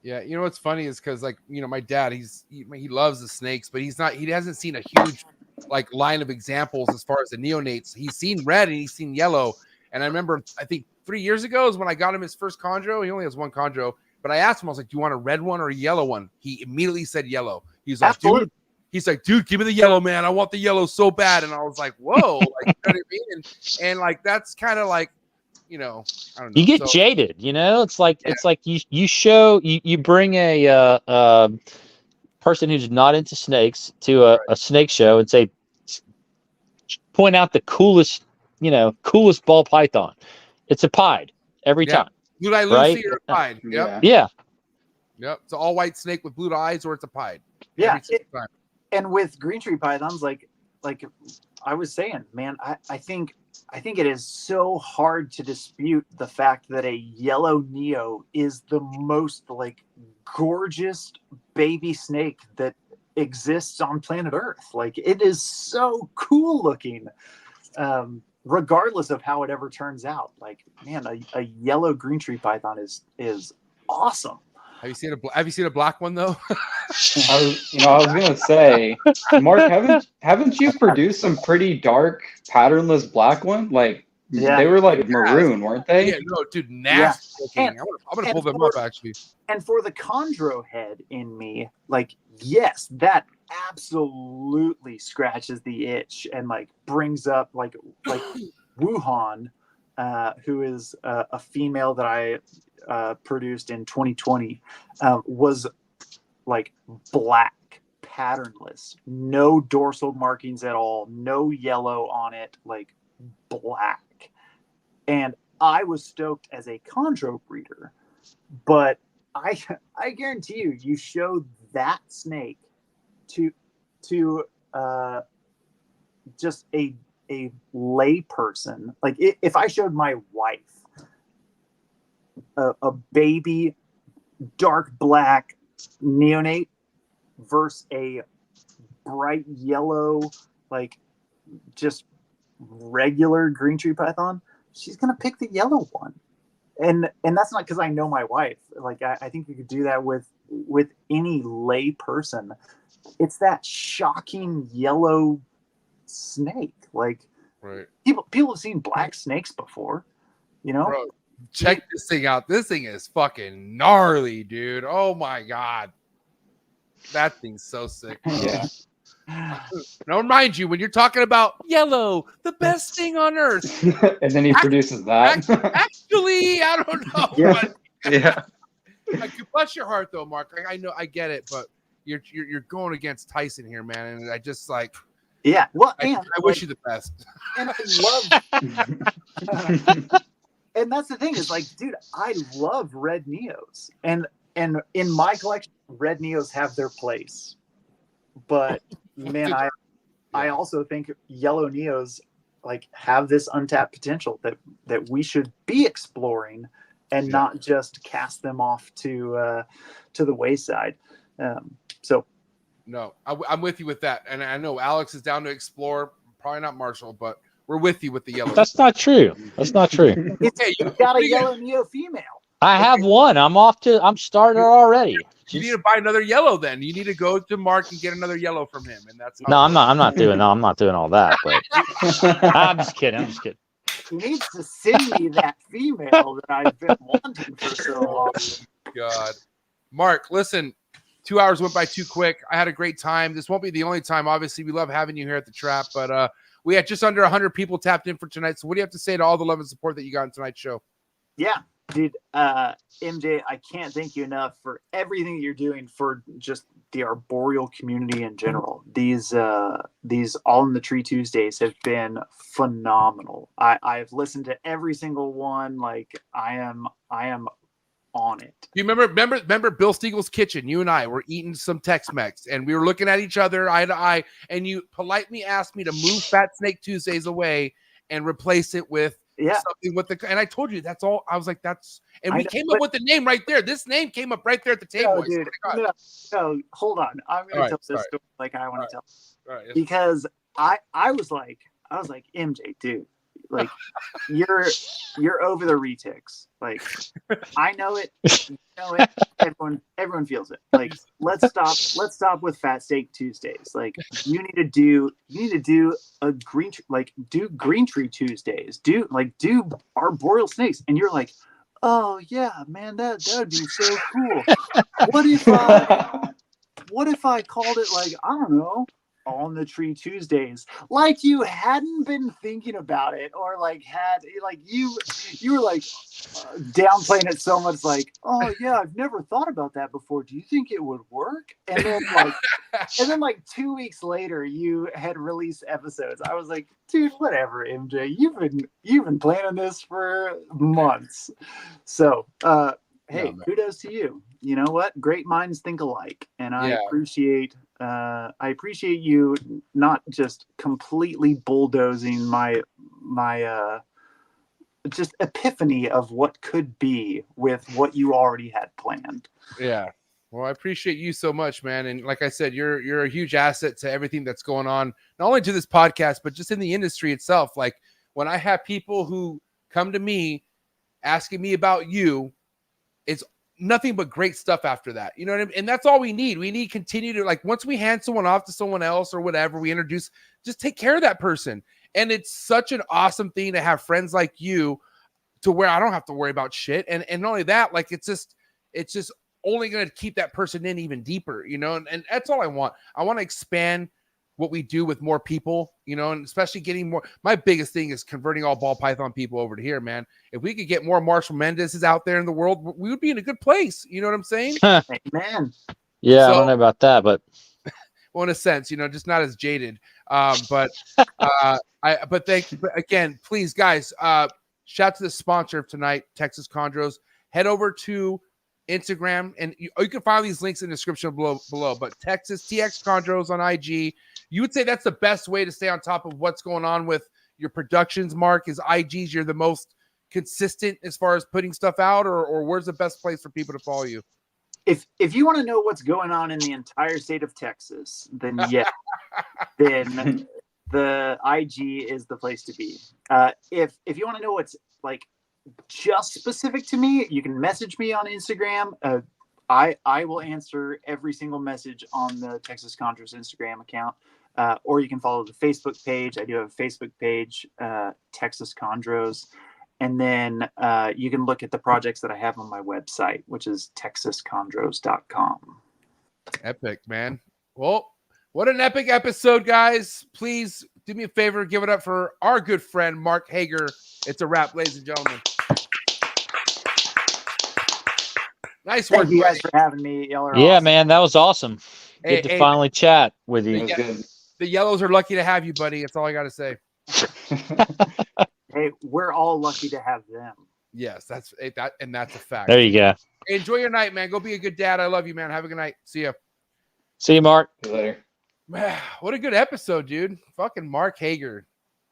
Yeah, you know what's funny is because, like, you know, my dad, he loves the snakes, but he hasn't seen a huge like line of examples as far as the neonates. He's seen red and he's seen yellow. And I remember, I think 3 years ago is when I got him his first chondro. He only has one chondro, but I asked him, I was like, "Do you want a red one or a yellow one?" He immediately said yellow. He's like, "Dude." He's like, "Dude, give me the yellow, man. I want the yellow so bad." And I was like, "Whoa!" Like, you know what I mean? And like that's kind of like, you know, I don't know. You get jaded, you know. It's like you bring a person who's not into snakes to a snake show and say, point out the coolest ball python. It's a pied every time. Blue eye Lucy or a pied. Yep. Yeah. Yep. It's an all white snake with blue eyes, or it's a pied. Yeah. And with green tree pythons, like I was saying, man, I think it is so hard to dispute the fact that a yellow neo is the most like gorgeous baby snake that exists on planet Earth. Like, it is so cool looking, regardless of how it ever turns out. Like, man, a yellow green tree python is awesome. Have you seen a black one though? I was gonna say, Mark, haven't you produced some pretty dark patternless black one? Like, they were like maroon, weren't they? Yeah, no, dude, nasty looking. I'm gonna pull them up actually. And for the chondro head in me, like, yes, that absolutely scratches the itch and like brings up like Wuhan, who is a female that I produced in 2020, was like black, patternless, no dorsal markings at all, no yellow on it, like black. And I was stoked as a chondro breeder, but I guarantee you show that snake to just a lay person. Like, if I showed my wife a baby dark black neonate versus a bright yellow, like just regular green tree python, she's gonna pick the yellow one. And that's not because I know my wife. Like, I think you could do that with any lay person. It's that shocking yellow snake. Like, people have seen black snakes before, you know. Bro, check this thing out. This thing is fucking gnarly, dude. Oh my god, that thing's so sick. Yeah. Now, mind you, when you're talking about yellow, the best thing on earth, and then he produces that. Actually, I don't know. Yeah. But, Yeah. Like, bless your heart, though, Mark. Like, I know, I get it, but you're going against Tyson here, man, and I just like. Yeah. Well, I wish you the best. And I love. And that's the thing is, like, dude, I love red neos, and in my collection, red neos have their place. But man, I also think yellow neos like have this untapped potential that we should be exploring, and not just cast them off to the wayside. So. No, I'm with you with that, and I know Alex is down to explore. Probably not Marshall, but we're with you with the yellow. That's not true. That's not true. Okay, you got a yellow neo female. I have one. I'm starting her already. You need to buy another yellow. Then you need to go to Mark and get another yellow from him, and that's I'm not doing all that. But I'm just kidding. He needs to send me that female that I've been wanting for so long. God, Mark, listen. 2 hours went by too quick. I had a great time. This won't be the only time. Obviously, we love having you here at the Trap, but we had just under 100 people tapped in for tonight. So what do you have to say to all the love and support that you got in tonight's show? Yeah, dude. MJ, I can't thank you enough for everything you're doing for just the arboreal community in general. These All in the Tree Tuesdays have been phenomenal. I've listened to every single one. Like, I am on it. You remember Bill Stiegel's kitchen? You and I were eating some Tex-Mex, and we were looking at each other eye to eye, and you politely asked me to move Fat Snake Tuesdays away and replace it with Yeah. something with the, and I told you that's all. I was like, that's, and I we know, came up but- with the name right there. This name came up right there at the table. No, I swear dude. to God. No, hold on. I'm All gonna right, tell this sorry. story like I want to tell. All right. Because I was like MJ, dude, like you're over the retics. Like I know it, you know it. Everyone feels it. Like let's stop with Fat Steak Tuesdays. Like you need to do a green do Green Tree Tuesdays. Do arboreal snakes. And you're like, oh yeah, man, that would be so cool. What if I called it like, I don't know, On the Tree Tuesdays? Like you hadn't been thinking about it, or like you were like downplaying it so much, like, oh yeah, I've never thought about that before. Do you think it would work? And then like 2 weeks later, you had released episodes. I was like, dude, whatever, MJ. You've been planning this for months. So hey, kudos to you. You know what? Great minds think alike, and I appreciate you not just completely bulldozing my just epiphany of what could be with what you already had planned. Yeah. Well, I appreciate you so much, man. And like I said, you're a huge asset to everything that's going on, not only to this podcast, but just in the industry itself. Like when I have people who come to me asking me about you, it's nothing but great stuff after that. You know what I mean? And that's all we need. We need to continue to, like, once we hand someone off to someone else or whatever, we introduce, just take care of that person. And it's such an awesome thing to have friends like you to where I don't have to worry about shit. And not only that, like, it's just only going to keep that person in even deeper, you know? And that's all I want. I want to expand what we do with more people, you know, and especially getting more. My biggest thing is converting all ball python people over to here, man. If we could get more Marshall Mendez's out there in the world, we would be in a good place. You know what I'm saying? Amen. Yeah, I don't know about that, but well, in a sense, you know, just not as jaded. But thank you. But again, please, guys, shout out to the sponsor of tonight, Texas Chondros. Head over to Instagram, and you can find these links in the description below. But Texas TX Chondros on IG. You would say that's the best way to stay on top of what's going on with your productions, Mark, is IGs. You're the most consistent as far as putting stuff out, or where's the best place for people to follow you? If you want to know what's going on in the entire state of Texas, then yeah, then the IG is the place to be. If you want to know what's like just specific to me, you can message me on Instagram. I will answer every single message on the Texas Chondros Instagram account. Or you can follow the Facebook page. I do have a Facebook page, Texas Chondros. And then you can look at the projects that I have on my website, which is texaschondros.com. Epic, man. Well, what an epic episode, guys. Please do me a favor, give it up for our good friend, Mark Heger. It's a wrap, ladies and gentlemen. Nice work. Thank you guys for having me. Y'all are yeah, awesome. man, that was awesome. Get to finally chat with you. That was good. The Yellows are lucky to have you, buddy. That's all I got to say. Hey, we're all lucky to have them. Yes, that's a fact. There you go. Hey, enjoy your night, man. Go be a good dad. I love you, man. Have a good night. See ya. See you, Mark. See you later. Man, what a good episode, dude. Fucking Mark Heger.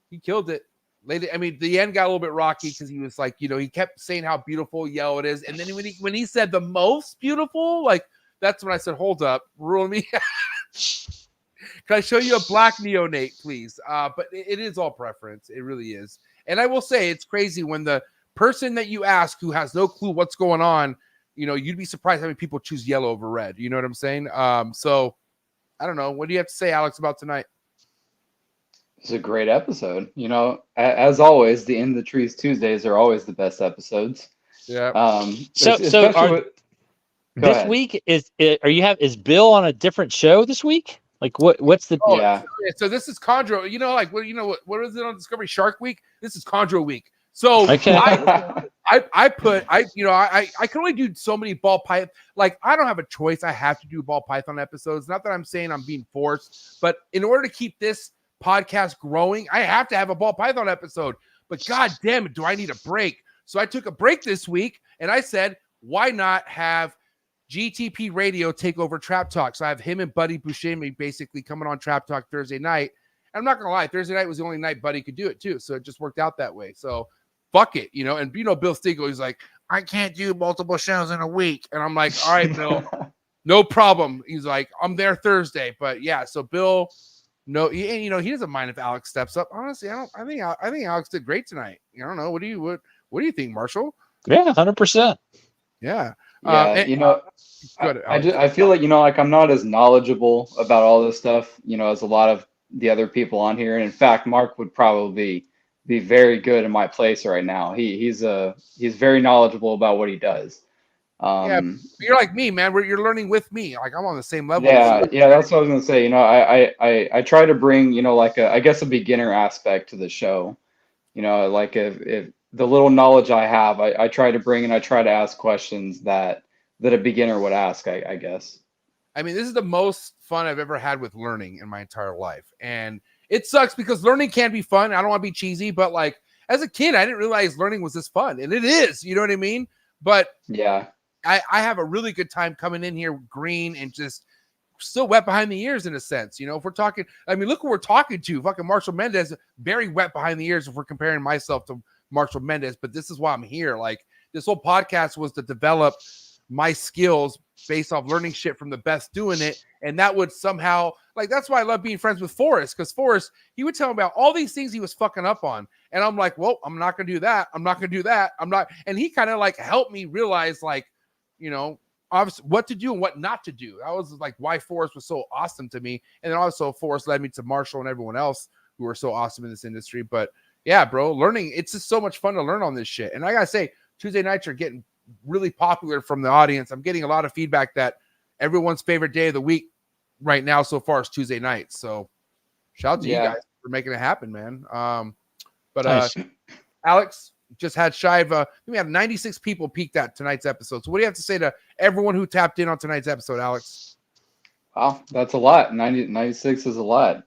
He killed it. I mean, the end got a little bit rocky because he was like, you know, he kept saying how beautiful yellow it is. And then when he said the most beautiful, like, that's when I said, hold up, rule me. Can I show you a black neonate, please? But it is all preference. It really is. And I will say it's crazy when the person that you ask who has no clue what's going on, you know, you'd be surprised how many people choose yellow over red. You know what I'm saying? So I don't know. What do you have to say, Alex, about tonight? It's a great episode. You know, as always, the In the Trees Tuesdays are always the best episodes. Yeah. This week is Bill on a different show this week? Like what's the So this is Chondro. You know, like what is it on Discovery Shark Week? This is Chondro Week. So okay. I can only do so many ball python. Like I don't have a choice. I have to do ball python episodes. Not that I'm saying I'm being forced, but in order to keep this podcast growing, I have to have a ball python episode. But god damn it, do I need a break? So I took a break this week and I said, why not have GTP Radio take over Trap Talk? So I have him and Buddy Buscemi basically coming on Trap Talk Thursday night. And I'm not gonna lie, Thursday night was the only night Buddy could do it too. So it just worked out that way. So fuck it, and Bill Stiegel, he's like, I can't do multiple shows in a week. And I'm like, all right, Bill, no problem. He's like, I'm there Thursday. But yeah, so Bill, no, he doesn't mind if Alex steps up. Honestly, I think Alex did great tonight. I don't know. What do you think, Marshall? Yeah, 100%. Yeah. Yeah, I feel like, like I'm not as knowledgeable about all this stuff, as a lot of the other people on here. And in fact, Mark would probably be very good in my place right now. He's very knowledgeable about what he does. Yeah, you're like me, man. You're learning with me. Like I'm on the same level. Yeah, that's what I was gonna say. I try to bring, like I guess a beginner aspect to the show. Like if the little knowledge I have, I try to bring, and I try to ask questions that a beginner would ask, I guess. I mean, this is the most fun I've ever had with learning in my entire life. And it sucks because learning can be fun. I don't want to be cheesy, but like as a kid, I didn't realize learning was this fun. And it is, you know what I mean? But yeah, I have a really good time coming in here green and just still wet behind the ears in a sense. If we're talking, I mean, look who we're talking to. Fucking Marshall Mendez, very wet behind the ears if we're comparing myself to Marshall Mendez. But this is why I'm here. Like this whole podcast was to develop my skills based off learning shit from the best doing it. And that would somehow, like, that's why I love being friends with Forrest, because Forrest, he would tell me about all these things he was fucking up on. And I'm like, well, I'm not going to do that. I'm not going to do that. I'm not. And he kind of like helped me realize, like, obviously what to do and what not to do. That was like why Forrest was so awesome to me. And then also Forrest led me to Marshall and everyone else who are so awesome in this industry. But yeah, bro, learning, it's just so much fun to learn on this shit. And I got to say, Tuesday nights are getting really popular from the audience. I'm getting a lot of feedback that everyone's favorite day of the week right now so far is Tuesday nights. So shout out to you guys for making it happen, man. Nice. Alex just had shy of we have 96 people peeked at tonight's episode. So what do you have to say to everyone who tapped in on tonight's episode, Alex? Wow, that's a lot. 96 is a lot.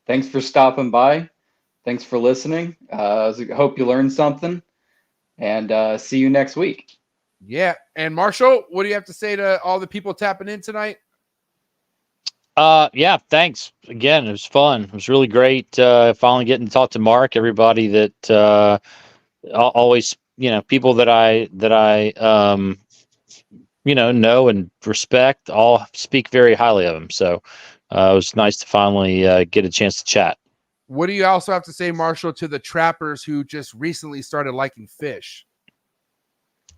Thanks for stopping by. Thanks for listening. I hope you learned something. And see you next week. Yeah. And Marshall, what do you have to say to all the people tapping in tonight? Yeah, thanks. Again, it was fun. It was really great finally getting to talk to Mark, everybody that always, people that I know and respect, all speak very highly of him. So it was nice to finally get a chance to chat. What do you also have to say, Marshall, to the trappers who just recently started liking fish?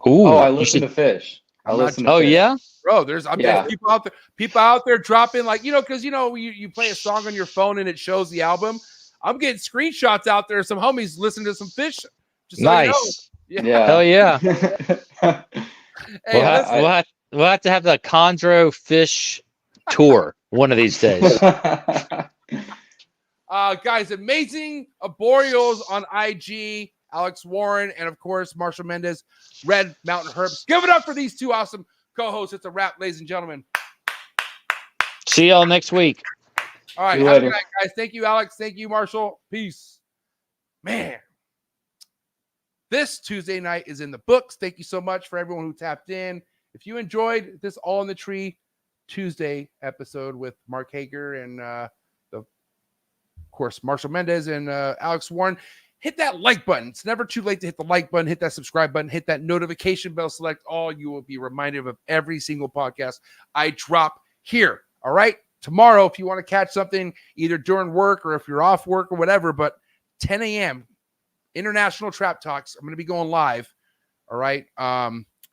Ooh, I listen to fish. Yeah, bro. There's people out there dropping, like, because you play a song on your phone and it shows the album. I'm getting screenshots out there. Some homies listening to some fish. Just nice. So yeah. Hell yeah. Hey, we'll have to have the Chondro fish tour one of these days. Guys, amazing arboreals on IG, Alex Warren, and of course, Marshall Mendez, Red Mountain Herbs. Give it up for these two awesome co-hosts. It's a wrap, ladies and gentlemen. See y'all next week. All right, have a good night, guys. Thank you, Alex. Thank you, Marshall. Peace. Man, this Tuesday night is in the books. Thank you so much for everyone who tapped in. If you enjoyed this All in the Tree Tuesday episode with Mark Heger and of course, Marshall Mendez and Alex Warren, hit that like button. It's never too late to hit the like button, hit that subscribe button, hit that notification bell, select all. You will be reminded of every single podcast I drop here. All right. Tomorrow, if you want to catch something either during work or if you're off work or whatever, but 10 a.m. International Trap Talks. I'm going to be going live. All right.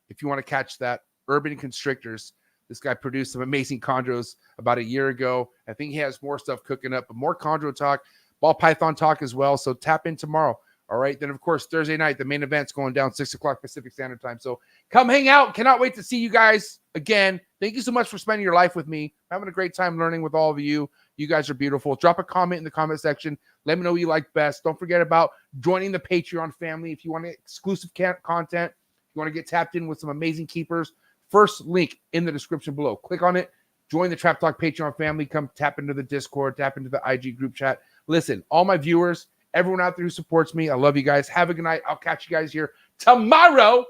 If you want to catch that, Urban Constrictors. This guy produced some amazing chondros about a year ago. I think he has more stuff cooking up, but more chondro talk, ball python talk as well. So tap in tomorrow. All right. Then, of course, Thursday night, the main event's going down 6 o'clock Pacific Standard Time. So come hang out. Cannot wait to see you guys again. Thank you so much for spending your life with me. Having a great time learning with all of you. You guys are beautiful. Drop a comment in the comment section. Let me know what you like best. Don't forget about joining the Patreon family. If you want exclusive content, if you want to get tapped in with some amazing keepers, first link in the description below. Click on it. Join the Trap Talk Patreon family. Come tap into the Discord, tap into the IG group chat. Listen, all my viewers, everyone out there who supports me, I love you guys. Have a good night. I'll catch you guys here tomorrow,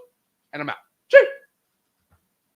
and I'm out. Cheers.